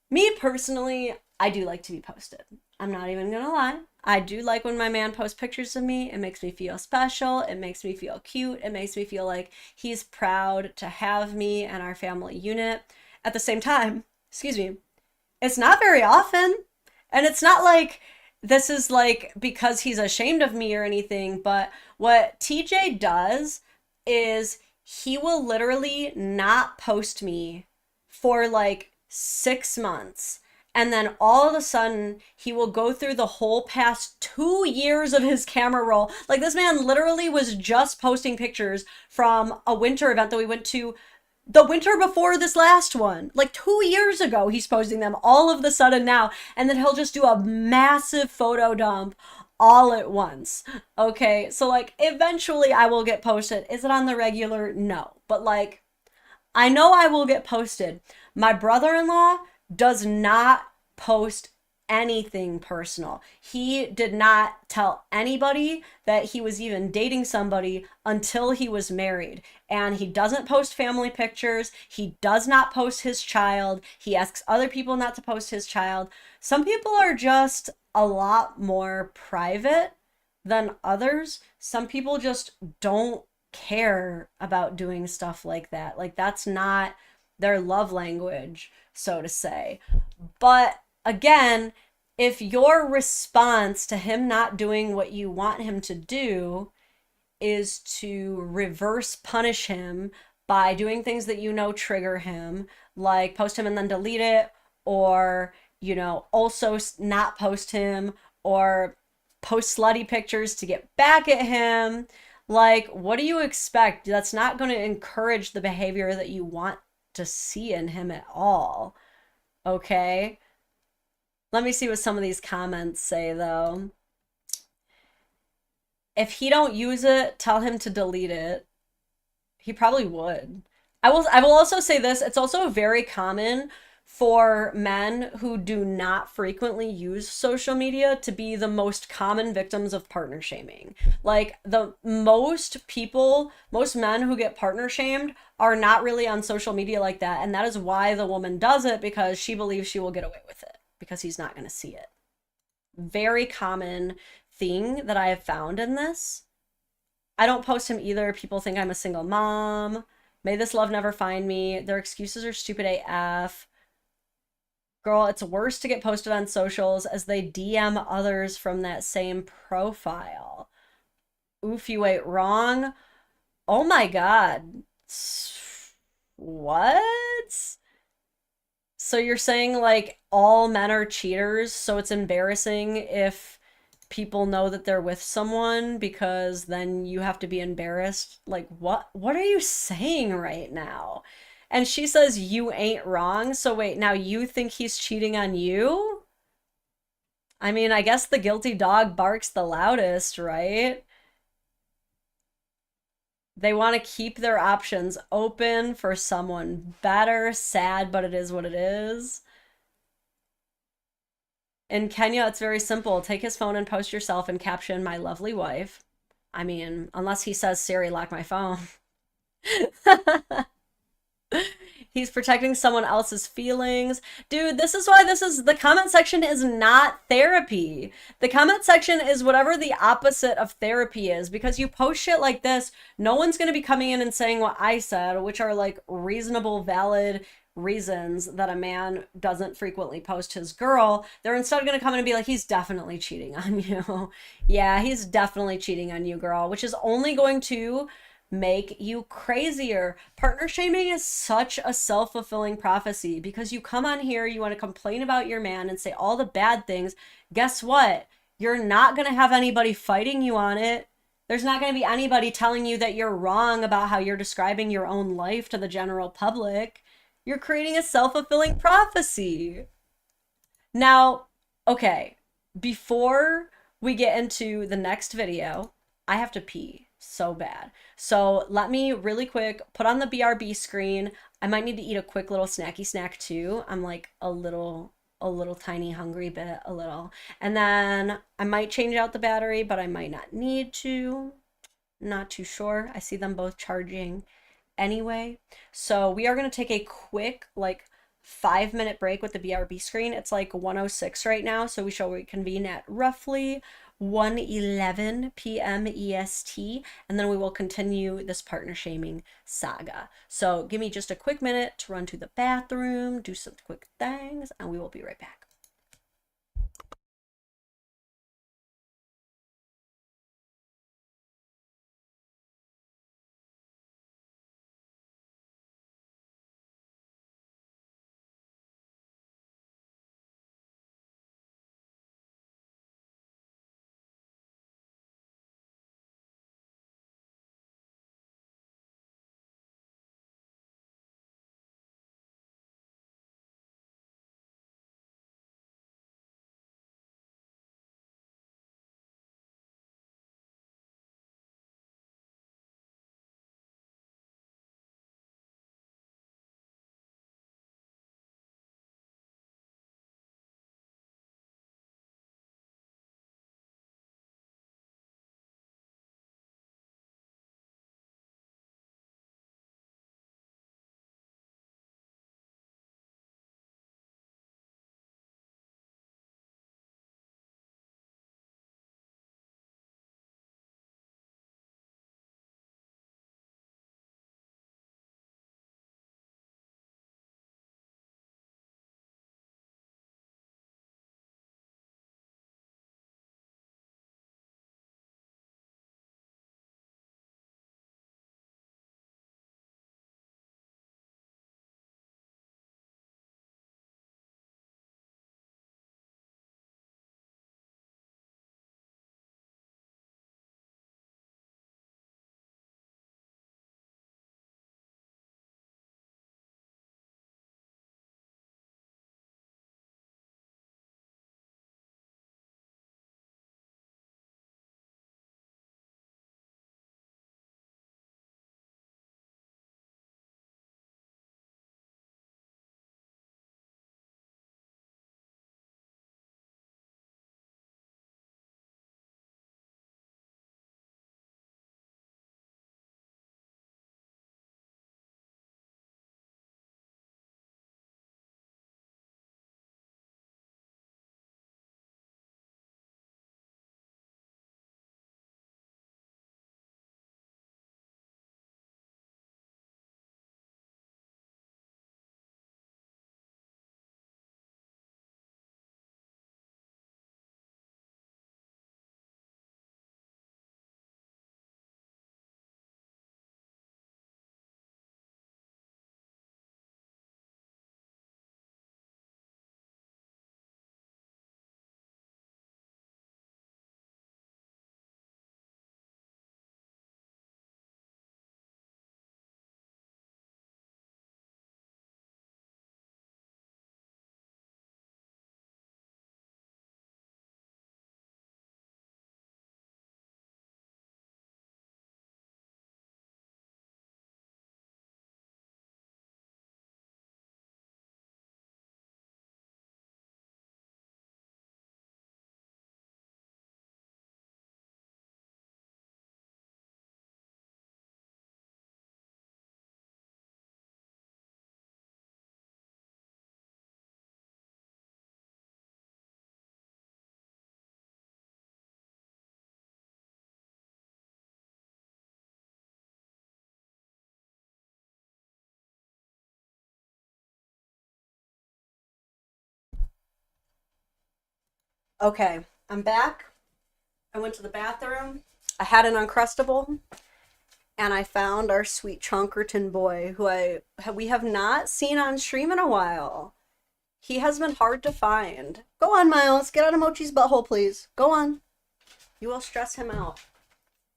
me personally, I do like to be posted. I'm not even gonna lie. I do like when my man posts pictures of me. It makes me feel special. It makes me feel cute. It makes me feel like he's proud to have me and our family unit. At the same time, excuse me, it's not very often. And it's not like this is like because he's ashamed of me or anything, but what TJ does is he will literally not post me for like 6 months. And then all of a sudden, he will go through the whole past 2 years of his camera roll. Like, this man literally was just posting pictures from a winter event that we went to the winter before this last one. Like 2 years ago, he's posting them all of the sudden now. And then he'll just do a massive photo dump all at once. Okay, so like, eventually I will get posted. Is it on the regular? No. But like, I know I will get posted. My brother-in-law does not post anything personal. He did not tell anybody that he was even dating somebody until he was married. And he doesn't post family pictures. He does not post his child. He asks other people not to post his child. Some people are just a lot more private than others. Some people just don't care about doing stuff like that. Like, that's not their love language, so to say. But again, if your response to him not doing what you want him to do is to reverse punish him by doing things that you know trigger him, like post him and then delete it, or, you know, also not post him, or post slutty pictures to get back at him. Like, what do you expect? That's not going to encourage the behavior that you want to see in him at all. Okay? Let me see what some of these comments say, though. If he don't use it, tell him to delete it. He probably would. I will also say this, it's also very common for men who do not frequently use social media to be the most common victims of partner shaming. Like, the most men who get partner shamed are not really on social media like that, and that is why the woman does it, because she believes she will get away with it because he's not going to see it. Very common thing that I have found in this. I don't post him either. People think I'm a single mom. May this love never find me. Their excuses are stupid AF. Girl, it's worse to get posted on socials as they DM others from that same profile. Oof, you ate wrong. Oh my God. What? So you're saying, like, all men are cheaters, so it's embarrassing if people know that they're with someone because then you have to be embarrassed? Like, what are you saying right now? And she says you ain't wrong. So wait, now you think he's cheating on you? I mean, I guess the guilty dog barks the loudest, right? They want to keep their options open for someone better. Sad, but it is what it is. In Kenya, it's very simple. Take his phone and post yourself and caption "my lovely wife." I mean, unless he says, "Siri, lock my phone." He's protecting someone else's feelings. Dude, this is why the comment section is not therapy. The comment section is whatever the opposite of therapy is, because you post shit like this, no one's going to be coming in and saying what I said, which are like reasonable, valid reasons that a man doesn't frequently post his girl. They're instead going to come in and be like, he's definitely cheating on you. Yeah, he's definitely cheating on you, girl, which is only going to make you crazier. Partner shaming is such a self-fulfilling prophecy, because you come on here, you want to complain about your man and say all the bad things. Guess what? You're not going to have anybody fighting you on it. There's not going to be anybody telling you that you're wrong about how you're describing your own life to the general public. You're creating a self-fulfilling prophecy. Now, okay, before we get into the next video, I have to pee so bad. So let me really quick put on the BRB screen. I might need to eat a quick little snacky snack too. I'm like a little tiny hungry bit, a little. And then I might change out the battery, but I might not need to. Not too sure. I see them both charging anyway. So we are going to take a quick, like, 5-minute break with the BRB screen. It's like 1:06 right now, so we shall reconvene at roughly 1:11 p.m. EST, and then we will continue this partner shaming saga. So give me just a quick minute to run to the bathroom, do some quick things, and we will be right back. Okay, I'm back. I went to the bathroom. I had an Uncrustable, and I found our sweet Chonkerton boy, who we have not seen on stream in a while. He has been hard to find. Go on, Miles. Get out of Mochi's butthole, please. Go on. You will stress him out.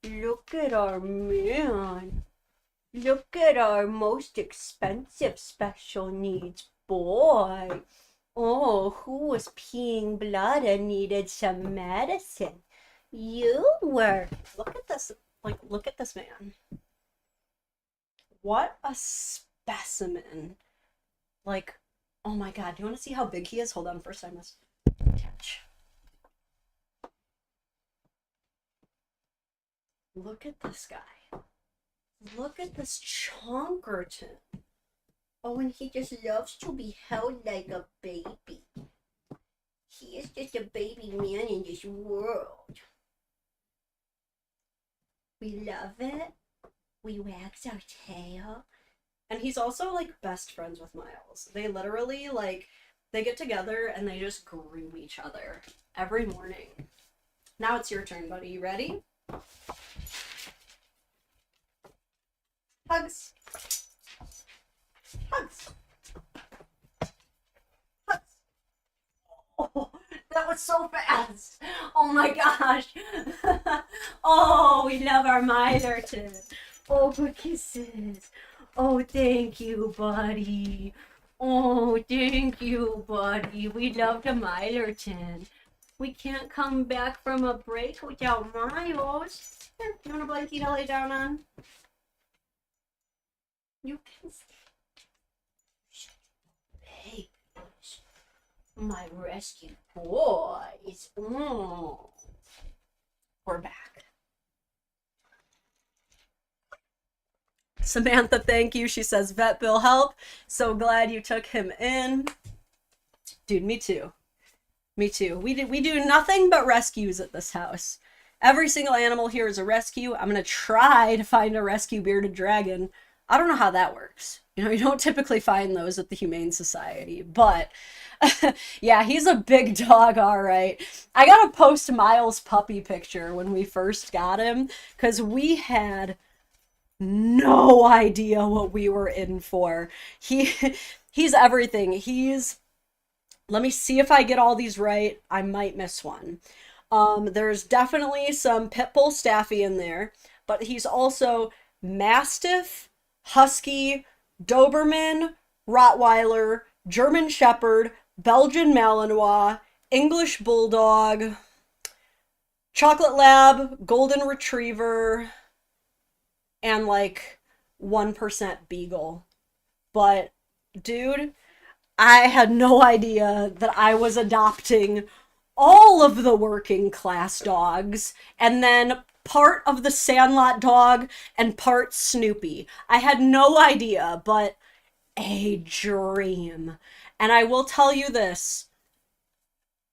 Look at our man. Look at our most expensive special needs boy. Oh, who was peeing blood and needed some medicine? You were. Look at this. Like, look at this man. What a specimen. Like, oh my god. Do you want to see how big he is? Hold on, first I must catch. Look at this guy. Look at this Chonkerton. Oh, and he just loves to be held like a baby. He is just a baby man in this world. We love it. We wax our tail. And he's also, like, best friends with Miles. They literally, like, they get together and they just groom each other every morning. Now it's your turn, buddy. You ready? Hugs. Hugs. Hugs. Oh, that was so fast. Oh my gosh. Oh, we love our Mylerton. Oh, good kisses. Oh, thank you, buddy. Oh, thank you, buddy. We love the Mylerton. We can't come back from a break without Miles. Here, you want a blankie to lay down on? You can stay. Babies. My rescue boys. Oh. We're back. Samantha, thank you. She says, vet bill help. So glad you took him in. Dude, me too. Me too. We do nothing but rescues at this house. Every single animal here is a rescue. I'm going to try to find a rescue bearded dragon. I don't know how that works. You know, you don't typically find those at the Humane Society, but yeah, he's a big dog, all right. I gotta post Miles' puppy picture when we first got him, because we had no idea what we were in for. He's everything. Let me see if I get all these right. I might miss one. There's definitely some Pitbull Staffy in there, but he's also Mastiff, Husky, Doberman, Rottweiler, German Shepherd, Belgian Malinois, English Bulldog, Chocolate Lab, Golden Retriever, and like 1% Beagle. But, dude, I had no idea that I was adopting all of the working class dogs, and then part of the Sandlot dog and part Snoopy. I had no idea, but a dream. And I will tell you this,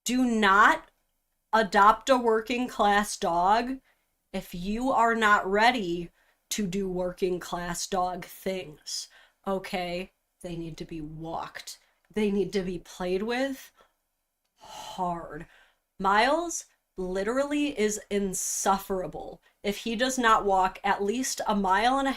do not adopt a working class dog if you are not ready to do working class dog things, okay? They need to be walked. They need to be played with hard. Miles literally is insufferable if he does not walk at least 1.5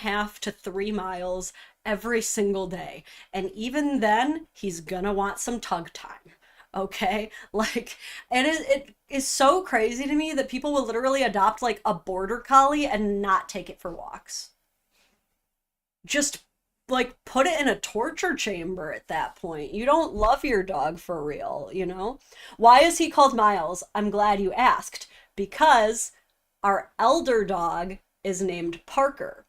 miles to 3 miles every single day. And even then, he's gonna want some tug time. Okay? Like, it is so crazy to me that people will literally adopt like a border collie and not take it for walks. Just like put it in a torture chamber at that point. You don't love your dog for real, you know? Why is he called Miles? I'm glad you asked. Because our elder dog is named Parker.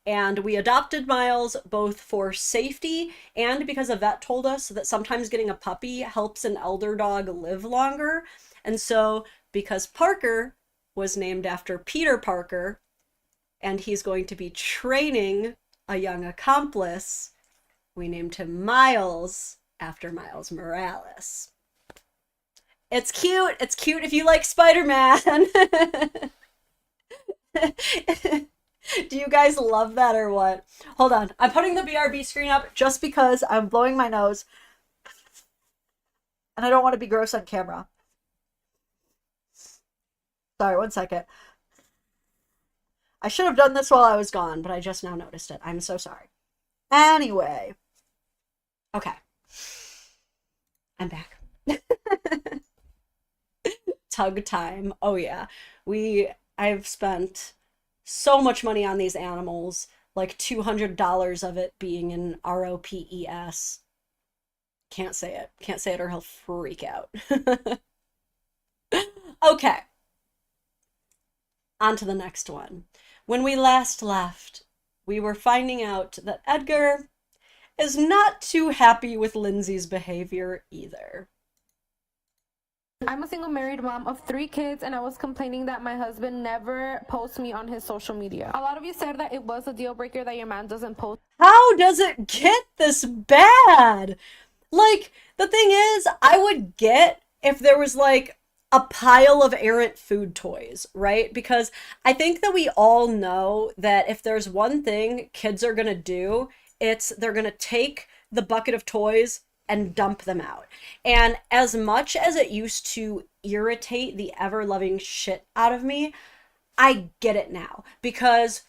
And we adopted Miles both for safety and because a vet told us that sometimes getting a puppy helps an elder dog live longer. And so because Parker was named after Peter Parker, and he's going to be training a young accomplice, we named him Miles after Miles Morales. It's cute. It's cute if you like Spider-Man. Do you guys love that or what? Hold on. I'm putting the BRB screen up just because I'm blowing my nose. And I don't want to be gross on camera. Sorry, one second. I should have done this while I was gone, but I just now noticed it. I'm so sorry. Anyway. Okay. I'm back. Tug time. Oh yeah. I've spent so much money on these animals, like $200 of it being in ROPES. Can't say it. Can't say it or he'll freak out. Okay. On to the next one. When we last left, we were finding out that Edgar is not too happy with Lindsay's behavior either. I'm a single married mom of 3 kids, and I was complaining that my husband never posts me on his social media. A lot of you said that it was a deal breaker that your man doesn't post. How does it get this bad? Like, the thing is, I would get if there was like a pile of errant food toys, right? Because I think that we all know that if there's one thing kids are gonna do, it's they're gonna take the bucket of toys and dump them out. And as much as it used to irritate the ever-loving shit out of me, I get it now. Because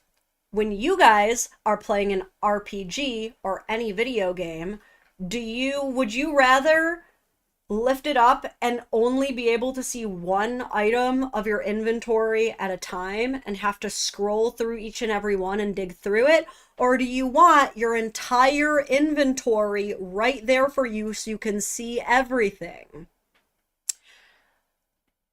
when you guys are playing an RPG or any video game, would you rather lift it up and only be able to see one item of your inventory at a time and have to scroll through each and every one and dig through it? Or do you want your entire inventory right there for you so you can see everything?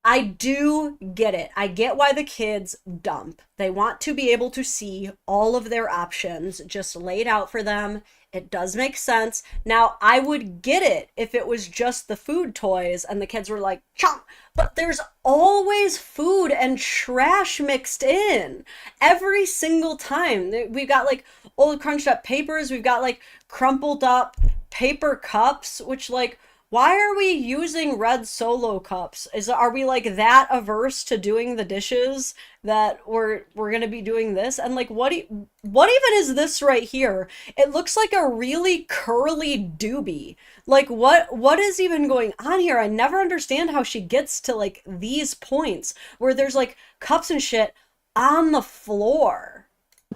I do get it. I get why the kids dump. They want to be able to see all of their options just laid out for them. It does make sense. Now, I would get it if it was just the food toys and the kids were like, chomp, but there's always food and trash mixed in every single time. We've got like old crunched up papers. We've got like crumpled up paper cups, which like, why are we using red Solo cups? Are we like that averse to doing the dishes that we're gonna be doing this? And like, what even is this right here? It looks like a really curly doobie. Like, what is even going on here? I never understand how she gets to like these points where there's like cups and shit on the floor.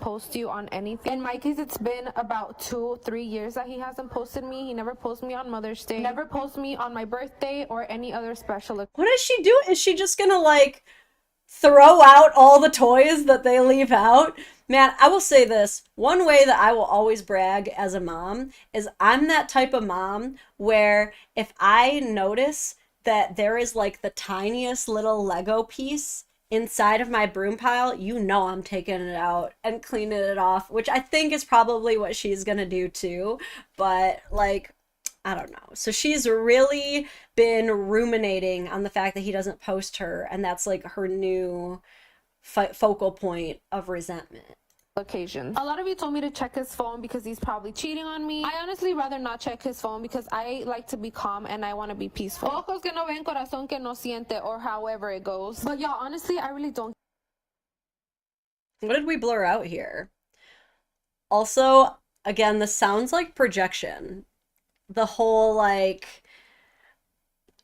Post you on anything. In my case, it's been about 2-3 years that he hasn't posted me. He never posted me on Mother's Day, never posted me on my birthday or any other special. What does she do? Is she just gonna like throw out all the toys that they leave out? Man, I will say this. One way that I will always brag as a mom is I'm that type of mom where if I notice that there is like the tiniest little Lego piece inside of my broom pile, you know I'm taking it out and cleaning it off, which I think is probably what she's gonna do too. But like, I don't know. So she's really been ruminating on the fact that he doesn't post her, and that's like her new focal point of resentment. Occasions. A lot of you told me to check his phone because he's probably cheating on me. I honestly rather not check his phone because I like to be calm and I want to be peaceful. Ojos que no ven, corazón que no siente, or however it goes. But y'all, honestly, I really don't. What did we blur out here? Also, again, this sounds like projection. The whole like,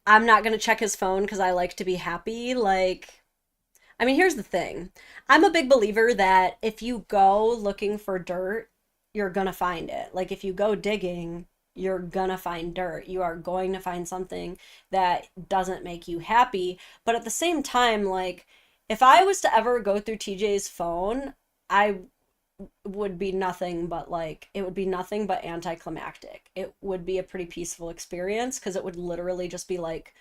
I'm not gonna check his phone because I like to be happy. Like, I mean, here's the thing. I'm a big believer that if you go looking for dirt, you're gonna find it. Like, if you go digging, you're gonna find dirt. You are going to find something that doesn't make you happy. But at the same time, like, if I was to ever go through TJ's phone, I would be nothing but like, it would be nothing but anticlimactic. It would be a pretty peaceful experience because it would literally just be like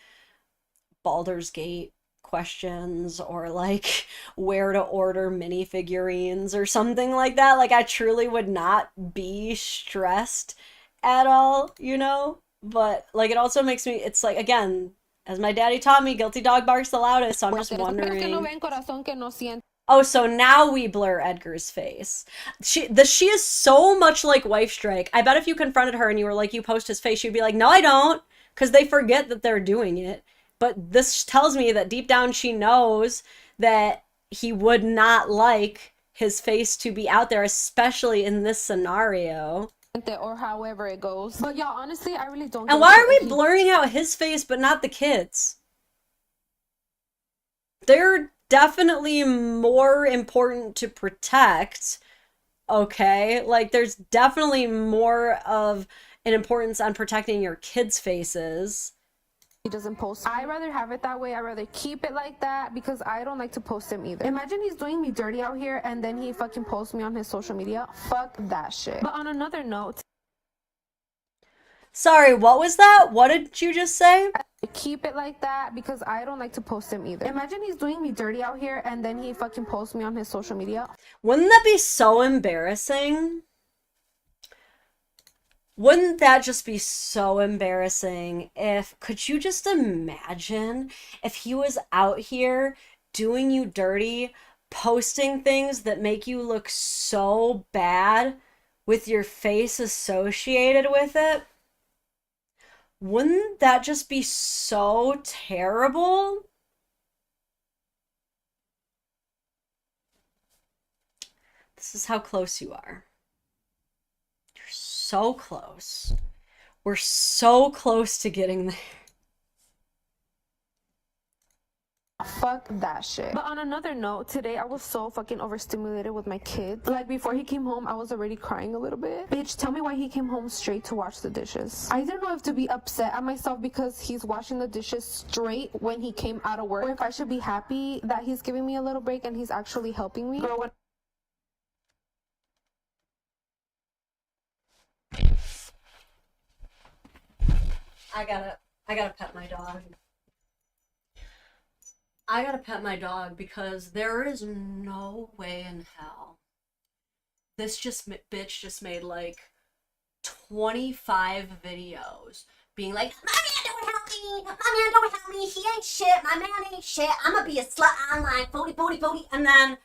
Baldur's Gate questions or like where to order minifigurines or something like that. Like, I truly would not be stressed at all, you know? But like, it also makes me, it's like, again, as my daddy taught me, guilty dog barks the loudest. So I'm just wondering. Oh, so now we blur Edgar's face. She is so much like Wifestrike. I bet if you confronted her and you were like, you post his face, she'd be like, no, I don't. Because they forget that they're doing it. But this tells me that deep down she knows that he would not like his face to be out there, especially in this scenario. Or however it goes. But yeah, honestly, I really don't. And why are we blurring out his face but not the kids? They're definitely more important to protect, okay? Like, there's definitely more of an importance on protecting your kids' faces. He doesn't post. I rather have it that way. I rather keep it like that because I don't like to post him either. Imagine he's doing me dirty out here and then he fucking posts me on his social media. Fuck that shit. But on another note, sorry, what was that? What did you just say? Keep it like that because I don't like to post him either. Imagine he's doing me dirty out here and then he fucking posts me on his social media. Wouldn't that be so embarrassing? Wouldn't that just be so embarrassing if, could you just imagine if he was out here doing you dirty, posting things that make you look so bad with your face associated with it? Wouldn't that just be so terrible? This is how close you are. You're so close. We're so close to getting there. Fuck that shit. But on another note, today I was so fucking overstimulated with my kids. Like, before he came home, I was already crying a little bit. Bitch, tell me why he came home straight to wash the dishes. I didn't know if to be upset at myself because he's washing the dishes straight when he came out of work, or if I should be happy that he's giving me a little break and he's actually helping me. Girl, when I gotta pet my dog. I gotta pet my dog because there is no way in hell this bitch just made like 25 videos being like, my man don't help me, my man don't help me, he ain't shit, my man ain't shit, I'm gonna be a slut online, booty, and then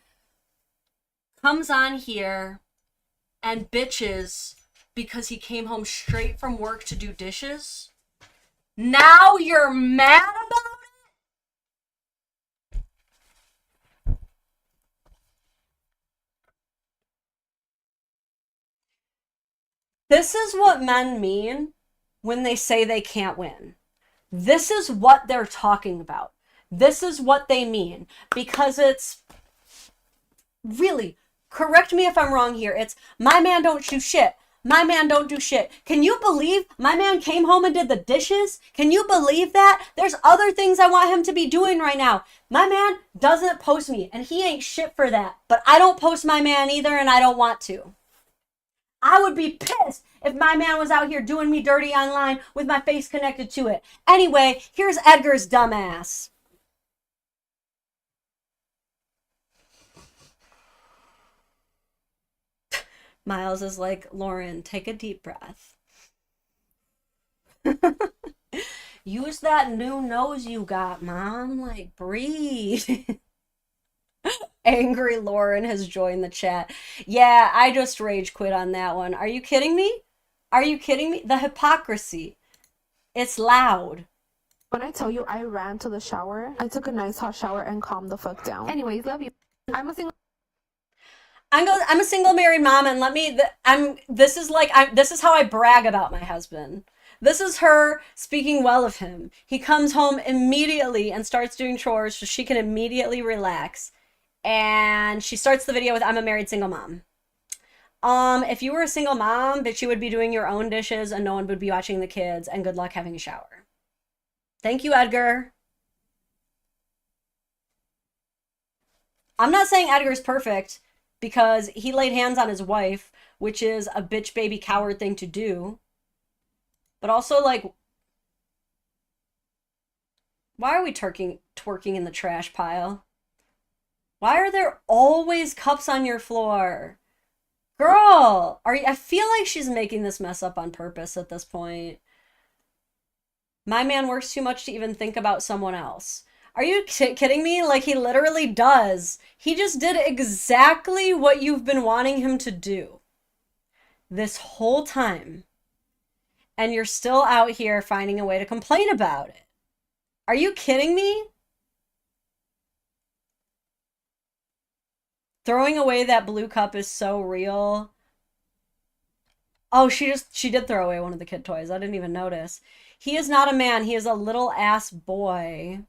comes on here and bitches because he came home straight from work to do dishes. Now you're mad about it? This is what men mean when they say they can't win. This is what they're talking about. This is what they mean. Because it's really, correct me if I'm wrong here. It's, my man don't do shit. My man don't do shit. Can you believe my man came home and did the dishes? Can you believe that? There's other things I want him to be doing right now. My man doesn't post me, and he ain't shit for that. But I don't post my man either, and I don't want to. I would be pissed if my man was out here doing me dirty online with my face connected to it. Anyway, here's Edgar's dumbass. Miles is like, Lauren, take a deep breath. Use that new nose you got, Mom. Like, breathe. Angry Lauren has joined the chat. Yeah, I just rage quit on that one. Are you kidding me? Are you kidding me? The hypocrisy. It's loud. When I tell you I ran to the shower, I took a nice hot shower and calmed the fuck down. Anyways, love you. I'm a single married mom, and this is how I brag about my husband. This is her speaking well of him. He comes home immediately and starts doing chores so she can immediately relax. And she starts the video with, I'm a married single mom. If you were a single mom, bitch, you would be doing your own dishes and no one would be watching the kids, and good luck having a shower. Thank you, Edgar. I'm not saying Edgar's perfect because he laid hands on his wife, which is a bitch baby coward thing to do. But also, like, why are we twerking in the trash pile? Why are there always cups on your floor? Girl, I feel like she's making this mess up on purpose at this point. My man works too much to even think about someone else. Are you kidding me? Like, he literally does. He just did exactly what you've been wanting him to do this whole time. And you're still out here finding a way to complain about it. Are you kidding me? Throwing away that blue cup is so real. Oh, she did throw away one of the kid toys. I didn't even notice. He is not a man. He is a little ass boy.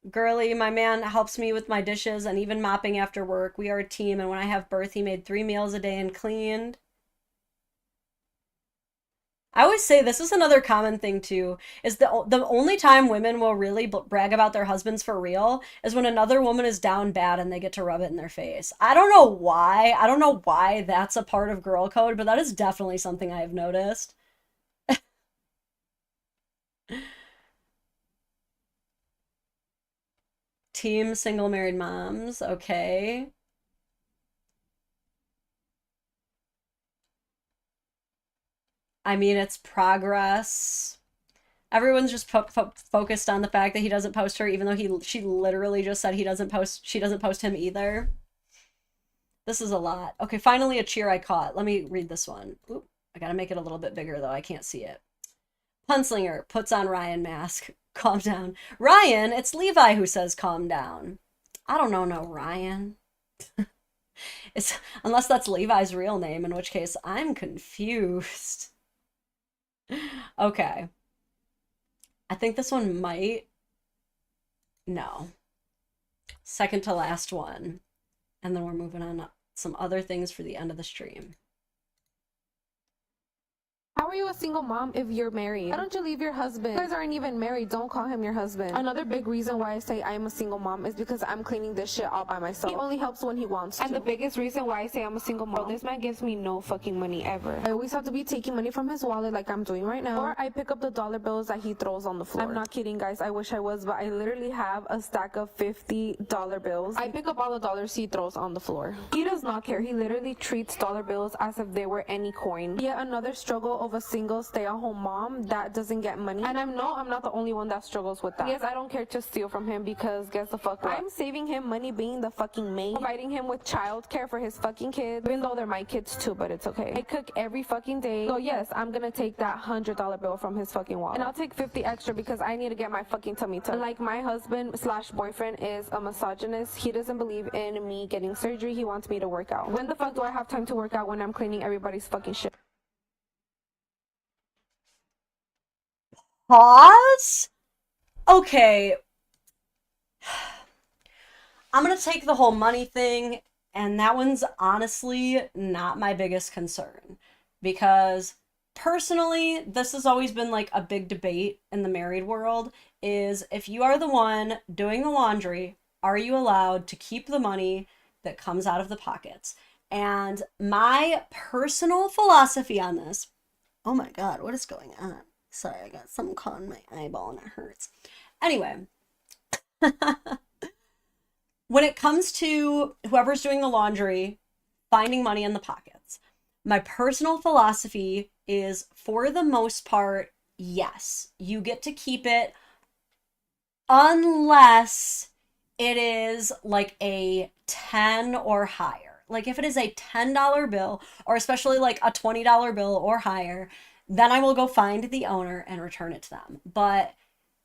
Girly, my man helps me with my dishes and even mopping after work. We are a team, and when I have birth, he made 3 meals a day and cleaned. I always say this is another common thing too, is the only time women will really brag about their husbands for real is when another woman is down bad and they get to rub it in their face. I don't know why. I don't know why that's a part of girl code, but that is definitely something I have noticed. Team single married moms, okay. I mean, it's progress. Everyone's just focused on the fact that he doesn't post her, even though she literally just said she doesn't post him either. This is a lot. Okay, finally a cheer I caught. Let me read this one. Oop, I gotta make it a little bit bigger though. I can't see it. Punslinger puts on Ryan mask. Calm down. Ryan, it's Levi who says calm down. I don't know no Ryan. It's unless that's Levi's real name, in which case I'm confused. Okay. I think this one might. No. Second to last one. And then we're moving on to some other things for the end of the stream. How are you a single mom if you're married? Why don't you leave your husband? You guys aren't even married. Don't call him your husband. Another big reason why I say I'm a single mom is because I'm cleaning this shit all by myself. He only helps when he wants to. And the biggest reason why I say I'm a single mom, this man gives me no fucking money ever. I always have to be taking money from his wallet like I'm doing right now. Or I pick up the dollar bills that he throws on the floor. I'm not kidding, guys. I wish I was, but I literally have a stack of $50 bills. I pick up all the dollars he throws on the floor. He does not care. He literally treats dollar bills as if they were any coin. Yet another struggle of a single stay-at-home mom that doesn't get money, and I'm not the only one that struggles with that. Yes, I don't care to steal from him because guess the fuck what? I'm saving him money being the fucking maid, providing him with childcare for his fucking kids, even though they're my kids too, but it's okay. I cook every fucking day, so yes, I'm gonna take that $100 bill from his fucking wallet, and I'll take 50 extra because I need to get my fucking tummy tucked. Like my husband slash boyfriend is a misogynist. He doesn't believe in me getting surgery. He wants me to work out. When the fuck do I have time to work out when I'm cleaning everybody's fucking shit? Pause? Okay. I'm gonna take the whole money thing, and that one's honestly not my biggest concern. Because personally, this has always been like a big debate in the married world, is if you are the one doing the laundry, are you allowed to keep the money that comes out of the pockets? And my personal philosophy on this, oh my god, what is going on? Sorry, I got something caught in my eyeball and it hurts. Anyway, when it comes to whoever's doing the laundry, finding money in the pockets, my personal philosophy is, for the most part, yes, you get to keep it unless it is like a 10 or higher. Like if it is a $10 bill, or especially like a $20 bill or higher, then I will go find the owner and return it to them. But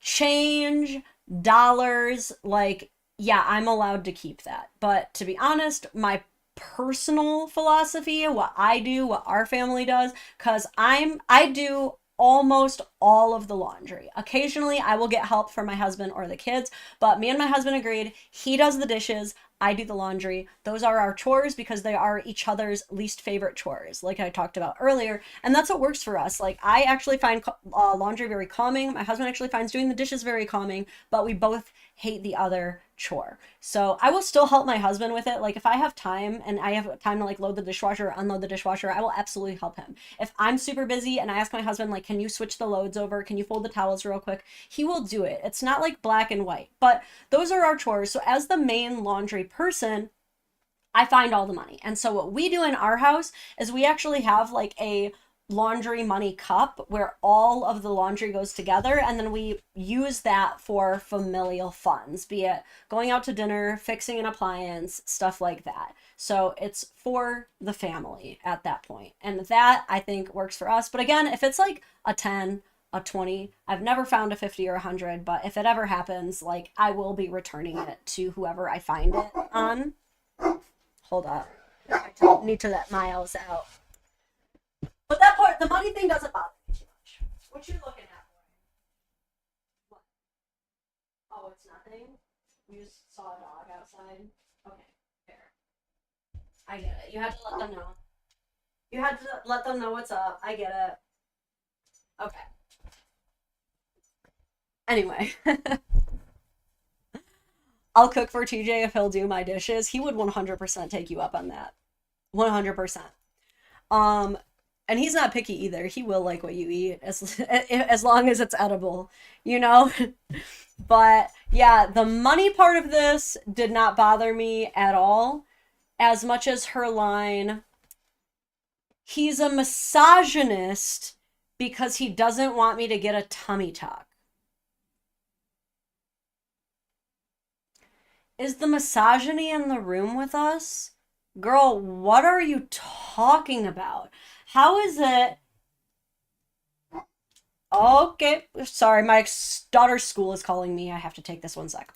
change, dollars, like, yeah, I'm allowed to keep that. But to be honest, my personal philosophy, what I do, what our family does, because I do almost all of the laundry. Occasionally, I will get help from my husband or the kids, but me and my husband agreed, he does the dishes, I do the laundry. Those are our chores because they are each other's least favorite chores, like I talked about earlier. And that's what works for us. Like, I actually find laundry very calming. My husband actually finds doing the dishes very calming, but we both hate the other chore. So I will still help my husband with it. Like if I have time and I have time to like load the dishwasher or unload the dishwasher, I will absolutely help him. If I'm super busy and I ask my husband, like, can you switch the loads over? Can you fold the towels real quick? He will do it. It's not like black and white, but those are our chores. So as the main laundry person, I find all the money. And so what we do in our house is we actually have like a laundry money cup where all of the laundry goes together, and then we use that for familial funds, be it going out to dinner, fixing an appliance, stuff like that. So it's for the family at that point, and that I think works for us. But again, if it's like a 10, a 20, I've never found a 50 or 100, but if it ever happens, like, I will be returning it to whoever I find it on. Hold up, I need to let Miles out. But that part, the money thing doesn't bother me too much. What you looking at, boy? What? Oh, it's nothing? You just saw a dog outside? Okay, fair. I get it. You had to let them know. You had to let them know what's up. I get it. Okay. Anyway. I'll cook for TJ if he'll do my dishes. He would 100% take you up on that. 100%. Um, and he's not picky either. He will like what you eat as long as it's edible, you know? But yeah, the money part of this did not bother me at all, as much as her line, he's a misogynist because he doesn't want me to get a tummy tuck. Is the misogyny in the room with us? Girl, what are you talking about? How is it? Okay, sorry, my daughter's school is calling me. I have to take this 1 sec.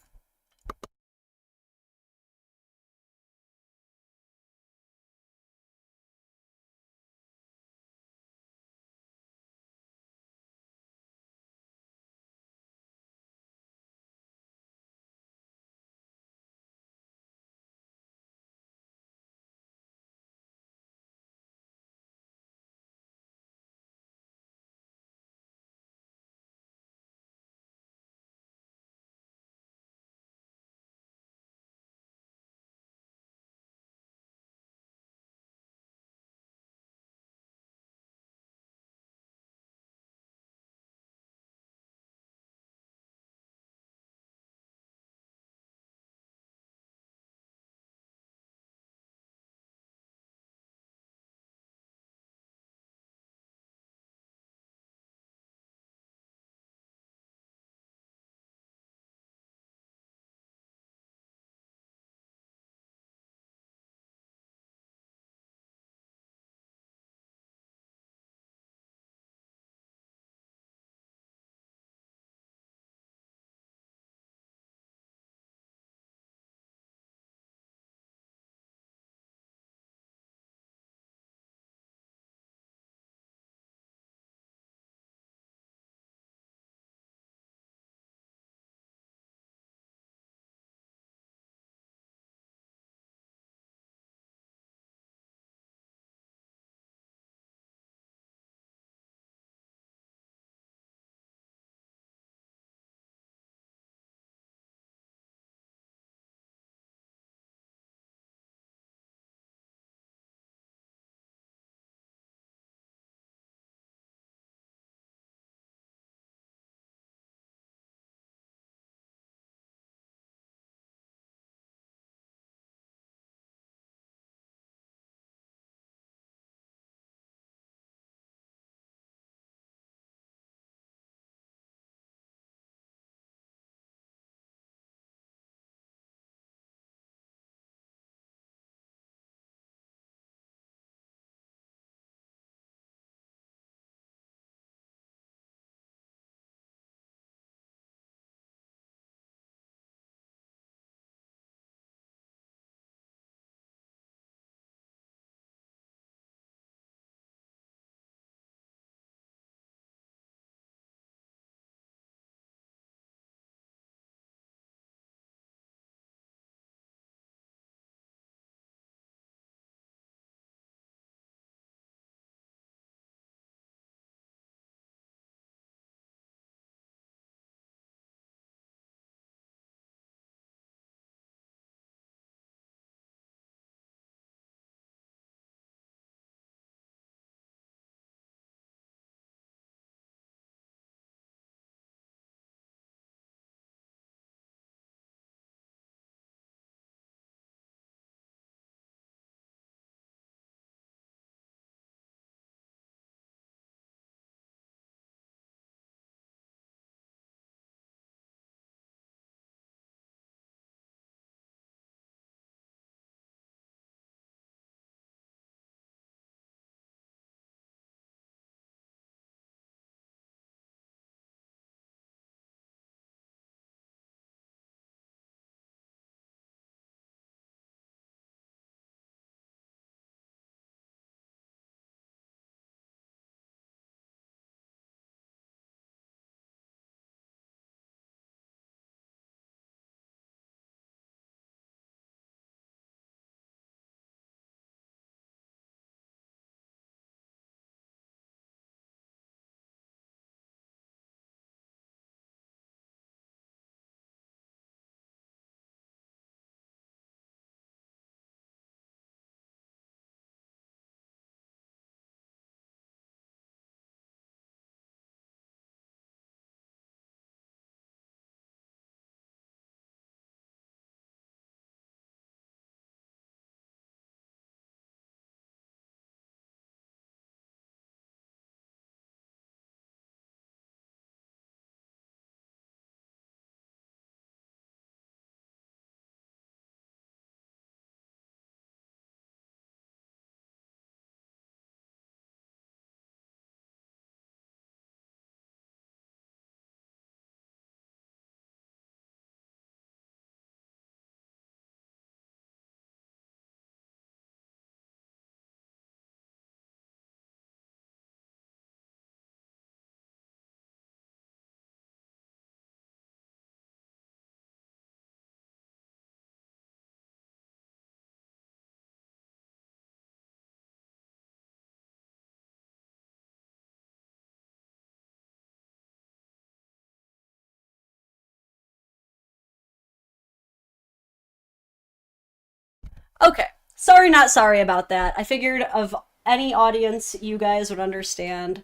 Okay. Sorry, not sorry about that. I figured of any audience you guys would understand.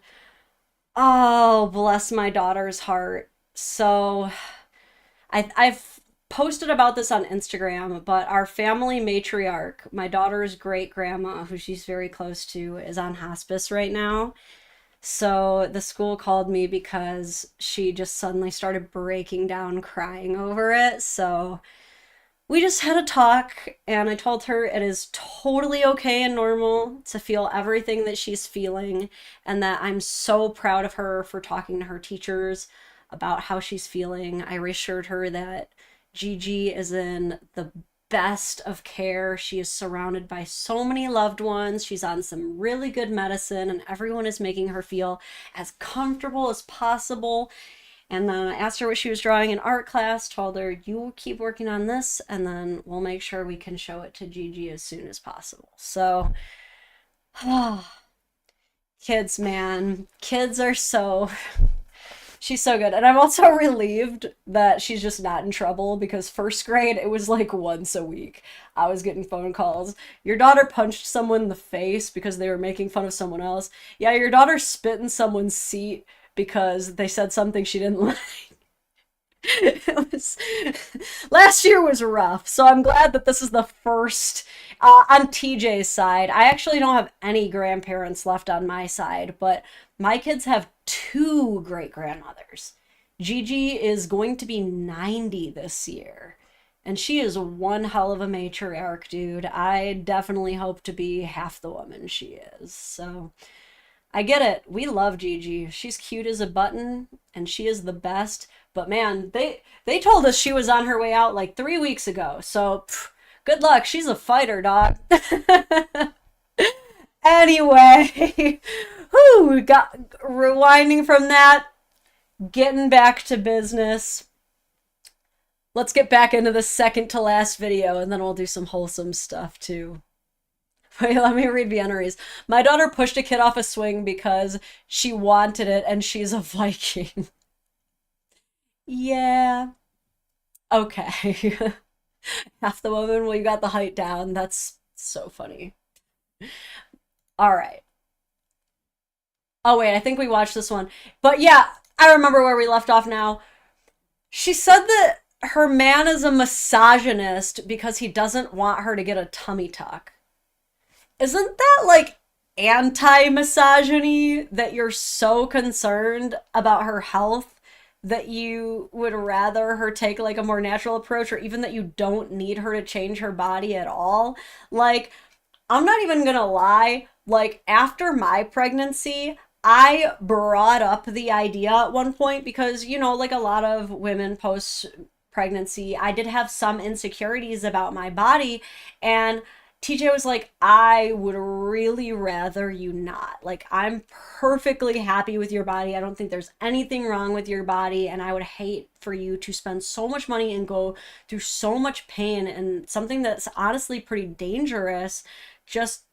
Oh, bless my daughter's heart. So, I've posted about this on Instagram, but our family matriarch, my daughter's great grandma, who she's very close to, is on hospice right now. So the school called me because she just suddenly started breaking down crying over it. So we just had a talk, and I told her it is totally okay and normal to feel everything that she's feeling, and that I'm so proud of her for talking to her teachers about how she's feeling. I reassured her that Gigi is in the best of care. She is surrounded by so many loved ones. She's on some really good medicine, and everyone is making her feel as comfortable as possible. And then I asked her what she was drawing in art class, told her, you keep working on this, and then we'll make sure we can show it to Gigi as soon as possible. So, kids, man. Kids are so... She's so good. And I'm also relieved that she's just not in trouble, because first grade, it was like once a week. I was getting phone calls. Your daughter punched someone in the face because they were making fun of someone else. Yeah, your daughter spit in someone's seat because they said something she didn't like. It was last year was rough, so I'm glad that this is the first on TJ's side. I actually don't have any grandparents left on my side, but my kids have 2 great grandmothers. Gigi is going to be 90 this year, and she is one hell of a matriarch, dude. I definitely hope to be half the woman she is. So I get it. We love Gigi. She's cute as a button, and she is the best. But man, they told us she was on her way out like 3 weeks ago. So good luck. She's a fighter, dog. Anyway, whew, got rewinding from that, getting back to business. Let's get back into the second to last video, and then we'll do some wholesome stuff too. Wait, let me read Viennaries. My daughter pushed a kid off a swing because she wanted it, and she's a Viking. Yeah. Okay. Half the woman, well, you got the height down. That's so funny. All right. Oh, wait, I think we watched this one. But yeah, I remember where we left off now. She said that her man is a misogynist because he doesn't want her to get a tummy tuck. Isn't that like anti-misogyny, that you're so concerned about her health that you would rather her take like a more natural approach, or even that you don't need her to change her body at all? Like, I'm not even gonna lie, like after my pregnancy, I brought up the idea at one point because, you know, like a lot of women post pregnancy, I did have some insecurities about my body, and TJ was like, I would really rather you not. Like, I'm perfectly happy with your body. I don't think there's anything wrong with your body, and I would hate for you to spend so much money and go through so much pain and something that's honestly pretty dangerous just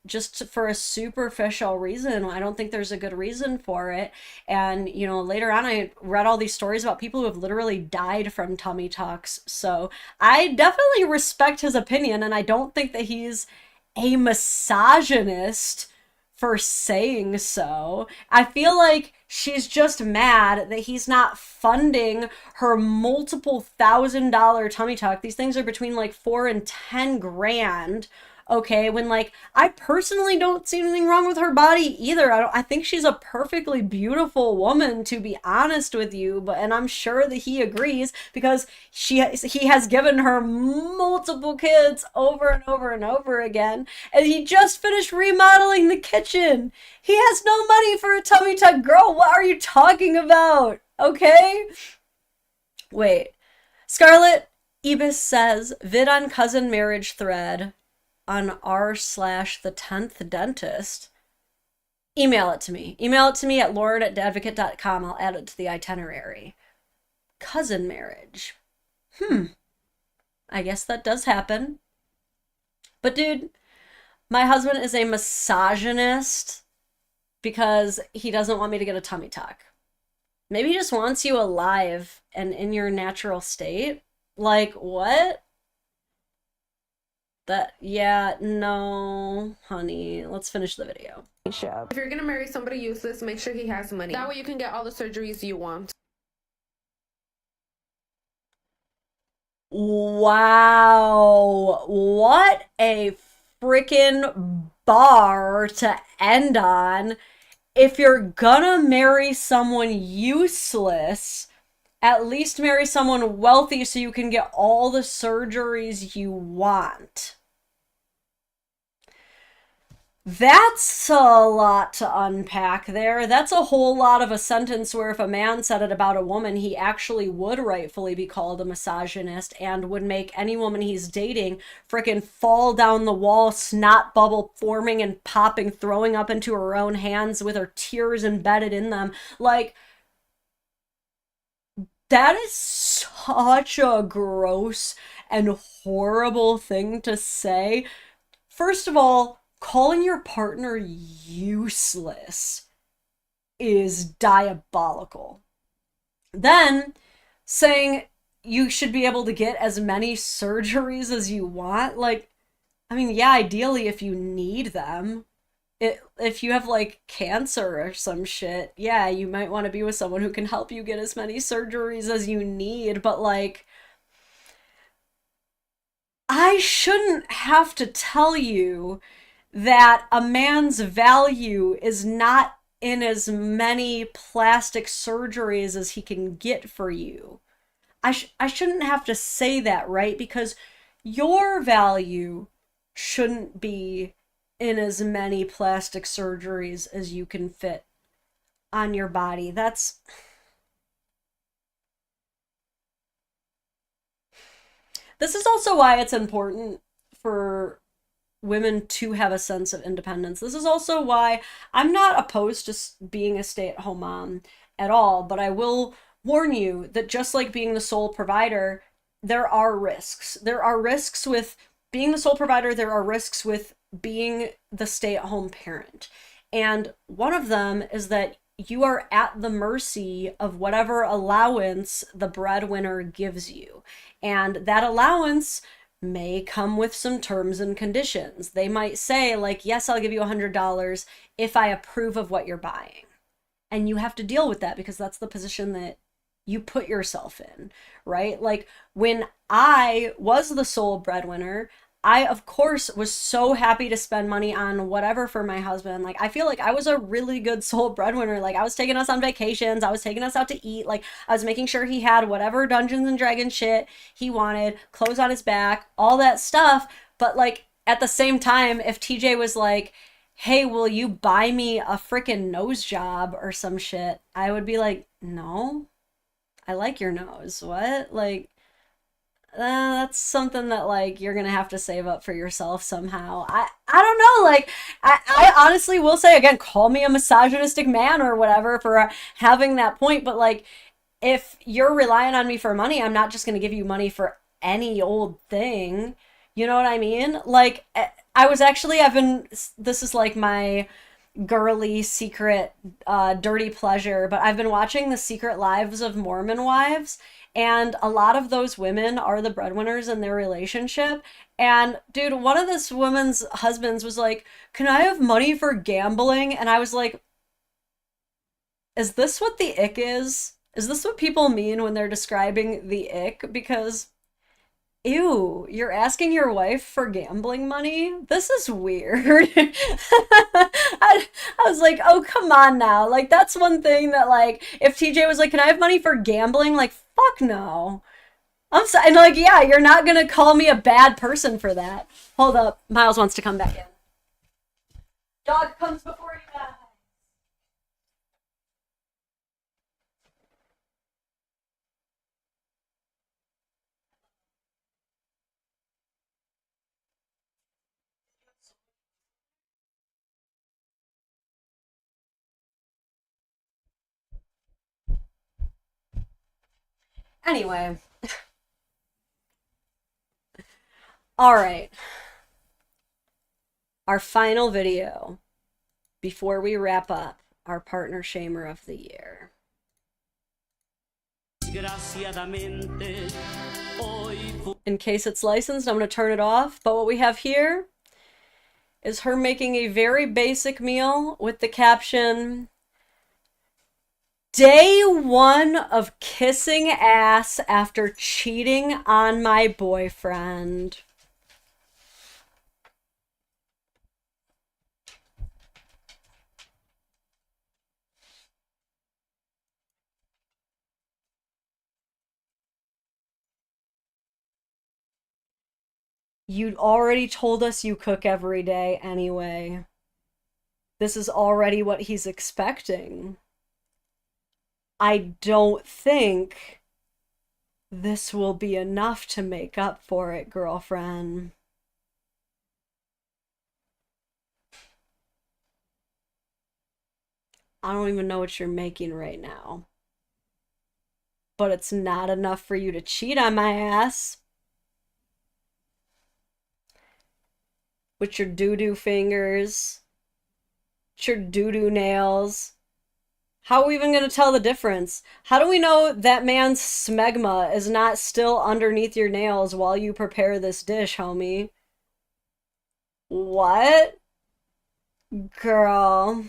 for a superficial reason. I don't think there's a good reason for it. And, you know, later on I read all these stories about people who have literally died from tummy tucks. So I definitely respect his opinion, and I don't think that he's a misogynist for saying so. I feel like she's just mad that he's not funding her multiple $1,000 tummy tuck. These things are between like 4 and 10 grand. Okay, when like I personally don't see anything wrong with her body either. I think she's a perfectly beautiful woman, to be honest with you, and I'm sure that he agrees, because he has given her multiple kids over and over and over again, and he just finished remodeling the kitchen. He has no money for a tummy tuck. Girl, what are you talking about? Okay? Wait. Scarlett Ibis says, vid on cousin marriage thread on r/the10th dentist. Email it to me. Email it to me at lord@dadvocate.com. I'll add it to the itinerary. Cousin marriage. I guess that does happen. But dude, my husband is a misogynist because he doesn't want me to get a tummy tuck. Maybe he just wants you alive and in your natural state. Like, what? Yeah, no, honey. Let's finish the video. If you're gonna marry somebody useless, make sure he has money. That way you can get all the surgeries you want. Wow, what a freaking bar to end on. If you're gonna marry someone useless, at least marry someone wealthy so you can get all the surgeries you want. That's a lot to unpack there. That's a whole lot of a sentence where if a man said it about a woman, he actually would rightfully be called a misogynist and would make any woman he's dating frickin' fall down the wall, snot bubble forming and popping, throwing up into her own hands with her tears embedded in them. Like, that is such a gross and horrible thing to say. First of all, calling your partner useless is diabolical. Then saying you should be able to get as many surgeries as you want. Like, I mean, yeah, ideally if you need them. If you have like cancer or some shit, yeah, you might want to be with someone who can help you get as many surgeries as you need, but like, I shouldn't have to tell you that a man's value is not in as many plastic surgeries as he can get for you. I shouldn't have to say that, right? Because your value shouldn't be in as many plastic surgeries as you can fit on your body. This is also why it's important for women to have a sense of independence. This is also why I'm not opposed to being a stay-at-home mom at all, but I will warn you that just like being the sole provider, there are risks. There are risks with being the sole provider, there are risks with being the stay-at-home parent. And one of them is that you are at the mercy of whatever allowance the breadwinner gives you. And that allowance may come with some terms and conditions. They might say, like, yes, I'll give you $100 if I approve of what you're buying. And you have to deal with that because that's the position that you put yourself in, right? Like, when I was the sole breadwinner, I, of course, was so happy to spend money on whatever for my husband. Like, I feel like I was a really good sole breadwinner. Like, I was taking us on vacations. I was taking us out to eat. Like, I was making sure he had whatever Dungeons and Dragons shit he wanted, clothes on his back, all that stuff. But, like, at the same time, if TJ was like, hey, will you buy me a freaking nose job or some shit? I would be like, no, I like your nose. What? Like, that's something that like you're gonna have to save up for yourself somehow. I don't know, like I honestly will say, again, call me a misogynistic man or whatever for having that point, but like if you're relying on me for money, I'm not just gonna give you money for any old thing. You know what I mean? Like this is like my girly secret dirty pleasure, but I've been watching The Secret Lives of Mormon Wives, and a lot of those women are the breadwinners in their relationship. And dude, one of this woman's husbands was like, can I have money for gambling? And I was like, is this what the ick is? Is this what people mean when they're describing the ick? Because ew, you're asking your wife for gambling money? This is weird. I was like, oh, come on now. Like, that's one thing that, like, if TJ was like, can I have money for gambling? Like, fuck no. I'm sorry. And, like, yeah, you're not gonna call me a bad person for that. Hold up. Miles wants to come back in. Dog comes before you die. Anyway. All right. Our final video before we wrap up our partner shamer of the year. Desgraciadamente, In case it's licensed, I'm going to turn it off. But what we have here is her making a very basic meal with the caption, "Day 1 of kissing ass after cheating on my boyfriend." You already told us you cook every day anyway. This is already what he's expecting. I don't think this will be enough to make up for it, girlfriend. I don't even know what you're making right now. But it's not enough for you to cheat on my ass. With your doo-doo fingers. With your doo-doo nails. How are we even going to tell the difference? How do we know that man's smegma is not still underneath your nails while you prepare this dish, homie? What? Girl.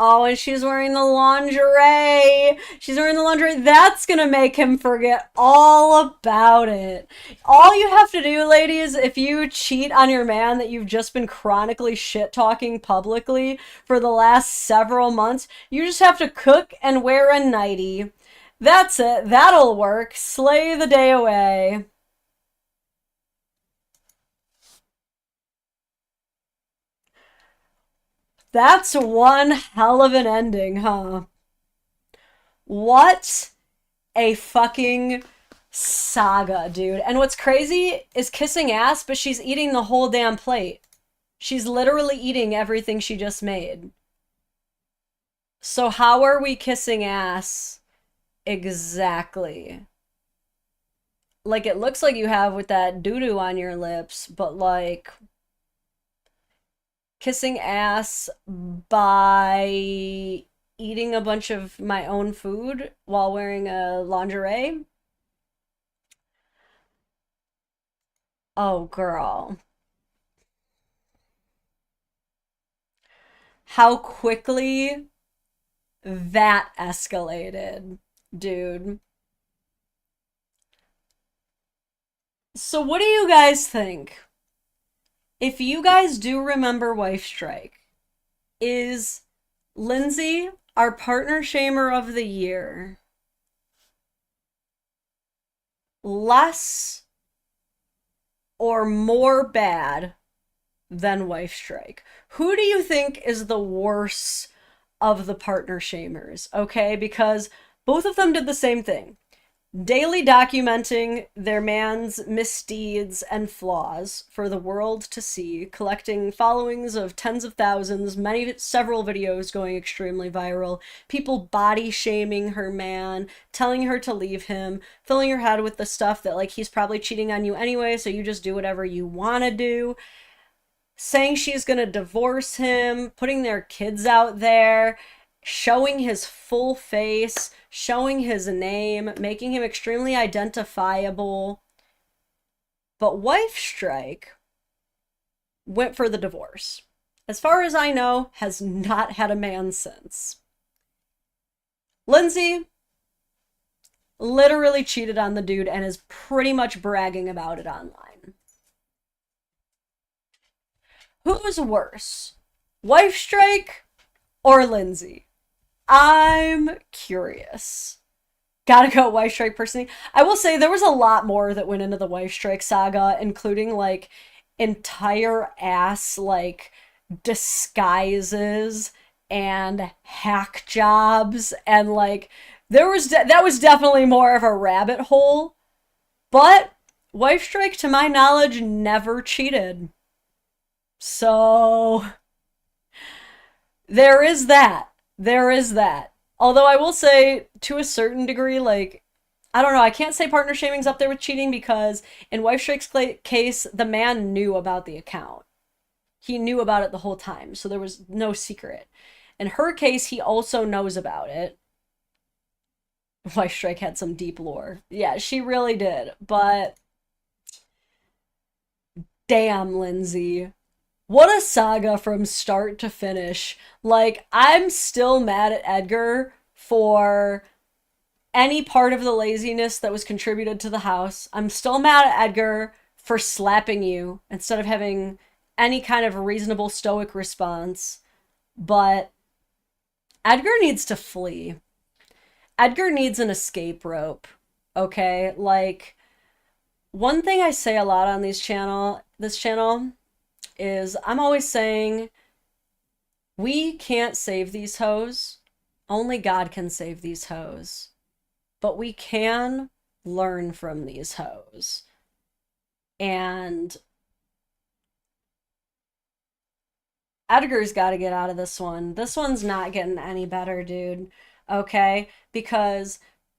Oh, and she's wearing the lingerie. She's wearing the lingerie. That's gonna make him forget all about it. All you have to do, ladies, if you cheat on your man that you've just been chronically shit-talking publicly for the last several months, you just have to cook and wear a nightie. That's it. That'll work. Slay the day away. That's one hell of an ending, huh? What a fucking saga, dude. And what's crazy is kissing ass, but she's eating the whole damn plate. She's literally eating everything she just made. So how are we kissing ass exactly? Like, it looks like you have with that doo-doo on your lips, but like... kissing ass by eating a bunch of my own food while wearing a lingerie? Oh, girl. How quickly that escalated, dude. So what do you guys think? If you guys do remember Wifestrike, is Lindsay our partner shamer of the year less or more bad than Wifestrike? Who do you think is the worst of the partner shamers? Okay, because both of them did the same thing. Daily documenting their man's misdeeds and flaws for the world to see, collecting followings of tens of thousands, several videos going extremely viral, people body shaming her man, telling her to leave him, filling her head with the stuff that like he's probably cheating on you anyway, so you just do whatever you want to do, saying she's gonna divorce him, putting their kids out there, showing his full face, showing his name, making him extremely identifiable. But Wifestrike went for the divorce. As far as I know, has not had a man since. Lindsay literally cheated on the dude and is pretty much bragging about it online. Who's worse? Wifestrike or Lindsay? I'm curious. Gotta go Wifestrike personally. I will say there was a lot more that went into the Wifestrike saga, including like entire ass like disguises and hack jobs, and like that was definitely more of a rabbit hole. But Wifestrike, to my knowledge, never cheated. So there is that. There is that. Although I will say, to a certain degree, like, I don't know, I can't say partner shaming's up there with cheating because in Wifestrike's case, the man knew about the account. He knew about it the whole time, so there was no secret. In her case, he also knows about it. Wifestrike had some deep lore. Yeah, she really did. But damn, Lindsay. What a saga from start to finish. Like, I'm still mad at Edgar for any part of the laziness that was contributed to the house. I'm still mad at Edgar for slapping you instead of having any kind of reasonable stoic response. But Edgar needs to flee. Edgar needs an escape rope. Okay? Like, one thing I say a lot on this channel is I'm always saying we can't save these hoes. Only God can save these hoes. But we can learn from these hoes. And Edgar's got to get out of this one. This one's not getting any better, dude. Okay? Because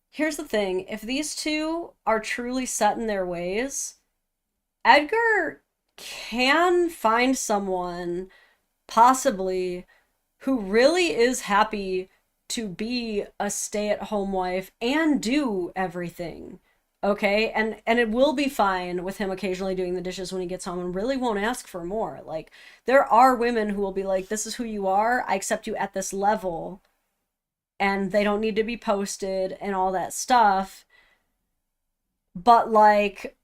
here's the thing. If these two are truly set in their ways, Edgar can find someone, possibly, who really is happy to be a stay-at-home wife and do everything. Okay? And it will be fine with him occasionally doing the dishes when he gets home and really won't ask for more. Like, there are women who will be like, this is who you are, I accept you at this level, and they don't need to be posted and all that stuff. But, like,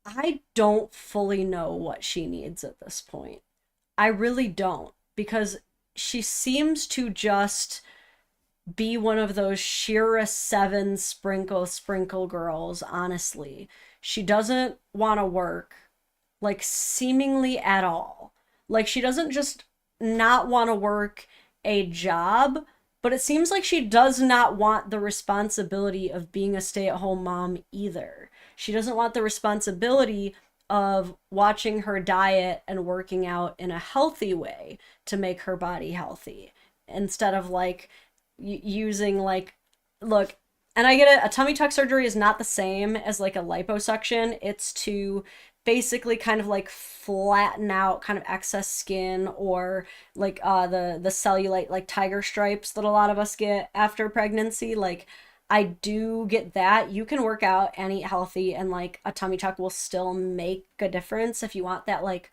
I don't fully know what she needs at this point. I really don't, because she seems to just be one of those Shira 7 sprinkle girls, honestly. She doesn't want to work, like, seemingly at all. Like, she doesn't just not want to work a job, but it seems like she does not want the responsibility of being a stay-at-home mom either. She doesn't want the responsibility of watching her diet and working out in a healthy way to make her body healthy, instead of, like, using, like, look, and I get it, a tummy tuck surgery is not the same as, like, a liposuction. It's to basically kind of, like, flatten out kind of excess skin, or, like, the cellulite, like, tiger stripes that a lot of us get after pregnancy. Like, I do get that. You can work out and eat healthy, and, like, a tummy tuck will still make a difference if you want that, like,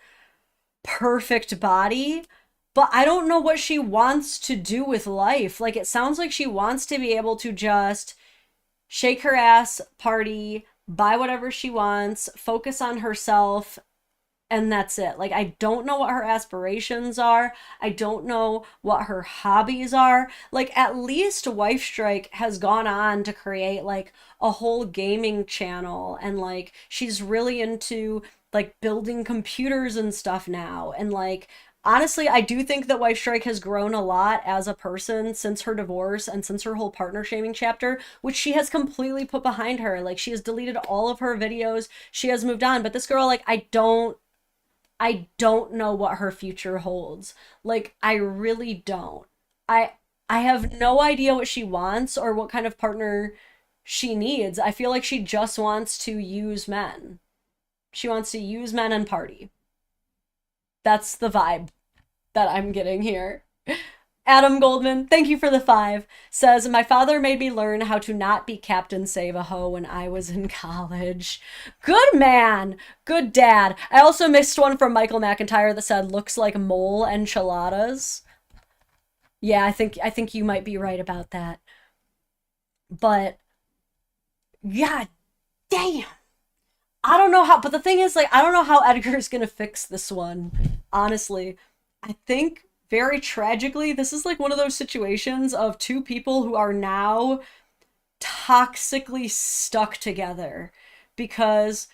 perfect body. But I don't know what she wants to do with life. Like, it sounds like she wants to be able to just shake her ass, party, buy whatever she wants, focus on herself, and that's it. Like, I don't know what her aspirations are. I don't know what her hobbies are. Like, at least Wifestrike has gone on to create, like, a whole gaming channel, and, like, she's really into, like, building computers and stuff now. And, like, honestly, I do think that Wifestrike has grown a lot as a person since her divorce and since her whole partner shaming chapter, which she has completely put behind her. Like, she has deleted all of her videos. She has moved on. But this girl, like, I don't know what her future holds. Like, I really don't. I have no idea what she wants or what kind of partner she needs. I feel like she just wants to use men. She wants to use men and party. That's the vibe that I'm getting here. Adam Goldman, thank you for the 5, says, my father made me learn how to not be Captain Save a Ho when I was in college. Good man. Good dad. I also missed one from Michael McIntyre that said, looks like mole enchiladas. Yeah, I think you might be right about that. But, god damn. I don't know how, but the thing is, like, I don't know how Edgar's gonna fix this one, honestly. I think, very tragically, this is, like, one of those situations of two people who are now toxically stuck together. Because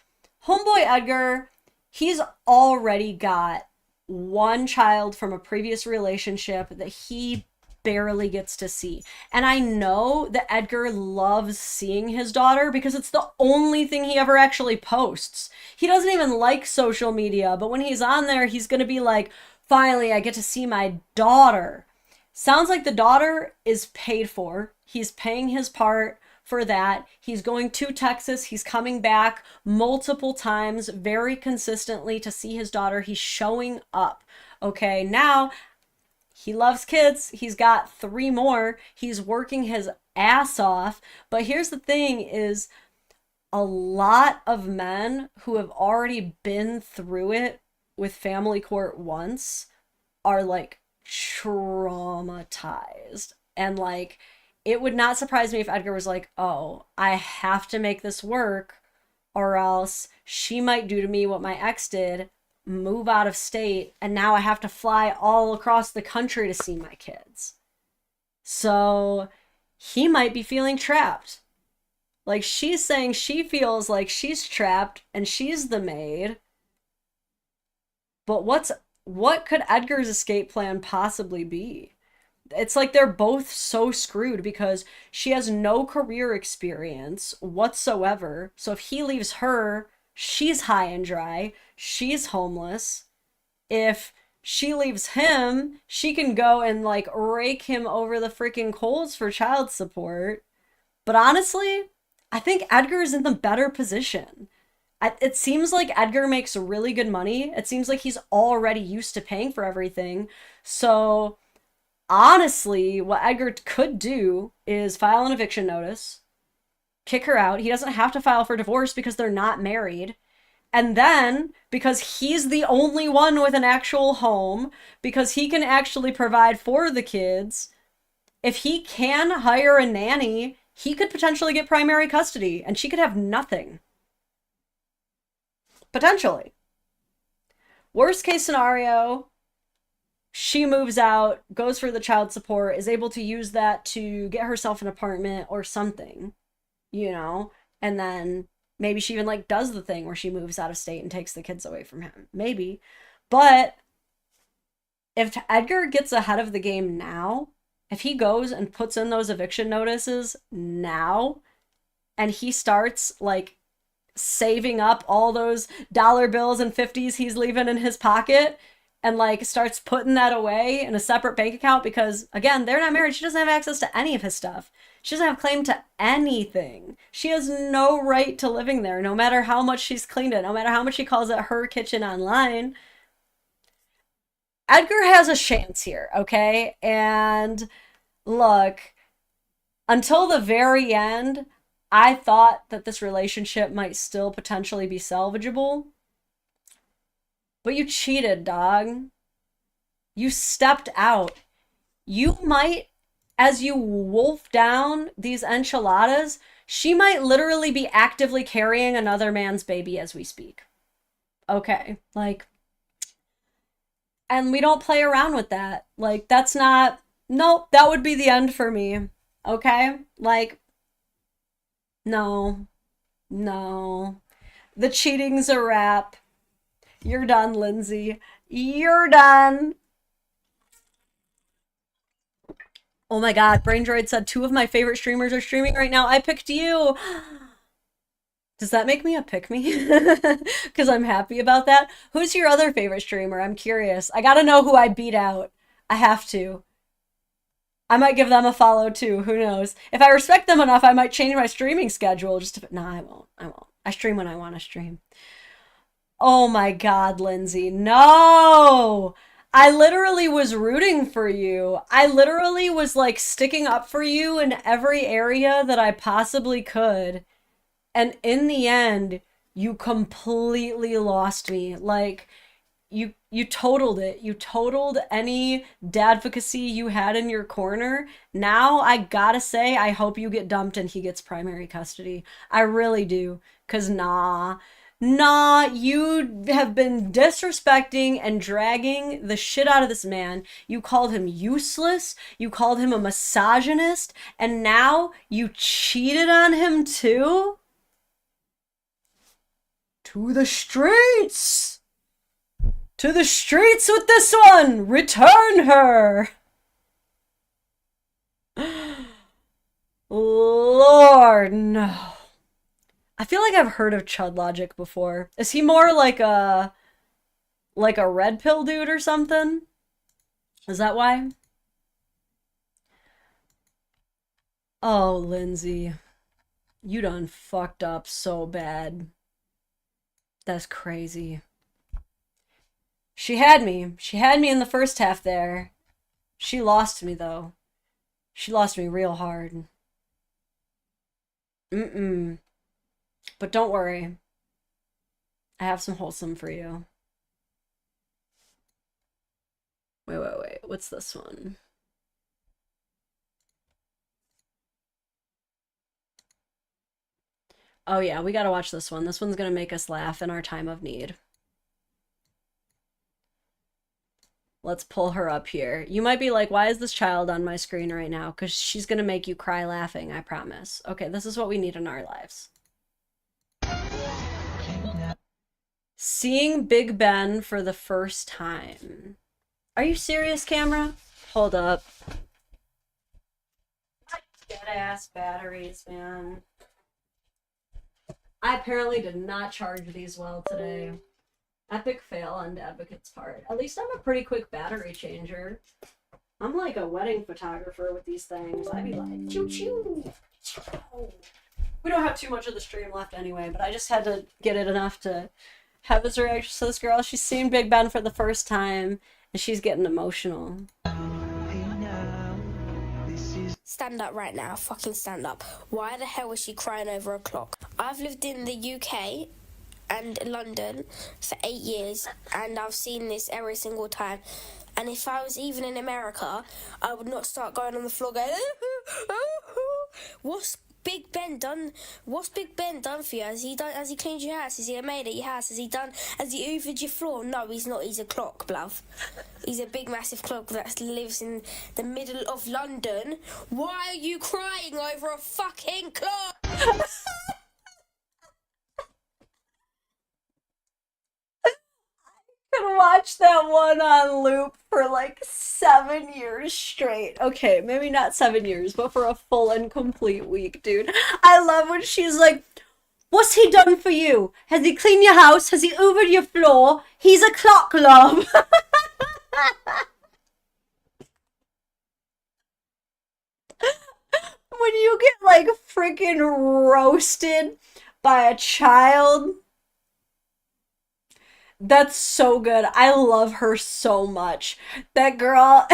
homeboy Edgar, he's already got one child from a previous relationship that he barely gets to see. And I know that Edgar loves seeing his daughter because it's the only thing he ever actually posts. He doesn't even like social media, but when he's on there, he's gonna be like, finally, I get to see my daughter. Sounds like the daughter is paid for. He's paying his part for that. He's going to Texas. He's coming back multiple times very consistently to see his daughter. He's showing up. Okay, now He loves kids. He's got 3 more. He's working his ass off. But here's the thing is a lot of men who have already been through it with family court once are like traumatized. And like it would not surprise me if Edgar was like, "Oh, I have to make this work or else she might do to me what my ex did, move out of state, and now I have to fly all across the country to see my kids." So he might be feeling trapped. Like she's saying she feels like she's trapped and she's the maid. But what could Edgar's escape plan possibly be? It's like they're both so screwed because she has no career experience whatsoever. So if he leaves her, she's high and dry. She's homeless. If she leaves him, she can go and like rake him over the freaking coals for child support. But honestly, I think Edgar's in the better position. It seems like Edgar makes really good money. It seems like he's already used to paying for everything. So honestly, what Edgar could do is file an eviction notice, kick her out. He doesn't have to file for divorce because they're not married. And then, because he's the only one with an actual home, because he can actually provide for the kids, if he can hire a nanny, he could potentially get primary custody and she could have nothing. Potentially. Worst case scenario, she moves out, goes for the child support, is able to use that to get herself an apartment or something, you know, and then maybe she even like does the thing where she moves out of state and takes the kids away from him. Maybe. But if Edgar gets ahead of the game now, if he goes and puts in those eviction notices now, and he starts like saving up all those dollar bills and 50s he's leaving in his pocket and like starts putting that away in a separate bank account, because again, they're not married. She doesn't have access to any of his stuff. She doesn't have claim to anything. She has no right to living there, no matter how much she's cleaned it, no matter how much she calls it her kitchen online. Edgar has a chance here, okay? And look, until the very end, I thought that this relationship might still potentially be salvageable. But you cheated, dog. You stepped out. You might, as you wolf down these enchiladas, she might literally be actively carrying another man's baby as we speak. Okay, like, and we don't play around with that. Like, that's not, nope, that would be the end for me. Okay? Like, no. The cheating's a wrap. You're done, Lindsay. You're done. Oh my god, BrainDroid said 2 of my favorite streamers are streaming right now. I picked you. Does that make me a pick-me? Because I'm happy about that. Who's your other favorite streamer? I'm curious. I gotta know who I beat out. I have to. I might give them a follow too. Who knows? If I respect them enough, I might change my streaming schedule. No, I won't. I stream when I want to stream. Oh my god, Lindsay. No! I literally was rooting for you. I literally was like sticking up for you in every area that I possibly could. And in the end, you completely lost me. Like, you totaled it. You totaled any dadvocacy you had in your corner. Now, I gotta say, I hope you get dumped and he gets primary custody. I really do. 'Cause nah, you have been disrespecting and dragging the shit out of this man. You called him useless. You called him a misogynist. And now you cheated on him too? To the streets! To the streets with this one! Return her! Lord, no. I feel like I've heard of Chud Logic before. Is he more like a red pill dude or something? Is that why? Oh, Lindsay. You done fucked up so bad. That's crazy. She had me. She had me in the first half there. She lost me, though. She lost me real hard. Mm-mm. But don't worry. I have some wholesome for you. Wait. What's this one? Oh yeah, we gotta watch this one. This one's gonna make us laugh in our time of need. Let's pull her up here. You might be like, why is this child on my screen right now? Because she's gonna make you cry laughing, I promise. Okay, this is what we need in our lives. Seeing Big Ben for the first time. Are you serious, camera? Hold up. Dead-ass batteries, man. I apparently did not charge these well today. Epic fail on Dadvocate's part. At least I'm a pretty quick battery changer. I'm like a wedding photographer with these things. I'd be like, choo choo. We don't have too much of the stream left anyway, but I just had to get it enough to have this reaction to this girl. She's seen Big Ben for the first time, and she's getting emotional. Stand up right now, fucking stand up. Why the hell is she crying over a clock? I've lived in the UK and London for 8 years, and I've seen this every single time. And if I was even in America, I would not start going on the floor going, What's Big Ben done? What's Big Ben done for you? Has he cleaned your house? Has he made at your house? Has he hoovered your floor? No, he's not. He's a clock, bluff. He's a big, massive clock that lives in the middle of London. Why are you crying over a fucking clock? Could watch that one on loop for like 7 years straight. Okay, maybe not 7 years, but for a full and complete week, dude. I love when she's like, what's he done for you? Has he cleaned your house? Has he hoovered your floor? He's a clock, love. When you get like freaking roasted by a child, that's so good. I love her so much. That girl,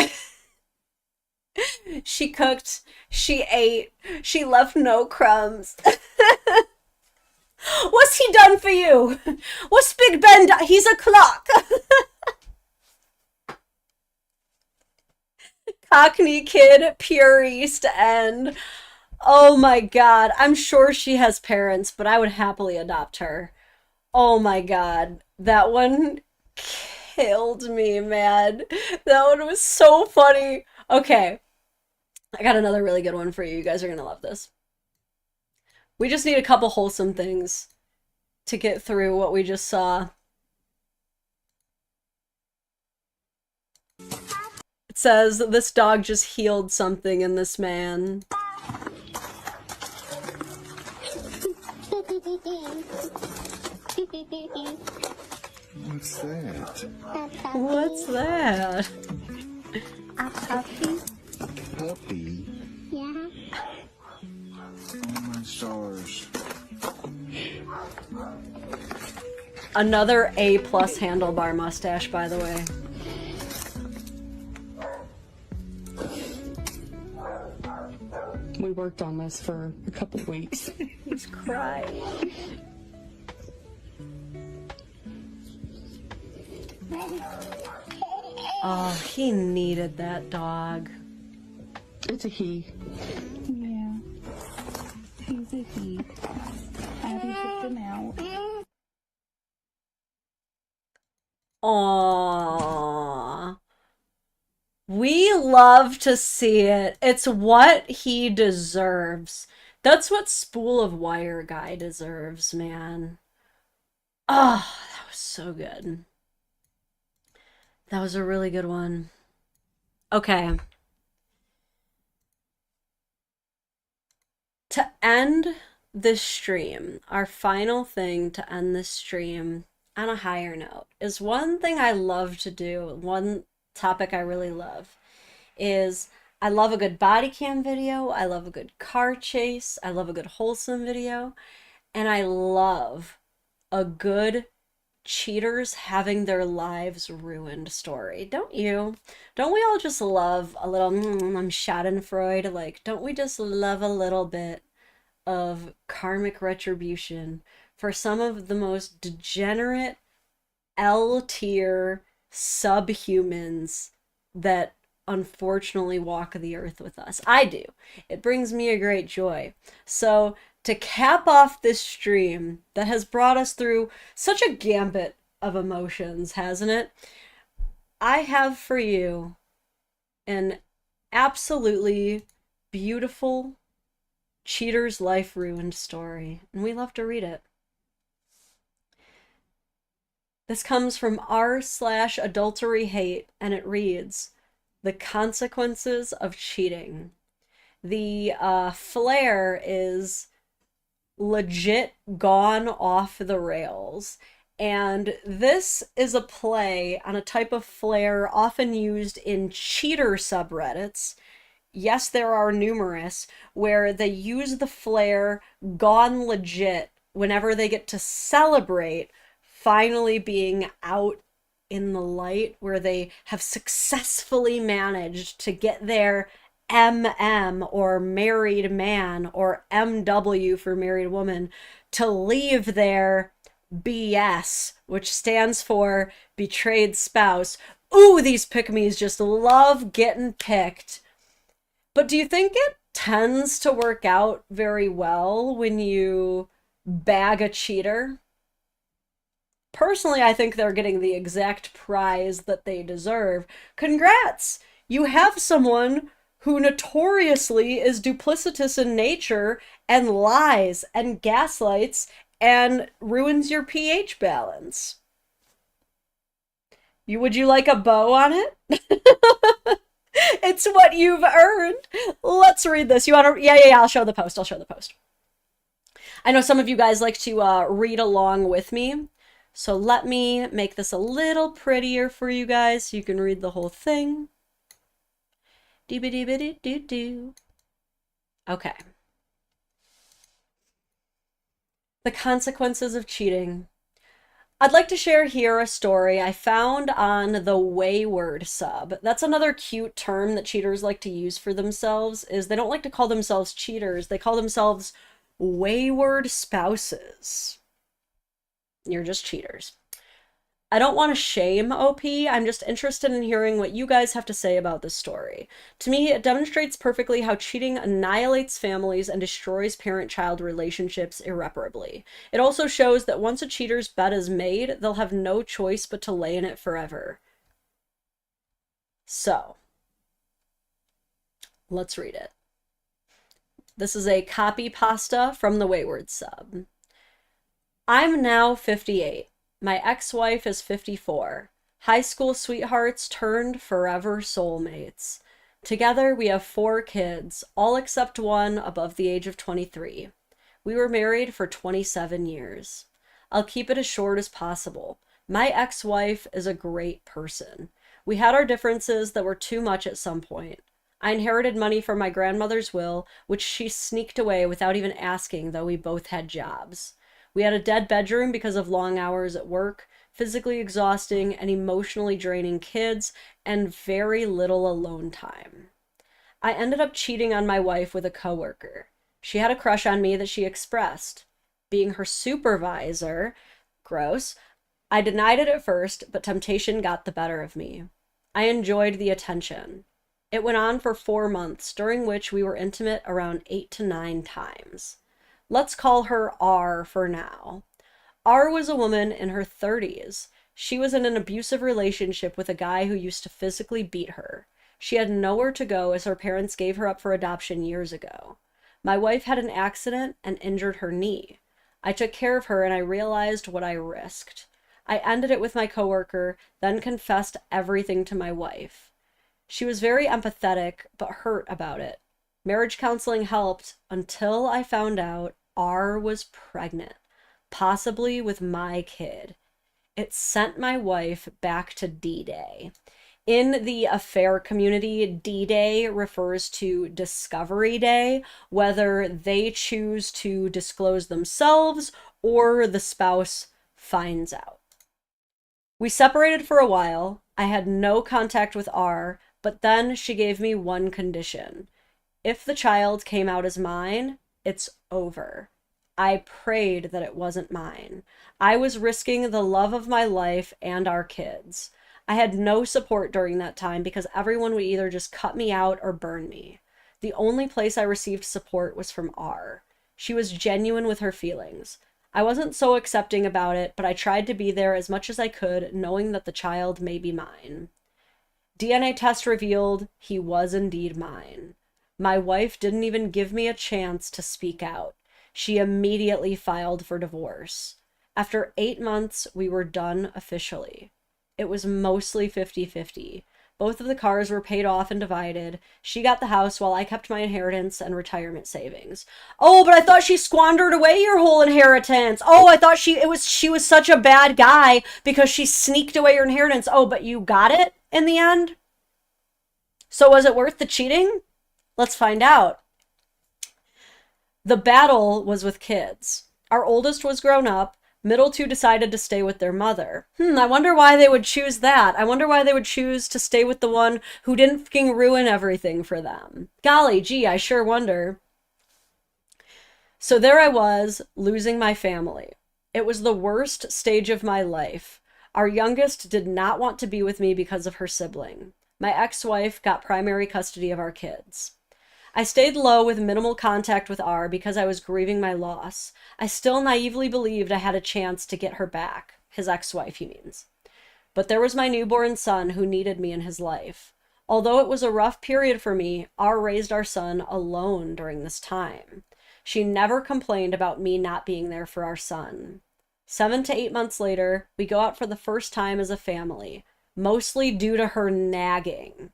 she cooked, she ate, she left no crumbs. What's he done for you? What's Big Ben done? He's a clock. Cockney kid, pure East End. Oh my god. I'm sure she has parents, but I would happily adopt her. Oh my god. That one killed me, man. That one was so funny. Okay. I got another really good one for you. You guys are gonna love this. We just need a couple wholesome things to get through what we just saw. It says that this dog just healed something in this man. What's that? What's that? A puppy? Puppy? Yeah. Oh my stars. Another A+ handlebar mustache, by the way. We worked on this for a couple of weeks. He's crying. Oh, he needed that dog. It's a he. Yeah. He's a he. Abby picked him out. Aww. We love to see it. It's what he deserves. That's what Spool of Wire guy deserves, man. Oh, that was so good. That was a really good one. Okay. To end this stream, our final thing to end this stream on a higher note is one thing I love to do, one topic I really love, is I love a good body cam video, I love a good car chase, I love a good wholesome video, and I love a good cheaters having their lives ruined story, don't you? Don't we all just love a little Schadenfreude? Like, don't we just love a little bit of karmic retribution for some of the most degenerate L tier subhumans that unfortunately walk the earth with us? I do. It brings me a great joy. So to cap off this stream that has brought us through such a gambit of emotions, hasn't it? I have for you an absolutely beautiful cheater's life ruined story, and we love to read it. This comes from r/adulteryhate, and it reads, "The consequences of cheating." The flair is legit gone off the rails. And this is a play on a type of flair often used in cheater subreddits. Yes, there are numerous, where they use the flair gone legit whenever they get to celebrate finally being out in the light, where they have successfully managed to get their MM, or married man, or MW for married woman, to leave their BS, which stands for betrayed spouse. Ooh, these pick-me's just love getting picked. But do you think it tends to work out very well when you bag a cheater? Personally, I think they're getting the exact prize that they deserve. Congrats! You have someone who notoriously is duplicitous in nature and lies and gaslights and ruins your pH balance. Would you like a bow on it? It's what you've earned. Let's read this. You want to? Yeah, I'll show the post. I know some of you guys like to read along with me. So let me make this a little prettier for you guys so you can read the whole thing. Dee-ba-dee-ba-dee-doo-doo. Okay. The consequences of cheating. I'd like to share here a story I found on the Wayward sub. That's another cute term that cheaters like to use for themselves, is they don't like to call themselves cheaters. They call themselves wayward spouses. You're just cheaters. I don't want to shame OP, I'm just interested in hearing what you guys have to say about this story. To me, it demonstrates perfectly how cheating annihilates families and destroys parent-child relationships irreparably. It also shows that once a cheater's bed is made, they'll have no choice but to lay in it forever. So, let's read it. This is a copy pasta from the Wayward sub. I'm now 58. My ex-wife is 54. High school sweethearts turned forever soulmates. Together we have 4 kids, all except one above the age of 23. We were married for 27 years. I'll keep it as short as possible. My ex-wife is a great person. We had our differences that were too much at some point. I inherited money from my grandmother's will, which she sneaked away without even asking, though we both had jobs. We had a dead bedroom because of long hours at work, physically exhausting and emotionally draining kids, and very little alone time. I ended up cheating on my wife with a coworker. She had a crush on me that she expressed. Being her supervisor, gross, I denied it at first, but temptation got the better of me. I enjoyed the attention. It went on for 4 months, during which we were intimate around 8 to 9 times. Let's call her R for now. R was a woman in her 30s. She was in an abusive relationship with a guy who used to physically beat her. She had nowhere to go as her parents gave her up for adoption years ago. My wife had an accident and injured her knee. I took care of her and I realized what I risked. I ended it with my coworker, then confessed everything to my wife. She was very empathetic, but hurt about it. Marriage counseling helped until I found out R was pregnant, possibly with my kid. It sent my wife back to D-Day. In the affair community, D-Day refers to Discovery Day, whether they choose to disclose themselves or the spouse finds out. We separated for a while. I had no contact with R, but then she gave me one condition. If the child came out as mine, it's over. I prayed that it wasn't mine. I was risking the love of my life and our kids. I had no support during that time because everyone would either just cut me out or burn me. The only place I received support was from R. She was genuine with her feelings. I wasn't so accepting about it, but I tried to be there as much as I could, knowing that the child may be mine. DNA test revealed he was indeed mine. My wife didn't even give me a chance to speak out. She immediately filed for divorce. After 8 months, we were done officially. It was mostly 50-50. Both of the cars were paid off and divided. She got the house while I kept my inheritance and retirement savings. Oh, but I thought she squandered away your whole inheritance. Oh, I thought she was such a bad guy because she sneaked away your inheritance. Oh, but you got it in the end? So was it worth the cheating? Let's find out. The battle was with kids. Our oldest was grown up. Middle two decided to stay with their mother. I wonder why they would choose that. I wonder why they would choose to stay with the one who didn't fucking ruin everything for them. Golly gee, I sure wonder. So there I was, losing my family. It was the worst stage of my life. Our youngest did not want to be with me because of her sibling. My ex-wife got primary custody of our kids. I stayed low with minimal contact with R because I was grieving my loss. I still naively believed I had a chance to get her back. His ex-wife, he means. But there was my newborn son who needed me in his life. Although it was a rough period for me, R raised our son alone during this time. She never complained about me not being there for our son. 7 to 8 months later, we go out for the first time as a family, mostly due to her nagging.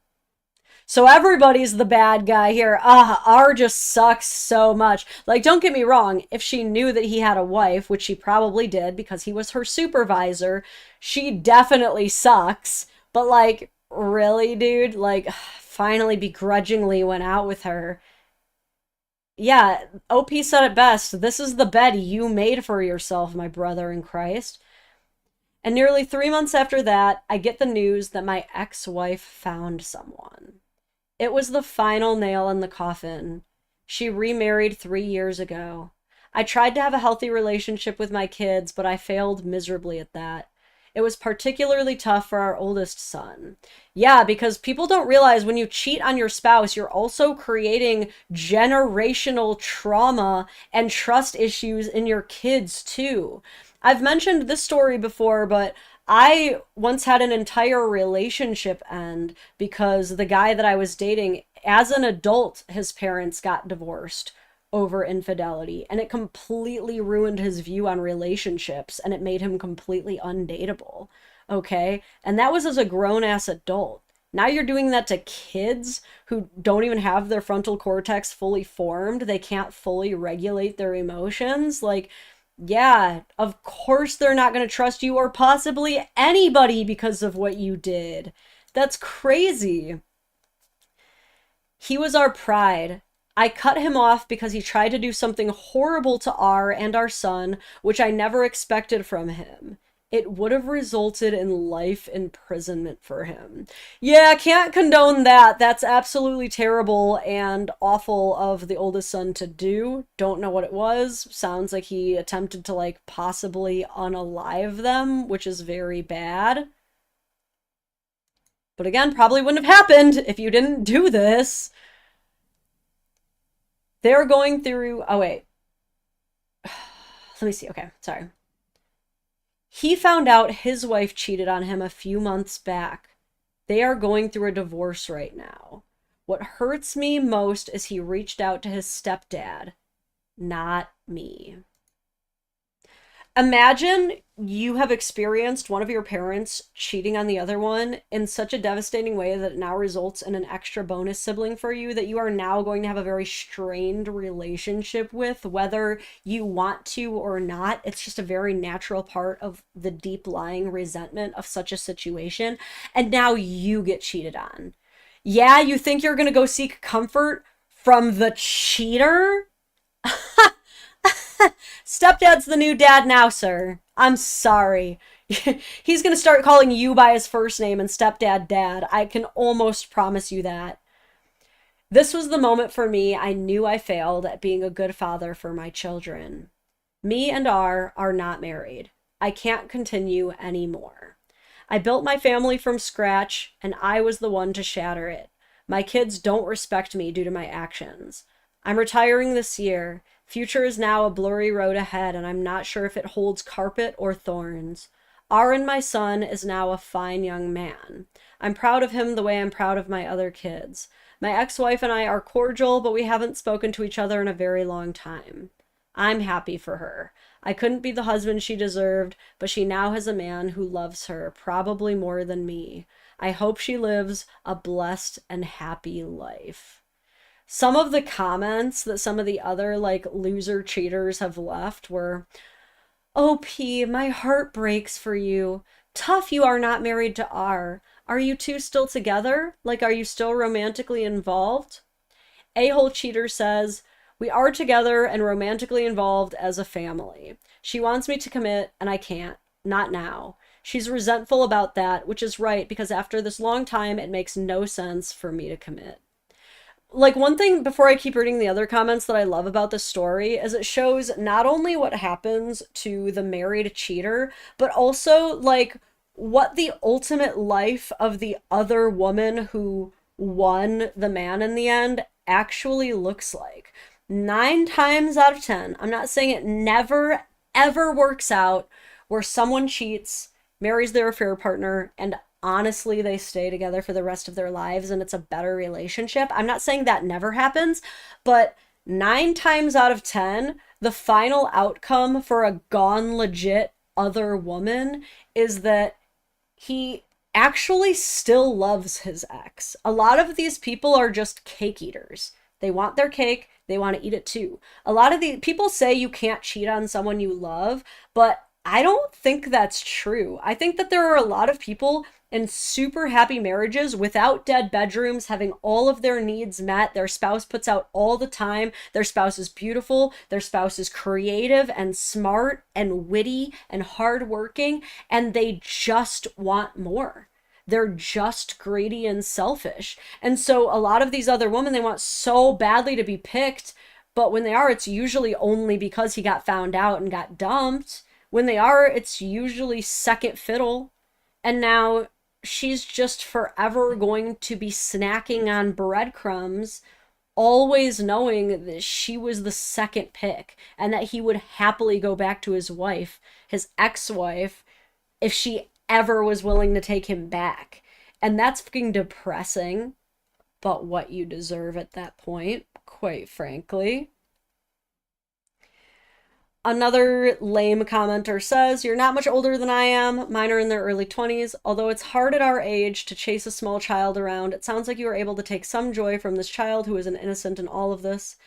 So everybody's the bad guy here. R just sucks so much. Like, don't get me wrong. If she knew that he had a wife, which she probably did because he was her supervisor, she definitely sucks. But like, really, dude? Like, finally begrudgingly went out with her. Yeah, OP said it best. This is the bed you made for yourself, my brother in Christ. And nearly 3 months after that, I get the news that my ex-wife found someone. It was the final nail in the coffin. She remarried 3 years ago. I tried to have a healthy relationship with my kids, but I failed miserably at that. It was particularly tough for our oldest son. Yeah, because people don't realize when you cheat on your spouse, you're also creating generational trauma and trust issues in your kids too. I've mentioned this story before, but I once had an entire relationship end because the guy that I was dating, as an adult, his parents got divorced over infidelity, and it completely ruined his view on relationships, and it made him completely undateable. Okay? And that was as a grown-ass adult. Now you're doing that to kids who don't even have their frontal cortex fully formed. They can't fully regulate their emotions. Like, yeah, of course they're not going to trust you or possibly anybody because of what you did. That's crazy. He was our pride. I cut him off because he tried to do something horrible to R and our son, which I never expected from him. It would have resulted in life imprisonment for him. Yeah, can't condone that. That's absolutely terrible and awful of the oldest son to do. Don't know what it was. Sounds like he attempted to, like, possibly unalive them, which is very bad. But again, probably wouldn't have happened if you didn't do this. They're going through... Oh, wait. Let me see. Okay, sorry. He found out his wife cheated on him a few months back. They are going through a divorce right now. What hurts me most is he reached out to his stepdad, not me. Imagine you have experienced one of your parents cheating on the other one in such a devastating way that it now results in an extra bonus sibling for you that you are now going to have a very strained relationship with, whether you want to or not. It's just a very natural part of the deep lying resentment of such a situation. And now you get cheated on. Yeah, you think you're going to go seek comfort from the cheater? Stepdad's the new dad now, sir. I'm sorry. He's going to start calling you by his first name and stepdad dad. I can almost promise you that. This was the moment for me I knew I failed at being a good father for my children. Me and R are not married. I can't continue anymore. I built my family from scratch, and I was the one to shatter it. My kids don't respect me due to my actions. I'm retiring this year. Future is now a blurry road ahead, and I'm not sure if it holds carpet or thorns. Aaron, my son, is now a fine young man. I'm proud of him the way I'm proud of my other kids. My ex-wife and I are cordial, but we haven't spoken to each other in a very long time. I'm happy for her. I couldn't be the husband she deserved, but she now has a man who loves her, probably more than me. I hope she lives a blessed and happy life. Some of the comments that some of the other, like, loser cheaters have left were, "Oh, P, my heart breaks for you. Tough you are not married to R. Are you two still together? Like, are you still romantically involved?" A-hole cheater says, "We are together and romantically involved as a family. She wants me to commit, and I can't. Not now. She's resentful about that, which is right, because after this long time, it makes no sense for me to commit." Like, one thing before I keep reading the other comments that I love about this story is it shows not only what happens to the married cheater, but also, like, what the ultimate life of the other woman who won the man in the end actually looks like. 9 times out of 10, I'm not saying it never, ever works out, where someone cheats, marries their affair partner, and honestly they stay together for the rest of their lives and it's a better relationship. I'm not saying that never happens, but 9 times out of 10, the final outcome for a gone legit other woman is that he actually still loves his ex. A lot of these people are just cake eaters. They want their cake, they want to eat it too. A lot of the people say you can't cheat on someone you love, but I don't think that's true. I think that there are a lot of people in super happy marriages without dead bedrooms, having all of their needs met. Their spouse puts out all the time. Their spouse is beautiful. Their spouse is creative and smart and witty and hardworking, and they just want more. They're just greedy and selfish. And so a lot of these other women, they want so badly to be picked, but when they are, it's usually only because he got found out and got dumped. When they are, it's usually second fiddle. And now she's just forever going to be snacking on breadcrumbs, always knowing that she was the second pick and that he would happily go back to his wife, his ex-wife, if she ever was willing to take him back. And that's fucking depressing, but what you deserve at that point, quite frankly. Another lame commenter says, "You're not much older than I am. Mine are in their early 20s. Although it's hard at our age to chase a small child around, it sounds like you were able to take some joy from this child who is an innocent in all of this."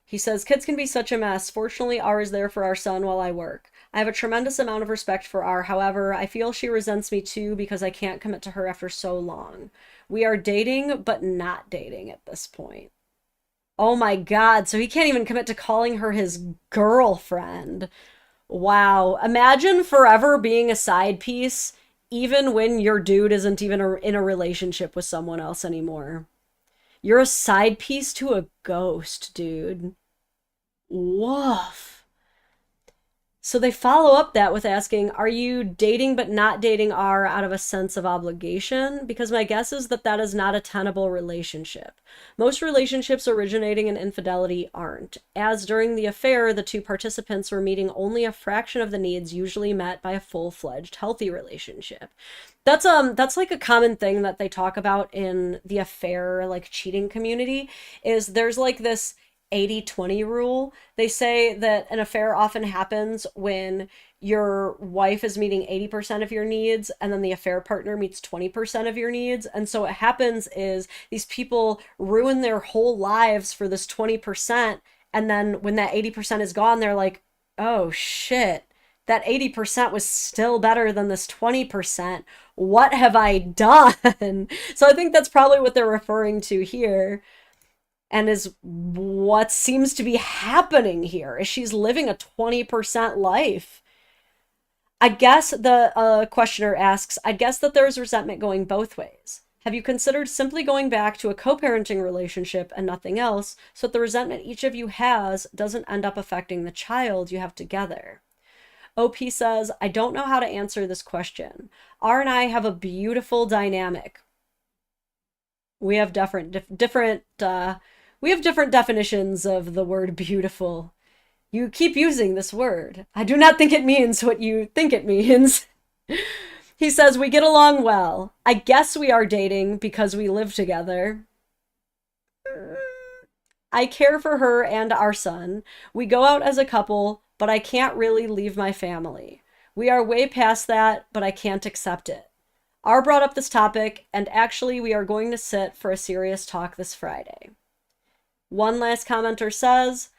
He says, "Kids can be such a mess. Fortunately, R is there for our son while I work. I have a tremendous amount of respect for R. However, I feel she resents me too because I can't commit to her after so long. We are dating, but not dating at this point." Oh my God, so he can't even commit to calling her his girlfriend. Wow. Imagine forever being a side piece, even when your dude isn't even in a relationship with someone else anymore. You're a side piece to a ghost, dude. Woof. So they follow up that with asking, "Are you dating but not dating R out of a sense of obligation? Because my guess is that that is not a tenable relationship. Most relationships originating in infidelity aren't, as during the affair, the two participants were meeting only a fraction of the needs usually met by a full-fledged healthy relationship." That's like a common thing that they talk about in the affair, like, cheating community, is there's like this 80-20 rule. They say that an affair often happens when your wife is meeting 80% of your needs and then the affair partner meets 20% of your needs. And so what happens is these people ruin their whole lives for this 20%, and then when that 80% is gone, they're like, "Oh shit, that 80% was still better than this 20%. What have I done?" So I think that's probably what they're referring to here. And is what seems to be happening here, is she's living a 20% life. I guess the questioner asks, I guess that there's resentment going both ways. Have you considered simply going back to a co-parenting relationship and nothing else, so that the resentment each of you has doesn't end up affecting the child you have together? OP says, I don't know how to answer this question. R and I have a beautiful dynamic. We have different definitions of the word beautiful. You keep using this word. I do not think it means what you think it means. He says, we get along well. I guess we are dating because we live together. I care for her and our son. We go out as a couple, but I can't really leave my family. We are way past that, but I can't accept it. R brought up this topic, and actually we are going to sit for a serious talk this Friday. One last commenter says,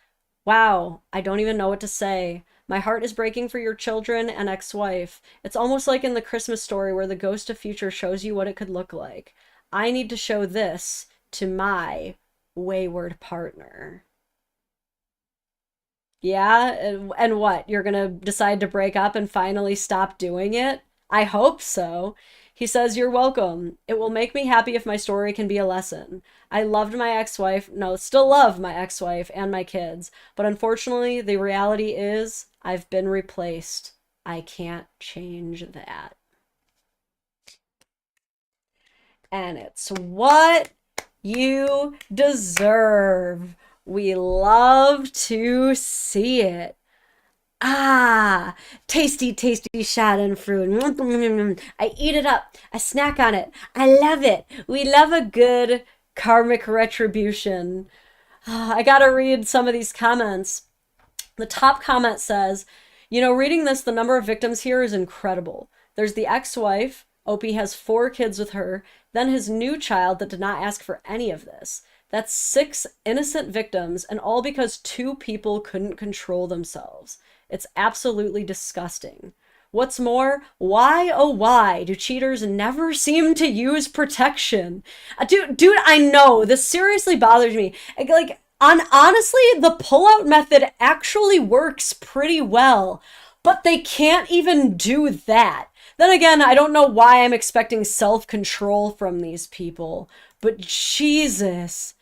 wow, I don't even know what to say. My heart is breaking for your children and ex-wife. It's almost like in the Christmas Story where the ghost of future shows you what it could look like. I need to show this to my wayward partner. Yeah, and what? You're gonna decide to break up and finally stop doing it? I hope so. He says, you're welcome. It will make me happy if my story can be a lesson. I loved my ex-wife, still love my ex-wife and my kids, but unfortunately, the reality is I've been replaced. I can't change that. And it's what you deserve. We love to see it. Ah, tasty, tasty schadenfreude. I eat it up. I snack on it. I love it. We love a good karmic retribution. I gotta read some of these comments. The top comment says, reading this, the number of victims here is incredible. There's the ex-wife. Opie has 4 kids with her. Then his new child that did not ask for any of this. That's 6 innocent victims, and all because 2 people couldn't control themselves. It's absolutely disgusting. What's more, why, oh why, do cheaters never seem to use protection? Dude, I know, this seriously bothers me. Honestly, the pullout method actually works pretty well, but they can't even do that. Then again, I don't know why I'm expecting self-control from these people, but Jesus.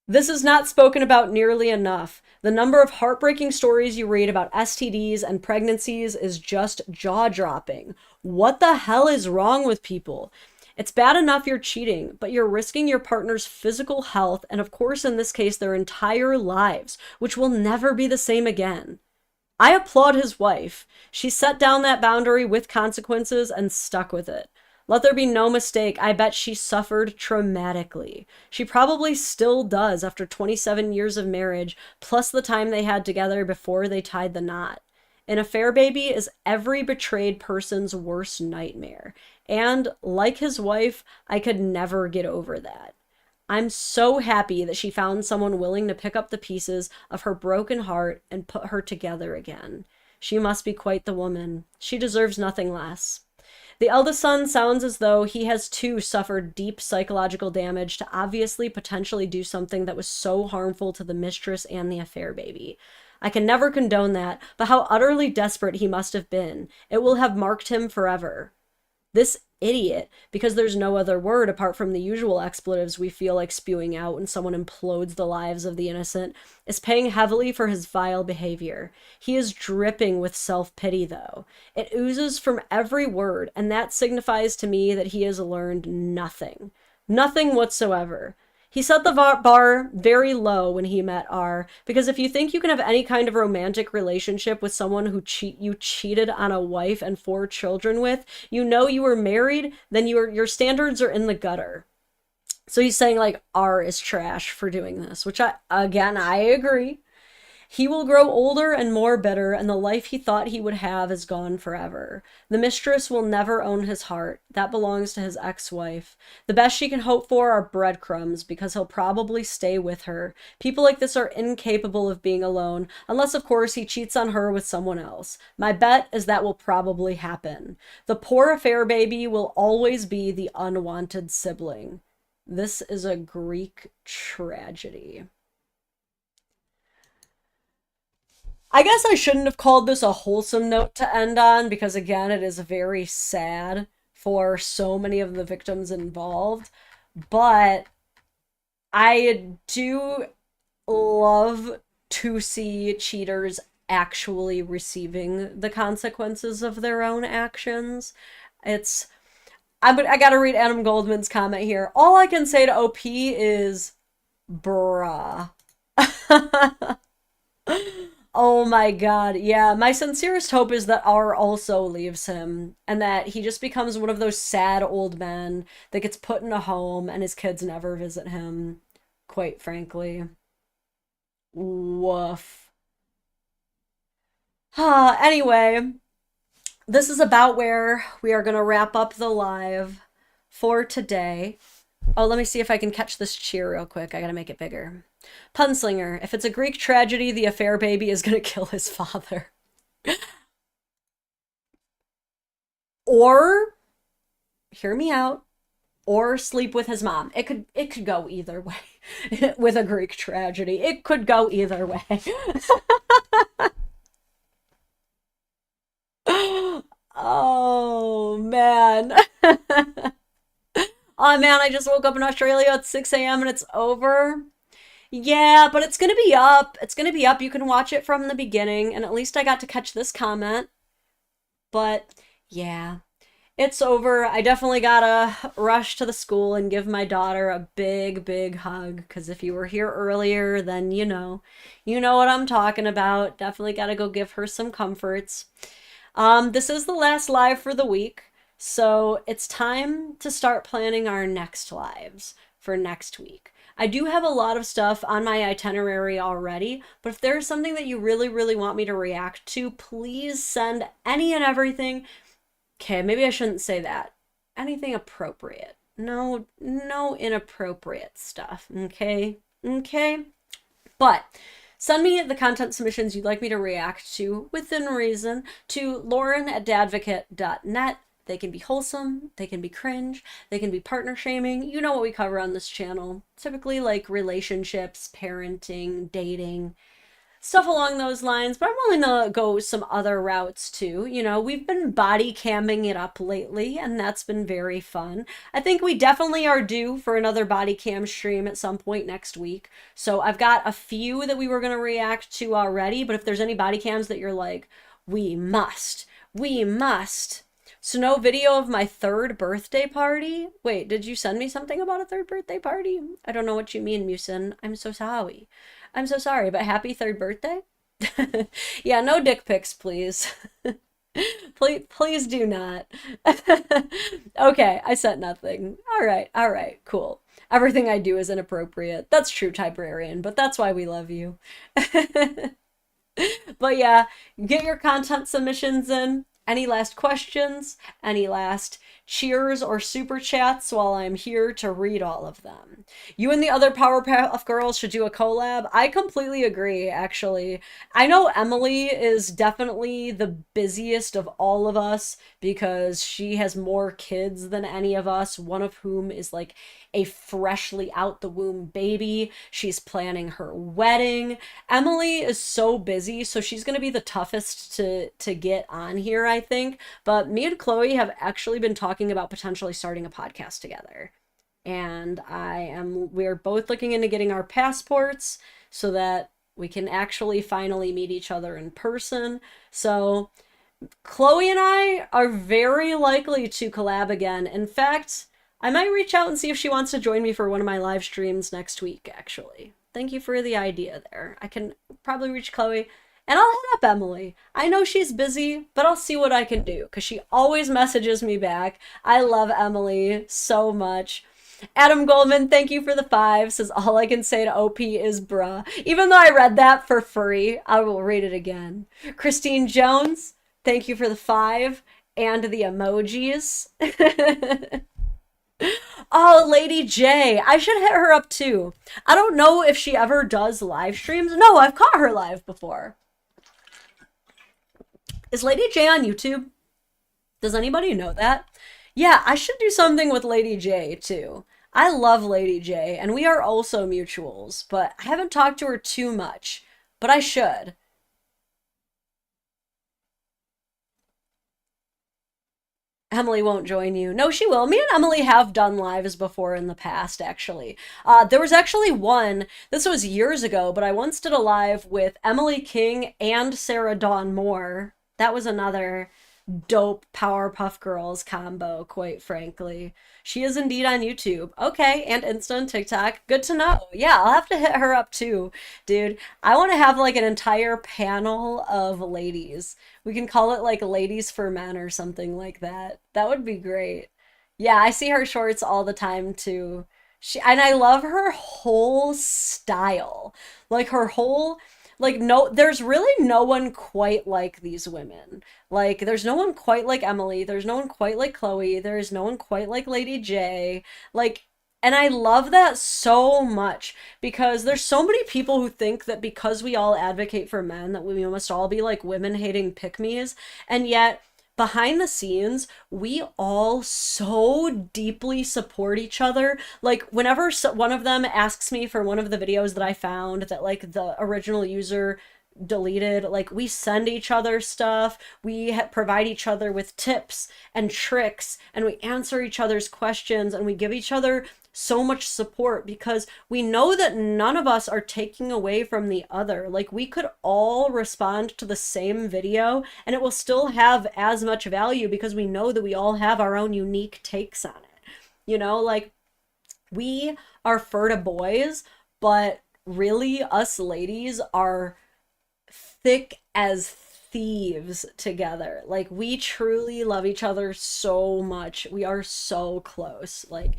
This is not spoken about nearly enough. The number of heartbreaking stories you read about STDs and pregnancies is just jaw-dropping. What the hell is wrong with people? It's bad enough you're cheating, but you're risking your partner's physical health and, of course, in this case, their entire lives, which will never be the same again. I applaud his wife. She set down that boundary with consequences and stuck with it. Let there be no mistake, I bet she suffered traumatically. She probably still does after 27 years of marriage, plus the time they had together before they tied the knot. An affair baby is every betrayed person's worst nightmare. And, like his wife, I could never get over that. I'm so happy that she found someone willing to pick up the pieces of her broken heart and put her together again. She must be quite the woman. She deserves nothing less. The eldest son sounds as though he has too suffered deep psychological damage to obviously potentially do something that was so harmful to the mistress and the affair baby. I can never condone that, but how utterly desperate he must have been. It will have marked him forever. This idiot, because there's no other word apart from the usual expletives we feel like spewing out when someone implodes the lives of the innocent, is paying heavily for his vile behavior. He is dripping with self-pity, though. It oozes from every word, and that signifies to me that he has learned nothing. Nothing whatsoever. He set the bar very low when he met R, because if you think you can have any kind of romantic relationship with someone who you cheated on a wife and 4 children with, you know you were married, then your standards are in the gutter. So he's saying, like, R is trash for doing this, which I agree. He will grow older and more bitter, and the life he thought he would have is gone forever. The mistress will never own his heart. That belongs to his ex-wife. The best she can hope for are breadcrumbs, because he'll probably stay with her. People like this are incapable of being alone, unless, of course, he cheats on her with someone else. My bet is that will probably happen. The poor affair baby will always be the unwanted sibling. This is a Greek tragedy. I guess I shouldn't have called this a wholesome note to end on because, again, it is very sad for so many of the victims involved. But I do love to see cheaters actually receiving the consequences of their own actions. I gotta read Adam Goldman's comment here. All I can say to OP is, bruh. Oh my god, yeah. My sincerest hope is that R also leaves him, and that he just becomes one of those sad old men that gets put in a home and his kids never visit him, quite frankly. Woof. Anyway, this is about where we are going to wrap up the live for today. Oh, let me see if I can catch this cheer real quick. I gotta make it bigger. Punslinger, if it's a Greek tragedy, the affair baby is gonna kill his father. Or, hear me out, or sleep with his mom. It could go either way. With a Greek tragedy. It could go either way. Oh, man. Oh, man, I just woke up in Australia at 6 a.m. and it's over. Yeah, but it's gonna be up. It's gonna be up. You can watch it from the beginning, and at least I got to catch this comment. But, yeah. It's over. I definitely gotta rush to the school and give my daughter a big, big hug. Because if you were here earlier, then you know. You know what I'm talking about. Definitely gotta go give her some comforts. This is the last live for the week. So it's time to start planning our next lives for next week. I do have a lot of stuff on my itinerary already, but if there's something that you really, really want me to react to, please send any and everything. Okay, maybe I shouldn't say that. Anything appropriate. No inappropriate stuff, okay? Okay? But send me the content submissions you'd like me to react to within reason to lauren@dadvocate.net. They can be wholesome, they can be cringe, they can be partner shaming. You know what we cover on this channel. Typically like relationships, parenting, dating, stuff along those lines, but I'm willing to go some other routes too. You know, we've been body camming it up lately, and that's been very fun. I think we definitely are due for another body cam stream at some point next week. So I've got a few that we were going to react to already, but if there's any body cams that you're like, we must. So no video of my 3rd birthday party? Wait, did you send me something about a 3rd birthday party? I don't know what you mean, Musin. I'm so sorry. I'm so sorry, but happy 3rd birthday? Yeah, no dick pics, please. Please do not. Okay, I sent nothing. All right, cool. Everything I do is inappropriate. That's true, Tybrarian, but that's why we love you. But yeah, get your content submissions in. Any last questions? Any last cheers or super chats while I'm here to read all of them? You and the other Powerpuff Girls should do a collab. I completely agree, actually. I know Emily is definitely the busiest of all of us because she has more kids than any of us, one of whom is like a freshly out the womb baby. She's planning her wedding. Emily is so busy, so she's going to be the toughest to get on here, I think. But me and Chloe have actually been talking about potentially starting a podcast together. And we're both looking into getting our passports so that we can actually finally meet each other in person. So Chloe and I are very likely to collab again. In fact, I might reach out and see if she wants to join me for one of my live streams next week, actually. Thank you for the idea there. I can probably reach Chloe, and I'll hit up Emily. I know she's busy, but I'll see what I can do, because she always messages me back. I love Emily so much. Adam Goldman, thank you for the 5, says all I can say to OP is bruh. Even though I read that for free, I will read it again. Christine Jones, thank you for the 5 and the emojis. Oh, Lady J. I should hit her up too. I don't know if she ever does live streams. No, I've caught her live before. Is Lady J on YouTube? Does anybody know that? Yeah, I should do something with Lady J too. I love Lady J, and we are also mutuals, but I haven't talked to her too much. But I should. Emily won't join you. No, she will. Me and Emily have done lives before in the past, actually. There was actually one, this was years ago, but I once did a live with Emily King and Sarah Dawn Moore. That was another dope Powerpuff Girls combo, quite frankly. She is indeed on YouTube. Okay, and Insta and TikTok. Good to know. Yeah, I'll have to hit her up too, dude. I want to have like an entire panel of ladies. We can call it like Ladies for Men or something like that. That would be great. Yeah, I see her shorts all the time too. And I love her whole style. Like her whole like no there's really no one quite like these women. Like there's no one quite like Emily, there's no one quite like Chloe, there's no one quite like Lady J. Like, and I love that so much because there's so many people who think that because we all advocate for men that we must all be like women hating pick-me's, and yet behind the scenes, we all so deeply support each other. Like whenever one of them asks me for one of the videos that I found that like the original user deleted, like we send each other stuff, we provide each other with tips and tricks, and we answer each other's questions, and we give each other so much support because we know that none of us are taking away from the other. Like we could all respond to the same video and it will still have as much value because we know that we all have our own unique takes on it. You know, like we are furta boys, but really us ladies are thick as thieves together. Like we truly love each other so much. We are so close. Like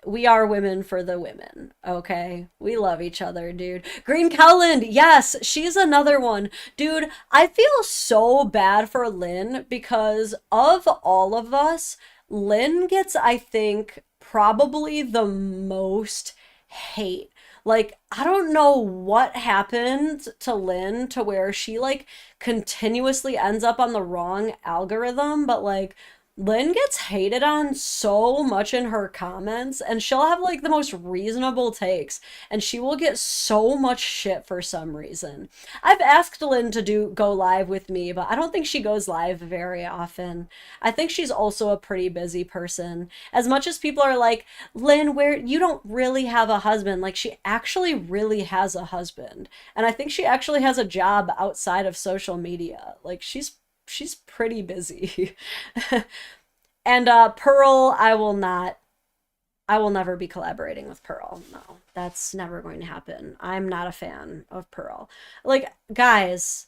we are women for the women, okay? We love each other, dude. Green Cowland, yes, she's another one. Dude, I feel so bad for Lynn because of all of us, Lynn gets, I think, probably the most hate. Like, I don't know what happened to Lynn to where she, like, continuously ends up on the wrong algorithm, but, like, Lynn gets hated on so much in her comments, and she'll have like the most reasonable takes, and she will get so much shit for some reason. I've asked Lynn to go live with me, but I don't think she goes live very often. I think she's also a pretty busy person. As much as people are like, Lynn, where you don't really have a husband, like she actually really has a husband. And I think she actually has a job outside of social media. Like she's pretty busy. And Pearl, I will never be collaborating with Pearl. No, that's never going to happen. I'm not a fan of Pearl. Like, guys,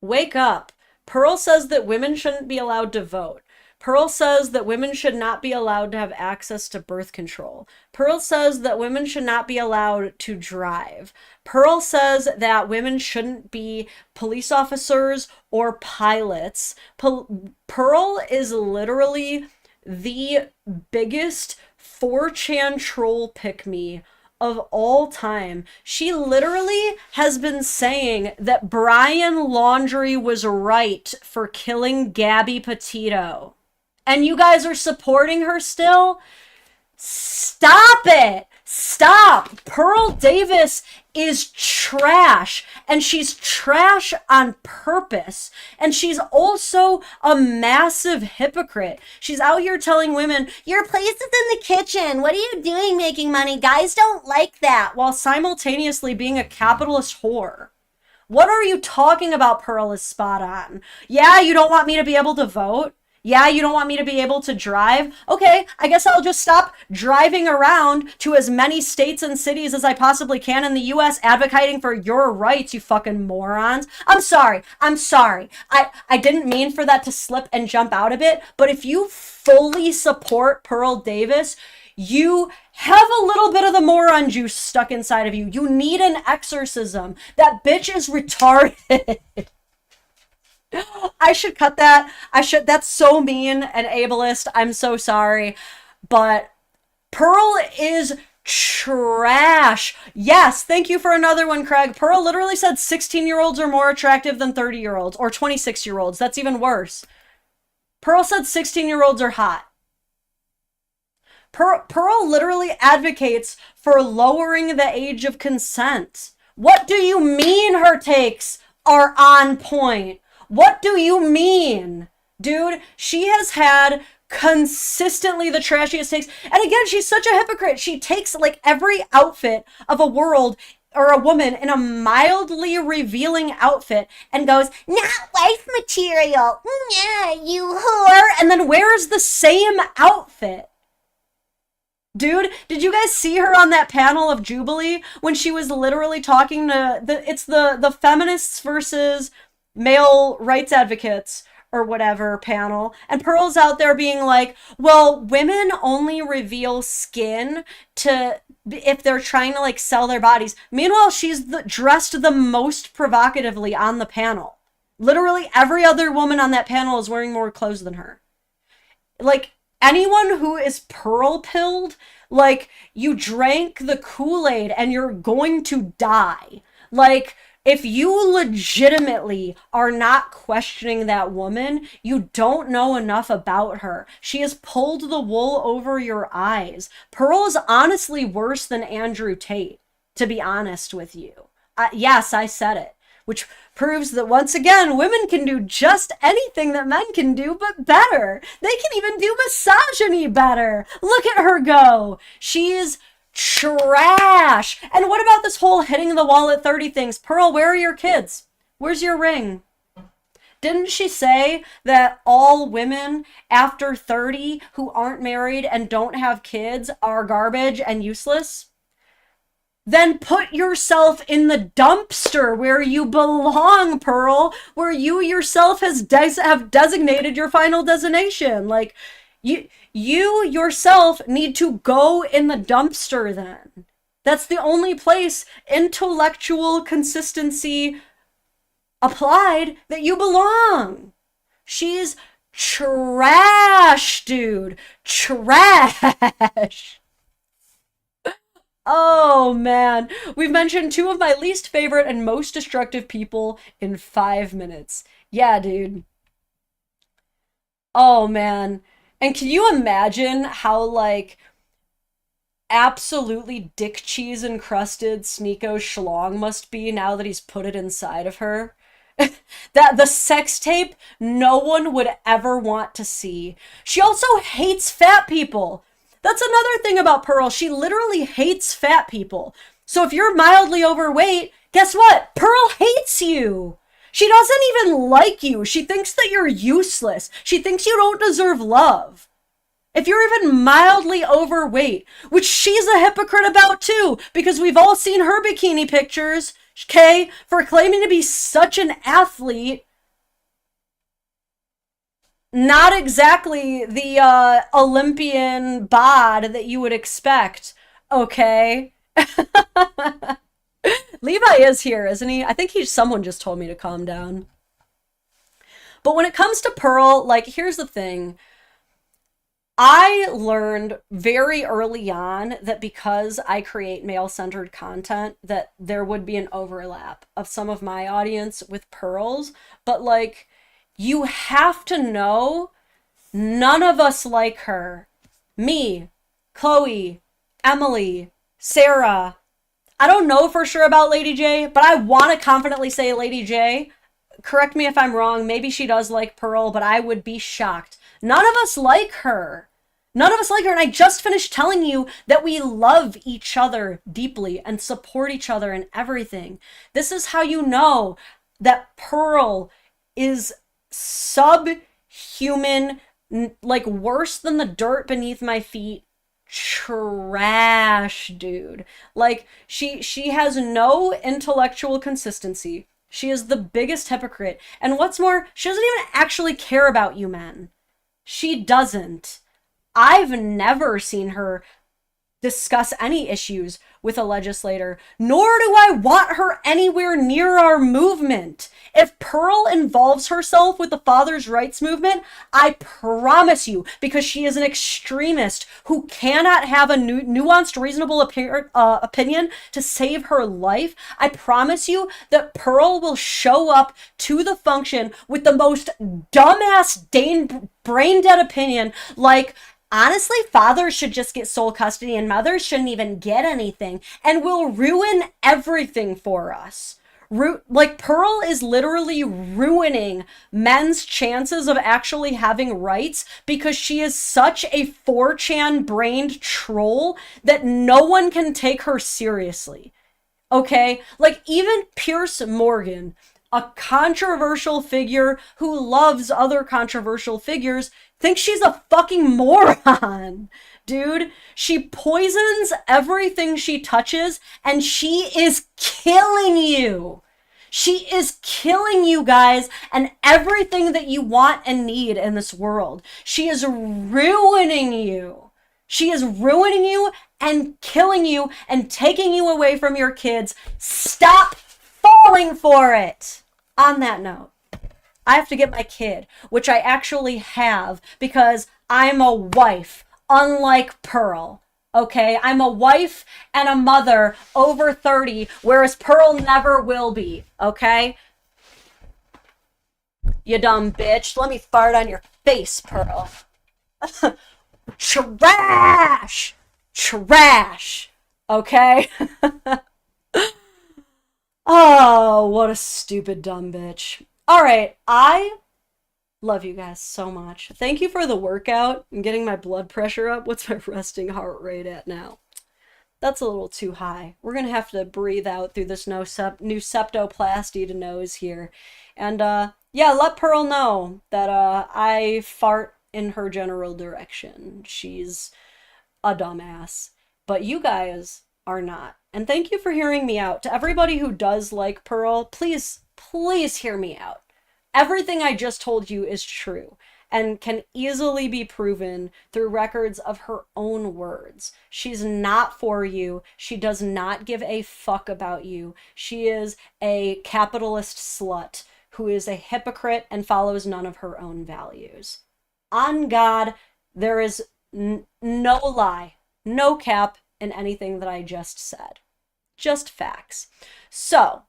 wake up. Pearl says that women shouldn't be allowed to vote. Pearl says that women should not be allowed to have access to birth control. Pearl says that women should not be allowed to drive. Pearl says that women shouldn't be police officers or pilots. Pearl is literally the biggest 4chan troll pick-me of all time. She literally has been saying that Brian Laundrie was right for killing Gabby Petito. And you guys are supporting her still? Stop it! Stop! Pearl Davis is trash, and she's trash on purpose, and she's also a massive hypocrite. She's out here telling women, your place is in the kitchen, what are you doing making money? Guys don't like that, while simultaneously being a capitalist whore. What are you talking about? Pearl is spot on. Yeah, you don't want me to be able to vote? Yeah, you don't want me to be able to drive? Okay, I guess I'll just stop driving around to as many states and cities as I possibly can in the US advocating for your rights, you fucking morons. I'm sorry. I didn't mean for that to slip and jump out a bit, but if you fully support Pearl Davis, you have a little bit of the moron juice stuck inside of you. You need an exorcism. That bitch is retarded. I should cut that. That's so mean and ableist. I'm so sorry. But Pearl is trash. Yes, thank you for another one, Craig. Pearl literally said 16-year-olds are more attractive than 30-year-olds or 26-year-olds. That's even worse. Pearl said 16-year-olds are hot. Pearl literally advocates for lowering the age of consent. What do you mean her takes are on point? What do you mean? Dude, she has had consistently the trashiest takes. And again, she's such a hypocrite. She takes like every outfit of a world or a woman in a mildly revealing outfit and goes, not wife material. Yeah, you whore. And then wears the same outfit. Dude, did you guys see her on that panel of Jubilee when she was literally talking to the feminists versus male rights advocates or whatever panel, and Pearl's out there being like, well, women only reveal skin to if they're trying to like sell their bodies. Meanwhile, she's dressed the most provocatively on the panel. Literally every other woman on that panel is wearing more clothes than her. Like, anyone who is pearl pilled, like, you drank the Kool-Aid and you're going to die. Like, if you legitimately are not questioning that woman, you don't know enough about her. She has pulled the wool over your eyes. Pearl is honestly worse than Andrew Tate, to be honest with you. Yes, I said it. Which proves that, once again, women can do just anything that men can do, but better. They can even do misogyny better. Look at her go. She's trash. And what about this whole hitting the wall at 30 things? Pearl, where are your kids? Where's your ring? Didn't she say that all women after 30 who aren't married and don't have kids are garbage and useless? Then put yourself in the dumpster where you belong, Pearl, where you yourself have designated your final destination. Like, you yourself need to go in the dumpster then. That's the only place intellectual consistency applied that you belong. She's trash, dude. Trash. Oh, man. We've mentioned two of my least favorite and most destructive people in 5 minutes. Yeah, dude. Oh, man. And can you imagine how, like, absolutely dick cheese encrusted Sneeko schlong must be now that he's put it inside of her? That the sex tape no one would ever want to see. She also hates fat people. That's another thing about Pearl. She literally hates fat people. So if you're mildly overweight, guess what? Pearl hates you. She doesn't even like you. She thinks that you're useless. She thinks you don't deserve love. If you're even mildly overweight, which she's a hypocrite about too, because we've all seen her bikini pictures, okay, for claiming to be such an athlete. Not exactly the Olympian bod that you would expect, okay? Levi is here, isn't he? I think someone just told me to calm down. But when it comes to Pearl, like, here's the thing. I learned very early on that because I create male-centered content, that there would be an overlap of some of my audience with Pearl's, but, like, you have to know none of us like her. Me, Chloe, Emily, Sarah. I don't know for sure about Lady J, but I want to confidently say Lady J. Correct me if I'm wrong. Maybe she does like Pearl, but I would be shocked. None of us like her. None of us like her. And I just finished telling you that we love each other deeply and support each other in everything. This is how you know that Pearl is subhuman, like worse than the dirt beneath my feet. Trash, dude. Like, she has no intellectual consistency. She is the biggest hypocrite. And what's more, she doesn't even actually care about you men. She doesn't. I've never seen her discuss any issues with a legislator, nor do I want her anywhere near our movement. If Pearl involves herself with the father's rights movement, I promise you, because she is an extremist who cannot have a nuanced, reasonable opinion to save her life, I promise you that Pearl will show up to the function with the most dumbass, brain-dead opinion, like, honestly, fathers should just get sole custody and mothers shouldn't even get anything, and will ruin everything for us. Like, Pearl is literally ruining men's chances of actually having rights because she is such a 4chan brained troll that no one can take her seriously. Okay? Like, even Pierce Morgan, a controversial figure who loves other controversial figures, thinks she's a fucking moron. Dude, she poisons everything she touches, and she is killing you. She is killing you guys and everything that you want and need in this world. She is ruining you. She is ruining you and killing you and taking you away from your kids. Stop falling for it. On that note, I have to get my kid, which I actually have because I'm a wife, unlike Pearl. Okay, I'm a wife and a mother over 30, whereas Pearl never will be, okay? You dumb bitch. Let me fart on your face, Pearl. Trash! Trash! Okay? Oh, what a stupid dumb bitch. Alright, I love you guys so much. Thank you for the workout and getting my blood pressure up. What's my resting heart rate at now? That's a little too high. We're gonna have to breathe out through this new septoplasty to nose here. And yeah, let Pearl know that I fart in her general direction. She's a dumbass. But you guys are not. And thank you for hearing me out. To everybody who does like Pearl, please, please hear me out. Everything I just told you is true and can easily be proven through records of her own words. She's not for you. She does not give a fuck about you. She is a capitalist slut who is a hypocrite and follows none of her own values. On God, there is no lie, no cap in anything that I just said. Just facts. So,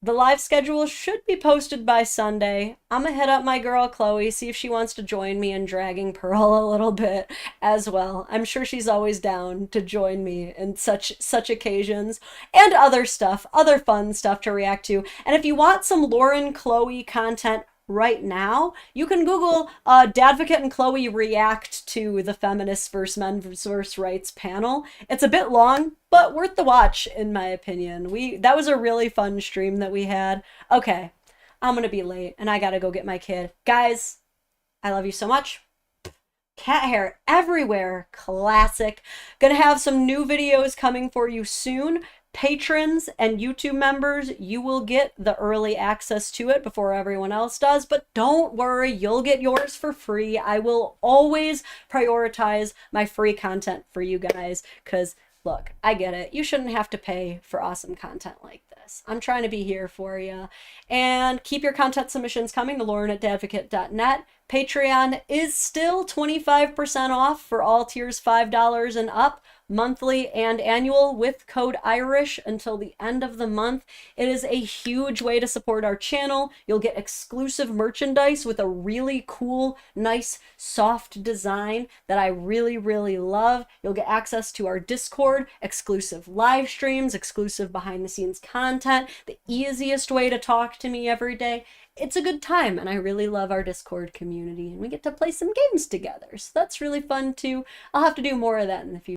the live schedule should be posted by Sunday. I'm gonna hit up my girl Chloe, see if she wants to join me in dragging Pearl a little bit as well. I'm sure she's always down to join me in such occasions and other stuff, other fun stuff to react to. And if you want some Lauren Chloe content right now, you can Google Dadvocate and Chloe react to the Feminists vs. Men vs. Rights panel. It's a bit long, but worth the watch, in my opinion. That was a really fun stream that we had. Okay, I'm gonna be late, and I gotta go get my kid. Guys, I love you so much. Cat hair everywhere. Classic. Gonna have some new videos coming for you soon. Patrons and YouTube members, you will get the early access to it before everyone else does, but don't worry, you'll get yours for free. I will always prioritize my free content for you guys, because look, I get it. You shouldn't have to pay for awesome content like this. I'm trying to be here for you. And keep your content submissions coming to lauren@dadvocate.net. Patreon is still 25% off for all tiers $5 and up, monthly and annual, with code IRISH until the end of the month. It is a huge way to support our channel. You'll get exclusive merchandise with a really cool, nice, soft design that I really, really love. You'll get access to our Discord, exclusive live streams, exclusive behind-the-scenes content, the easiest way to talk to me every day. It's a good time, and I really love our Discord community, and we get to play some games together, so that's really fun too. I'll have to do more of that in the future.